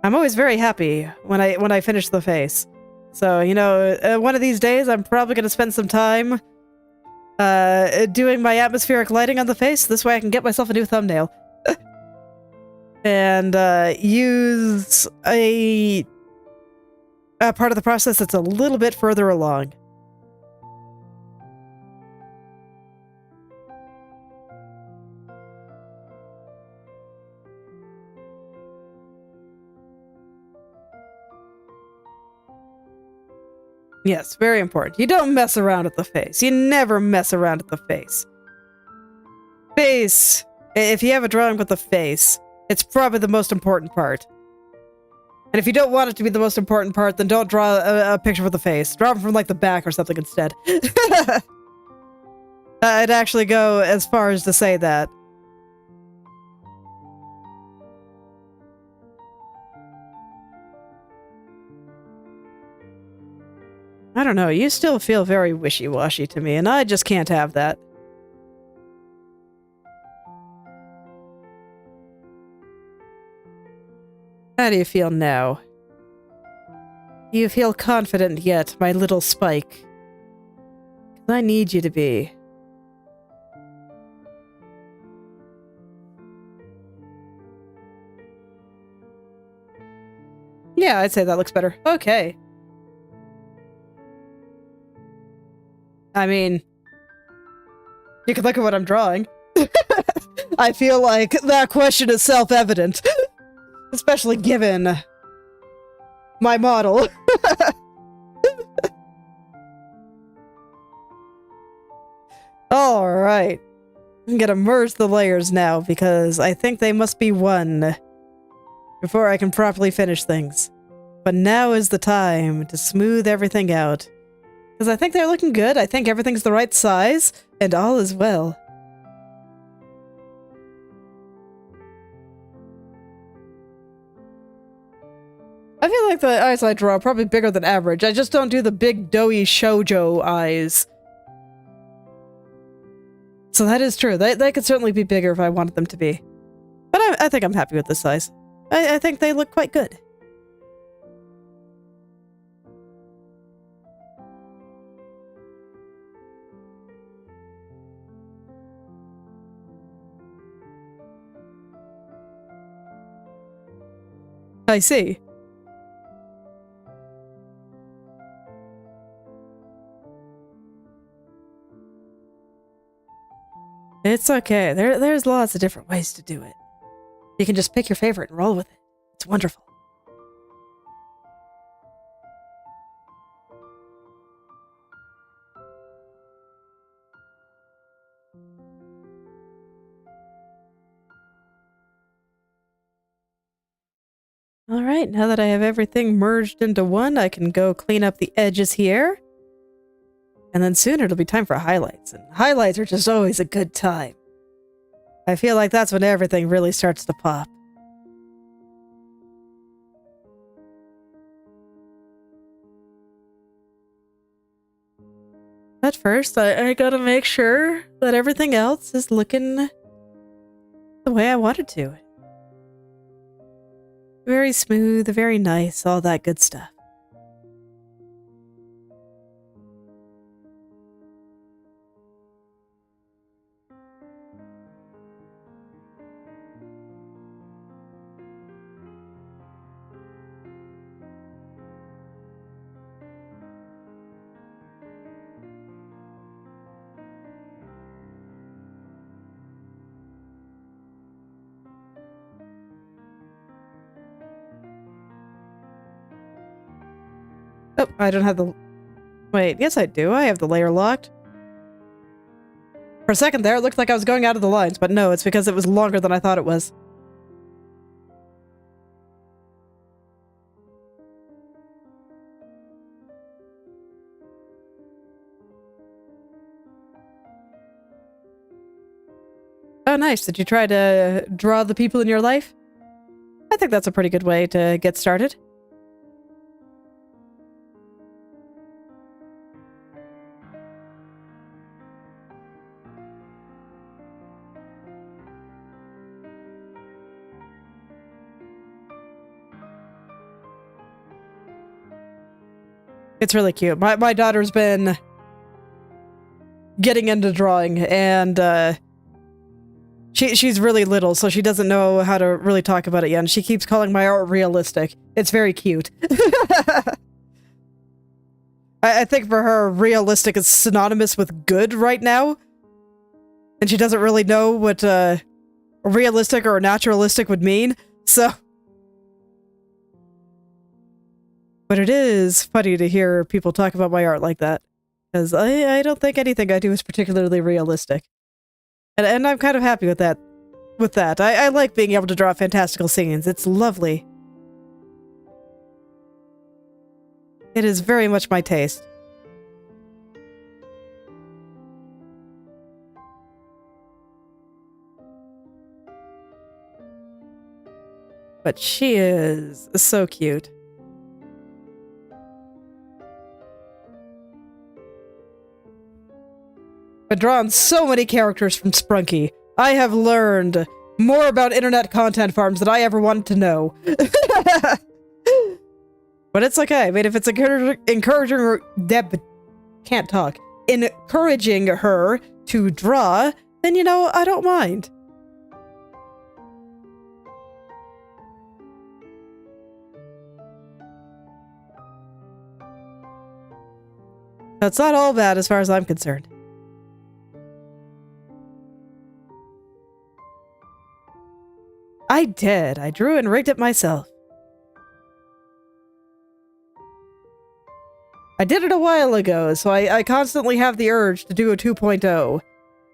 S1: I'm always very happy when I finish the face. So, you know, one of these days I'm probably going to spend some time doing my atmospheric lighting on the face. This way I can get myself a new thumbnail. And use a part of the process that's a little bit further along. Yes, very important. You don't mess around at the face. You never mess around at the face. Face, if you have a drawing with the face, it's probably the most important part. And if you don't want it to be the most important part, then don't draw a picture with the face. Draw it from, like, the back or something instead. I'd actually go as far as to say that. I don't know, you still feel very wishy-washy to me, and I just can't have that. How do you feel now? Do you feel confident yet, my little Spike? 'Cause I need you to be. Yeah, I'd say that looks better. Okay. I mean, you can look at what I'm drawing. I feel like that question is self-evident. Especially given my model. Alright. I'm gonna merge the layers now because I think they must be one before I can properly finish things. But now is the time to smooth everything out. Because I think they're looking good, I think everything's the right size, and all is well. I feel like the eyes I draw are probably bigger than average. I just don't do the big doughy shoujo eyes. So that is true. They could certainly be bigger if I wanted them to be. But I think I'm happy with this size. I think they look quite good. I see. It's okay. There's lots of different ways to do it. You can just pick your favorite and roll with it. It's wonderful. Alright, now that I have everything merged into one, I can go clean up the edges here. And then soon it'll be time for highlights. And highlights are just always a good time. I feel like that's when everything really starts to pop. But first, I gotta make sure that everything else is looking the way I want it to. Very smooth, very nice, all that good stuff. Oh, I don't have the... Wait, yes I do. I have the layer locked. For a second there, it looked like I was going out of the lines, but no, it's because it was longer than I thought it was. Oh, nice. Did you try to draw the people in your life? I think that's a pretty good way to get started. It's really cute. My daughter's been getting into drawing, and she's really little, so she doesn't know how to really talk about it yet, and she keeps calling my art realistic. It's very cute. I think for her, realistic is synonymous with good right now, and she doesn't really know what realistic or naturalistic would mean, so... But it is funny to hear people talk about my art like that, because I don't think anything I do is particularly realistic. And I'm kind of happy with that. I like being able to draw fantastical scenes. It's lovely. It is very much my taste. But she is so cute. I've drawn so many characters from Sprunky. I have learned more about internet content farms than I ever wanted to know. But it's okay. I mean, if it's encouraging her... Can't talk. Encouraging her to draw, then, you know, I don't mind. That's not all bad as far as I'm concerned. I did. I drew and rigged it myself. I did it a while ago, so I constantly have the urge to do a 2.0,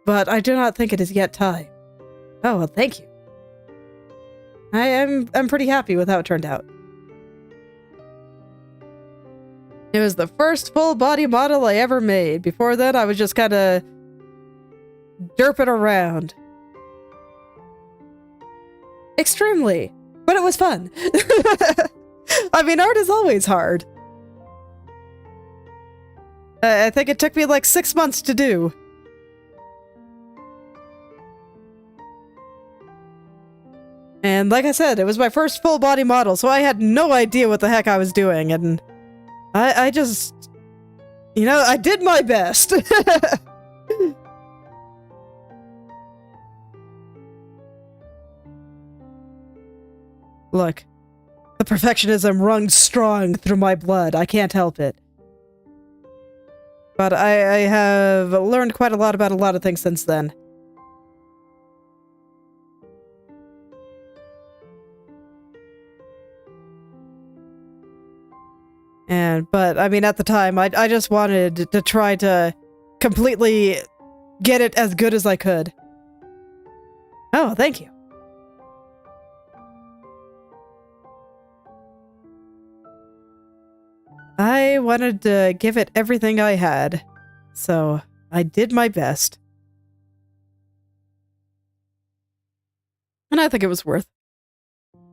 S1: but I do not think it is yet time. Oh, well, thank you. I'm pretty happy with how it turned out. It was the first full body model I ever made. Before that, I was just kind of derping around. Extremely, but it was fun. I mean, art is always hard. I think it took me like 6 months to do. And like I said, it was my first full body model, so I had no idea what the heck I was doing, and I just, you know, I did my best. Look, the perfectionism runs strong through my blood. I can't help it. But I have learned quite a lot about a lot of things since then. But I mean, at the time, I just wanted to try to completely get it as good as I could. Oh, thank you. I wanted to give it everything I had, so I did my best. And I think it was worth.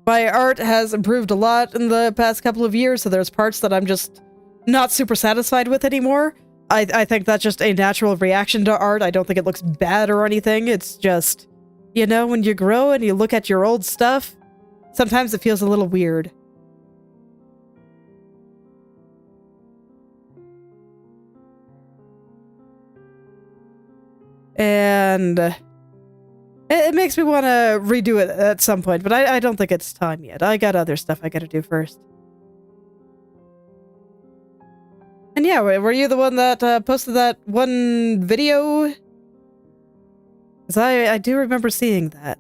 S1: My art has improved a lot in the past couple of years, so there's parts that I'm just not super satisfied with anymore. I think that's just a natural reaction to art. I don't think it looks bad or anything. It's just, you know, when you grow and you look at your old stuff, sometimes it feels a little weird. And it makes me want to redo it at some point, but I don't think it's time yet. I got other stuff I gotta do first. And yeah, were you the one that posted that one video? Because I do remember seeing that.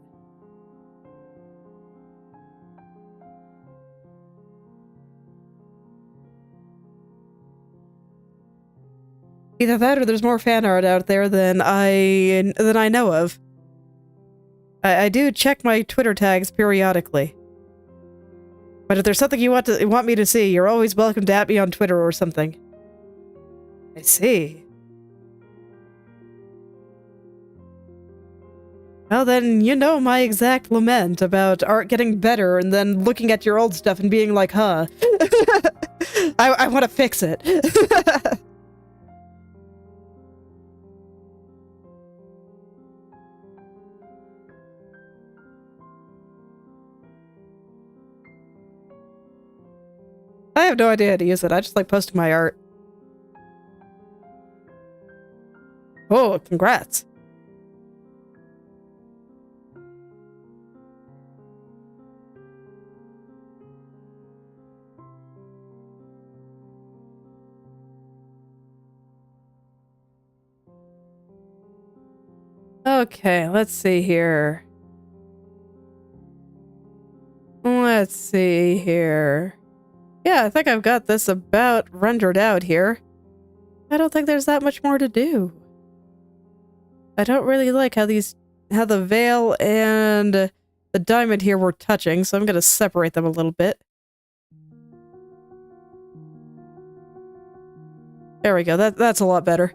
S1: Either that or there's more fan art out there than I know of. I do check my Twitter tags periodically. But if there's something you want me to see, you're always welcome to at me on Twitter or something. I see. Well then, you know my exact lament about art getting better and then looking at your old stuff and being like, huh. I want to fix it. I have no idea how to use it. I just like posting my art. Oh, congrats. Okay, let's see here. Let's see here. Yeah, I think I've got this about rendered out here. I don't think there's that much more to do. I don't really like how the veil and the diamond here were touching, so I'm gonna separate them a little bit. There we go, that's a lot better.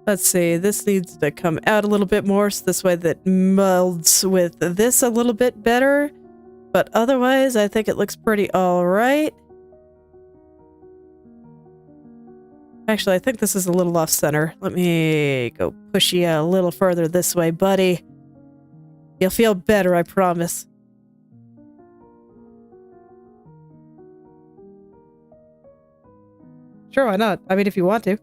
S1: Let's see, this needs to come out a little bit more, so this way that melds with this a little bit better. But otherwise, I think it looks pretty alright. Actually, I think this is a little off-center. Let me go push you a little further this way, buddy. You'll feel better, I promise. Sure, why not? I mean, if you want to.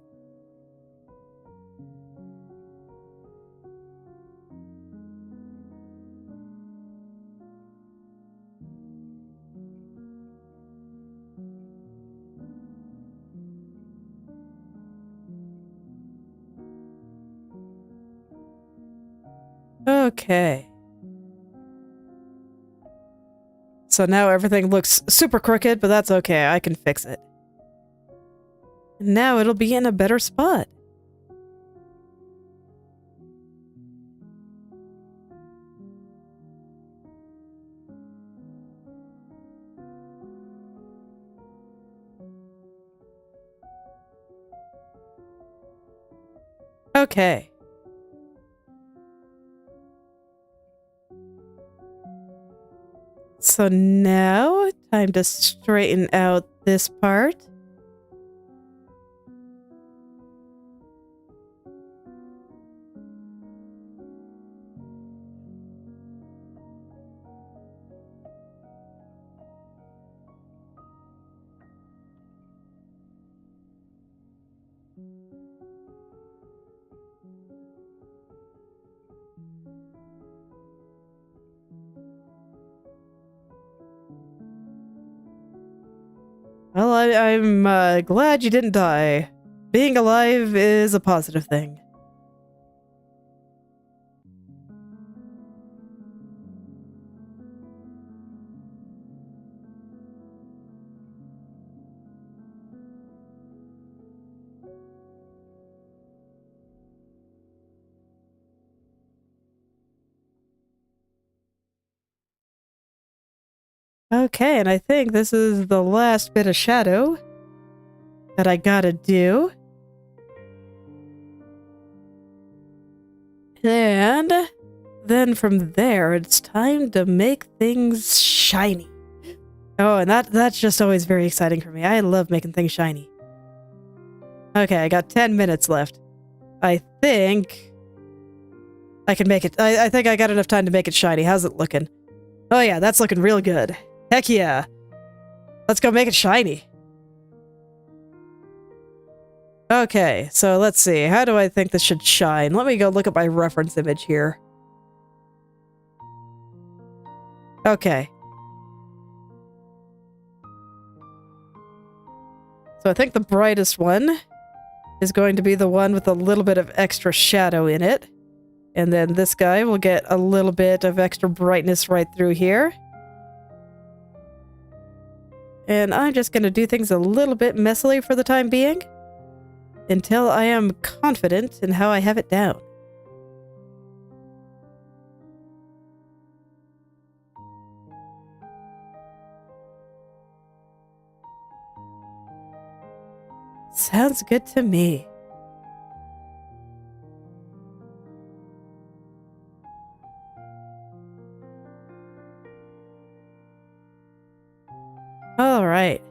S1: Okay. So now everything looks super crooked, but that's okay. I can fix it. Now it'll be in a better spot. Okay. So now, time to straighten out this part. Well, I'm glad you didn't die. Being alive is a positive thing. Okay, and I think this is the last bit of shadow that I gotta do. And then from there, it's time to make things shiny. Oh, and that's just always very exciting for me. I love making things shiny. Okay, I got 10 minutes left. I think I can make it. I think I got enough time to make it shiny. How's it looking? Oh yeah, that's looking real good. Heck yeah. Let's go make it shiny. Okay, so let's see. How do I think this should shine? Let me go look at my reference image here. Okay. So I think the brightest one is going to be the one with a little bit of extra shadow in it. And then this guy will get a little bit of extra brightness right through here. And I'm just going to do things a little bit messily for the time being, until I am confident in how I have it down. Sounds good to me. All right.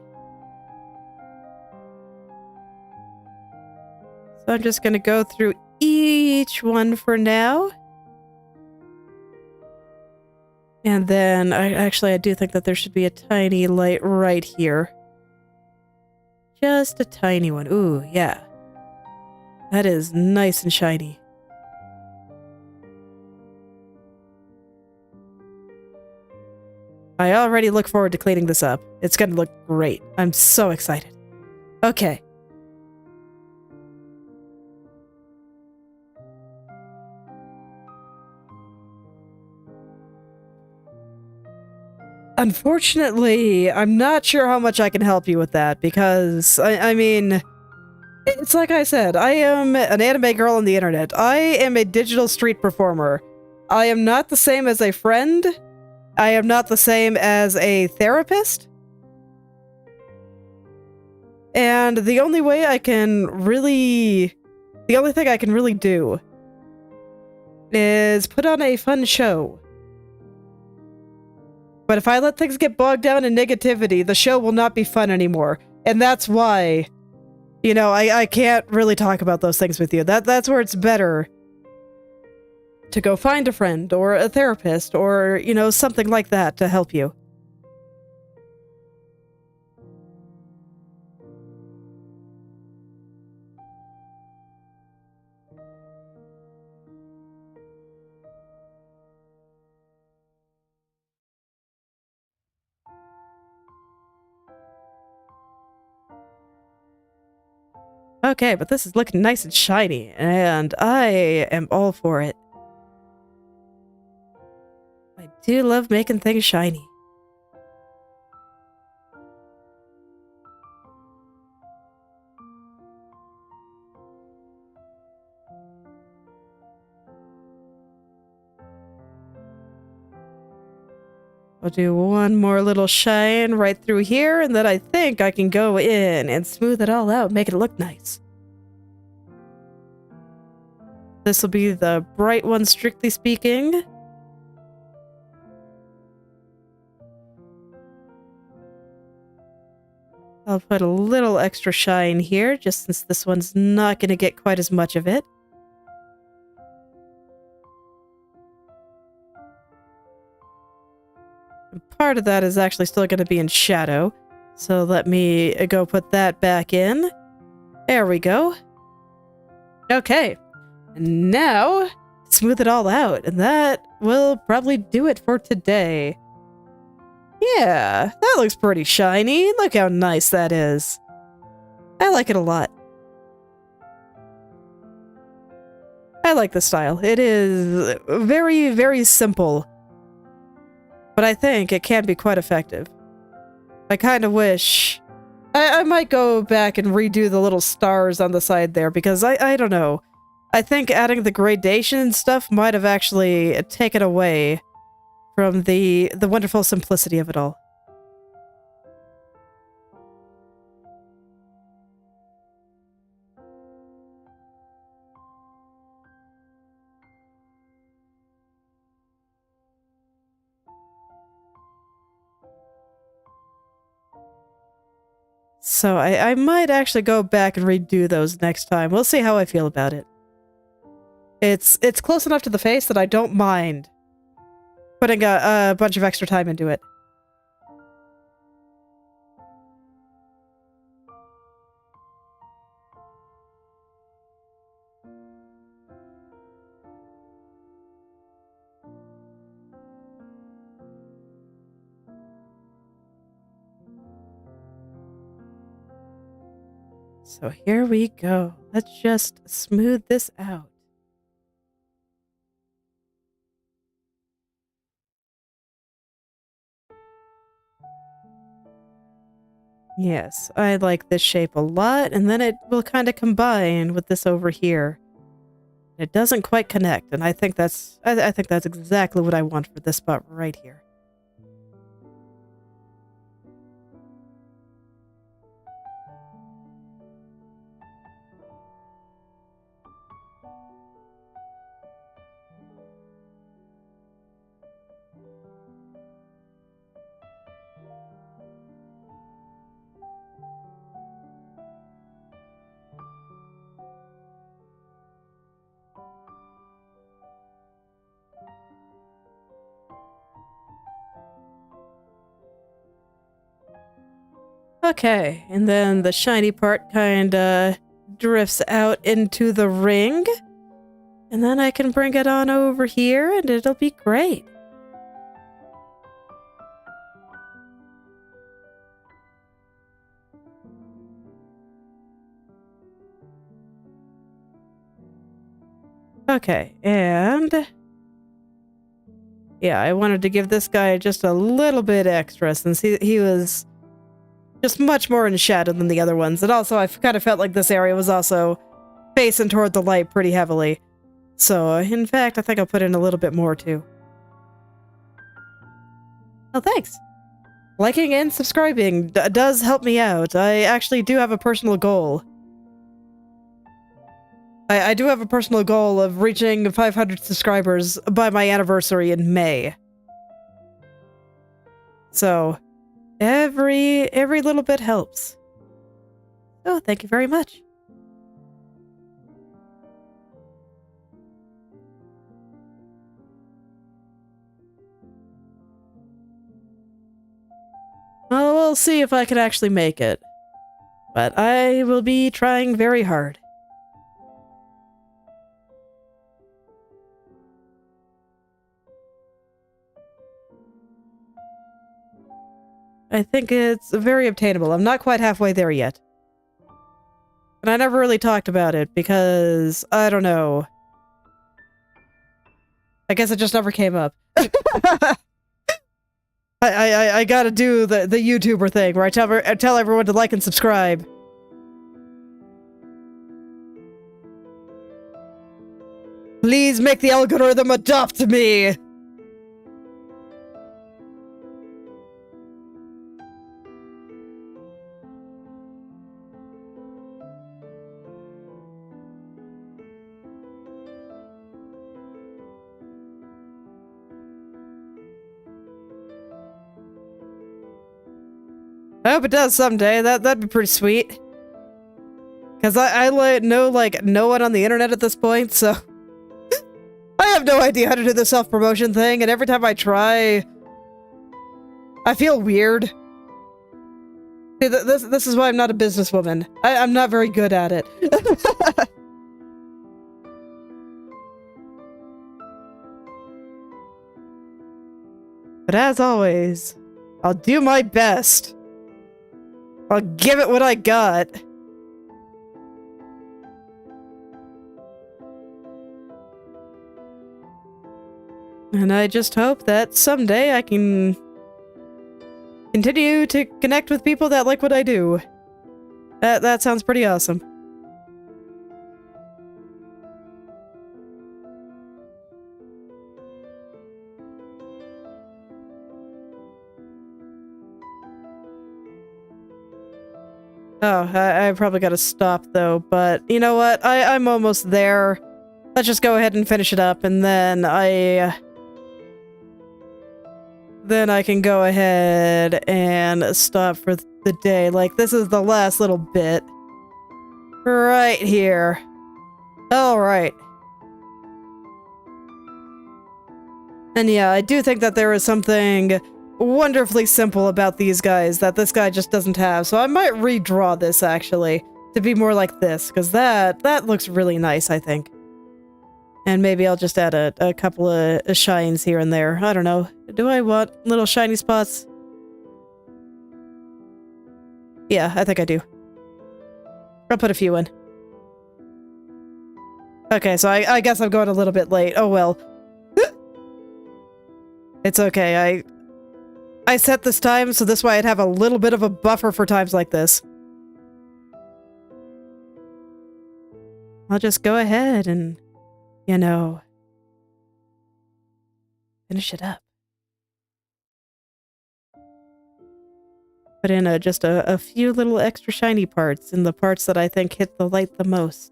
S1: So I'm just going to go through each one for now. And then I do think that there should be a tiny light right here. Just a tiny one. Ooh, yeah. That is nice and shiny. I already look forward to cleaning this up. It's gonna look great. I'm so excited. Okay. Unfortunately, I'm not sure how much I can help you with that, because, I mean, it's like I said, I am an anime girl on the internet. I am a digital street performer. I am not the same as a friend. I am not the same as a therapist. And the only thing I can really do is put on a fun show. But if I let things get bogged down in negativity, the show will not be fun anymore. And that's why, you know, I can't really talk about those things with you. That's where it's better to go find a friend or a therapist or, you know, something like that to help you. Okay, but this is looking nice and shiny, and I am all for it. I do love making things shiny. I'll do one more little shine right through here, and then I think I can go in and smooth it all out, make it look nice. This will be the bright one, strictly speaking. I'll put a little extra shine here, just since this one's not going to get quite as much of it. And part of that is actually still going to be in shadow, so let me go put that back in. There we go. Okay, and now smooth it all out, and that will probably do it for today. Yeah, that looks pretty shiny. Look how nice that is. I like it a lot. I like the style. It is very, very simple, but I think it can be quite effective. I kind of wish... I might go back and redo the little stars on the side there, because I don't know. I think adding the gradation stuff might have actually taken away from the wonderful simplicity of it all. So I might actually go back and redo those next time. We'll see how I feel about it. It's close enough to the face that I don't mind putting a bunch of extra time into it. So here we go. Let's just smooth this out. Yes, I like this shape a lot, and then it will kind of combine with this over here. It doesn't quite connect, and I think that's exactly what I want for this spot right here. Okay, and then the shiny part kinda drifts out into the ring. And then I can bring it on over here and it'll be great. Okay, and yeah, I wanted to give this guy just a little bit extra since he was just much more in shadow than the other ones. And also, I kind of felt like this area was also facing toward the light pretty heavily. So, in fact, I think I'll put in a little bit more, too. Oh, thanks. Liking and subscribing does help me out. I actually do have a personal goal. I do have a personal goal of reaching 500 subscribers by my anniversary in May. So, every little bit helps. Oh, thank you very much. Well, we'll see if I can actually make it. But I will be trying very hard. I think it's very obtainable. I'm not quite halfway there yet. And I never really talked about it because, I don't know. I guess it just never came up. I gotta do the YouTuber thing where I tell everyone to like and subscribe. Please make the algorithm adopt me! I hope it does someday. That'd be pretty sweet. Cause I know like no one on the internet at this point, so I have no idea how to do the self-promotion thing, and every time I try, I feel weird. See, this is why I'm not a businesswoman. I'm not very good at it. But as always, I'll do my best. I'll give it what I got. And I just hope that someday I can continue to connect with people that like what I do. That sounds pretty awesome. Oh, I probably gotta stop though, but you know what? I'm almost there. Let's just go ahead and finish it up, and then then I can go ahead and stop for the day. Like, this is the last little bit. Right here. Alright. And yeah, I do think that there is something wonderfully simple about these guys that this guy just doesn't have. So I might redraw this, actually, to be more like this, because that looks really nice, I think. And maybe I'll just add a couple of shines here and there. I don't know. Do I want little shiny spots? Yeah, I think I do. I'll put a few in. Okay, so I guess I'm going a little bit late. Oh well. It's okay. I set this time so this way I'd have a little bit of a buffer for times like this. I'll just go ahead and, you know, finish it up. Put in just a few little extra shiny parts in the parts that I think hit the light the most.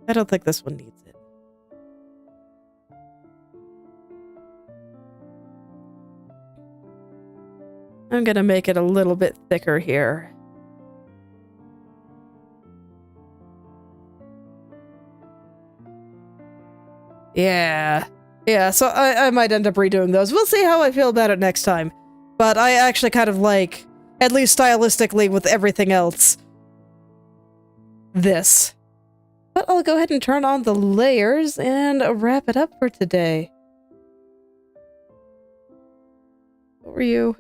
S1: I don't think this one needs it. I'm gonna make it a little bit thicker here. Yeah, so I might end up redoing those. We'll see how I feel about it next time. But I actually kind of like, at least stylistically with everything else, this. But I'll go ahead and turn on the layers and wrap it up for today. What were you?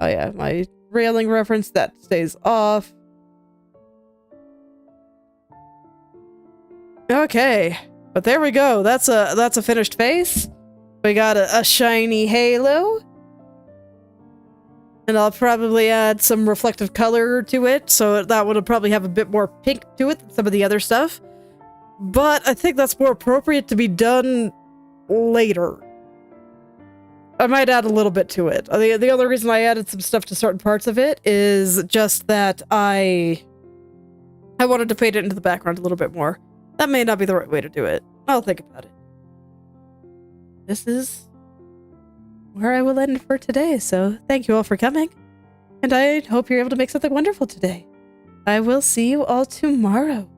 S1: Oh yeah, my railing reference, that stays off. Okay. But there we go. That's a finished face. We got a shiny halo. And I'll probably add some reflective color to it, so that would probably have a bit more pink to it than some of the other stuff. But I think that's more appropriate to be done later. I might add a little bit to it. The only reason I added some stuff to certain parts of it is just that I wanted to fade it into the background a little bit more. That may not be the right way to do it. I'll think about it. This is where I will end for today, so thank you all for coming. And I hope you're able to make something wonderful today. I will see you all tomorrow.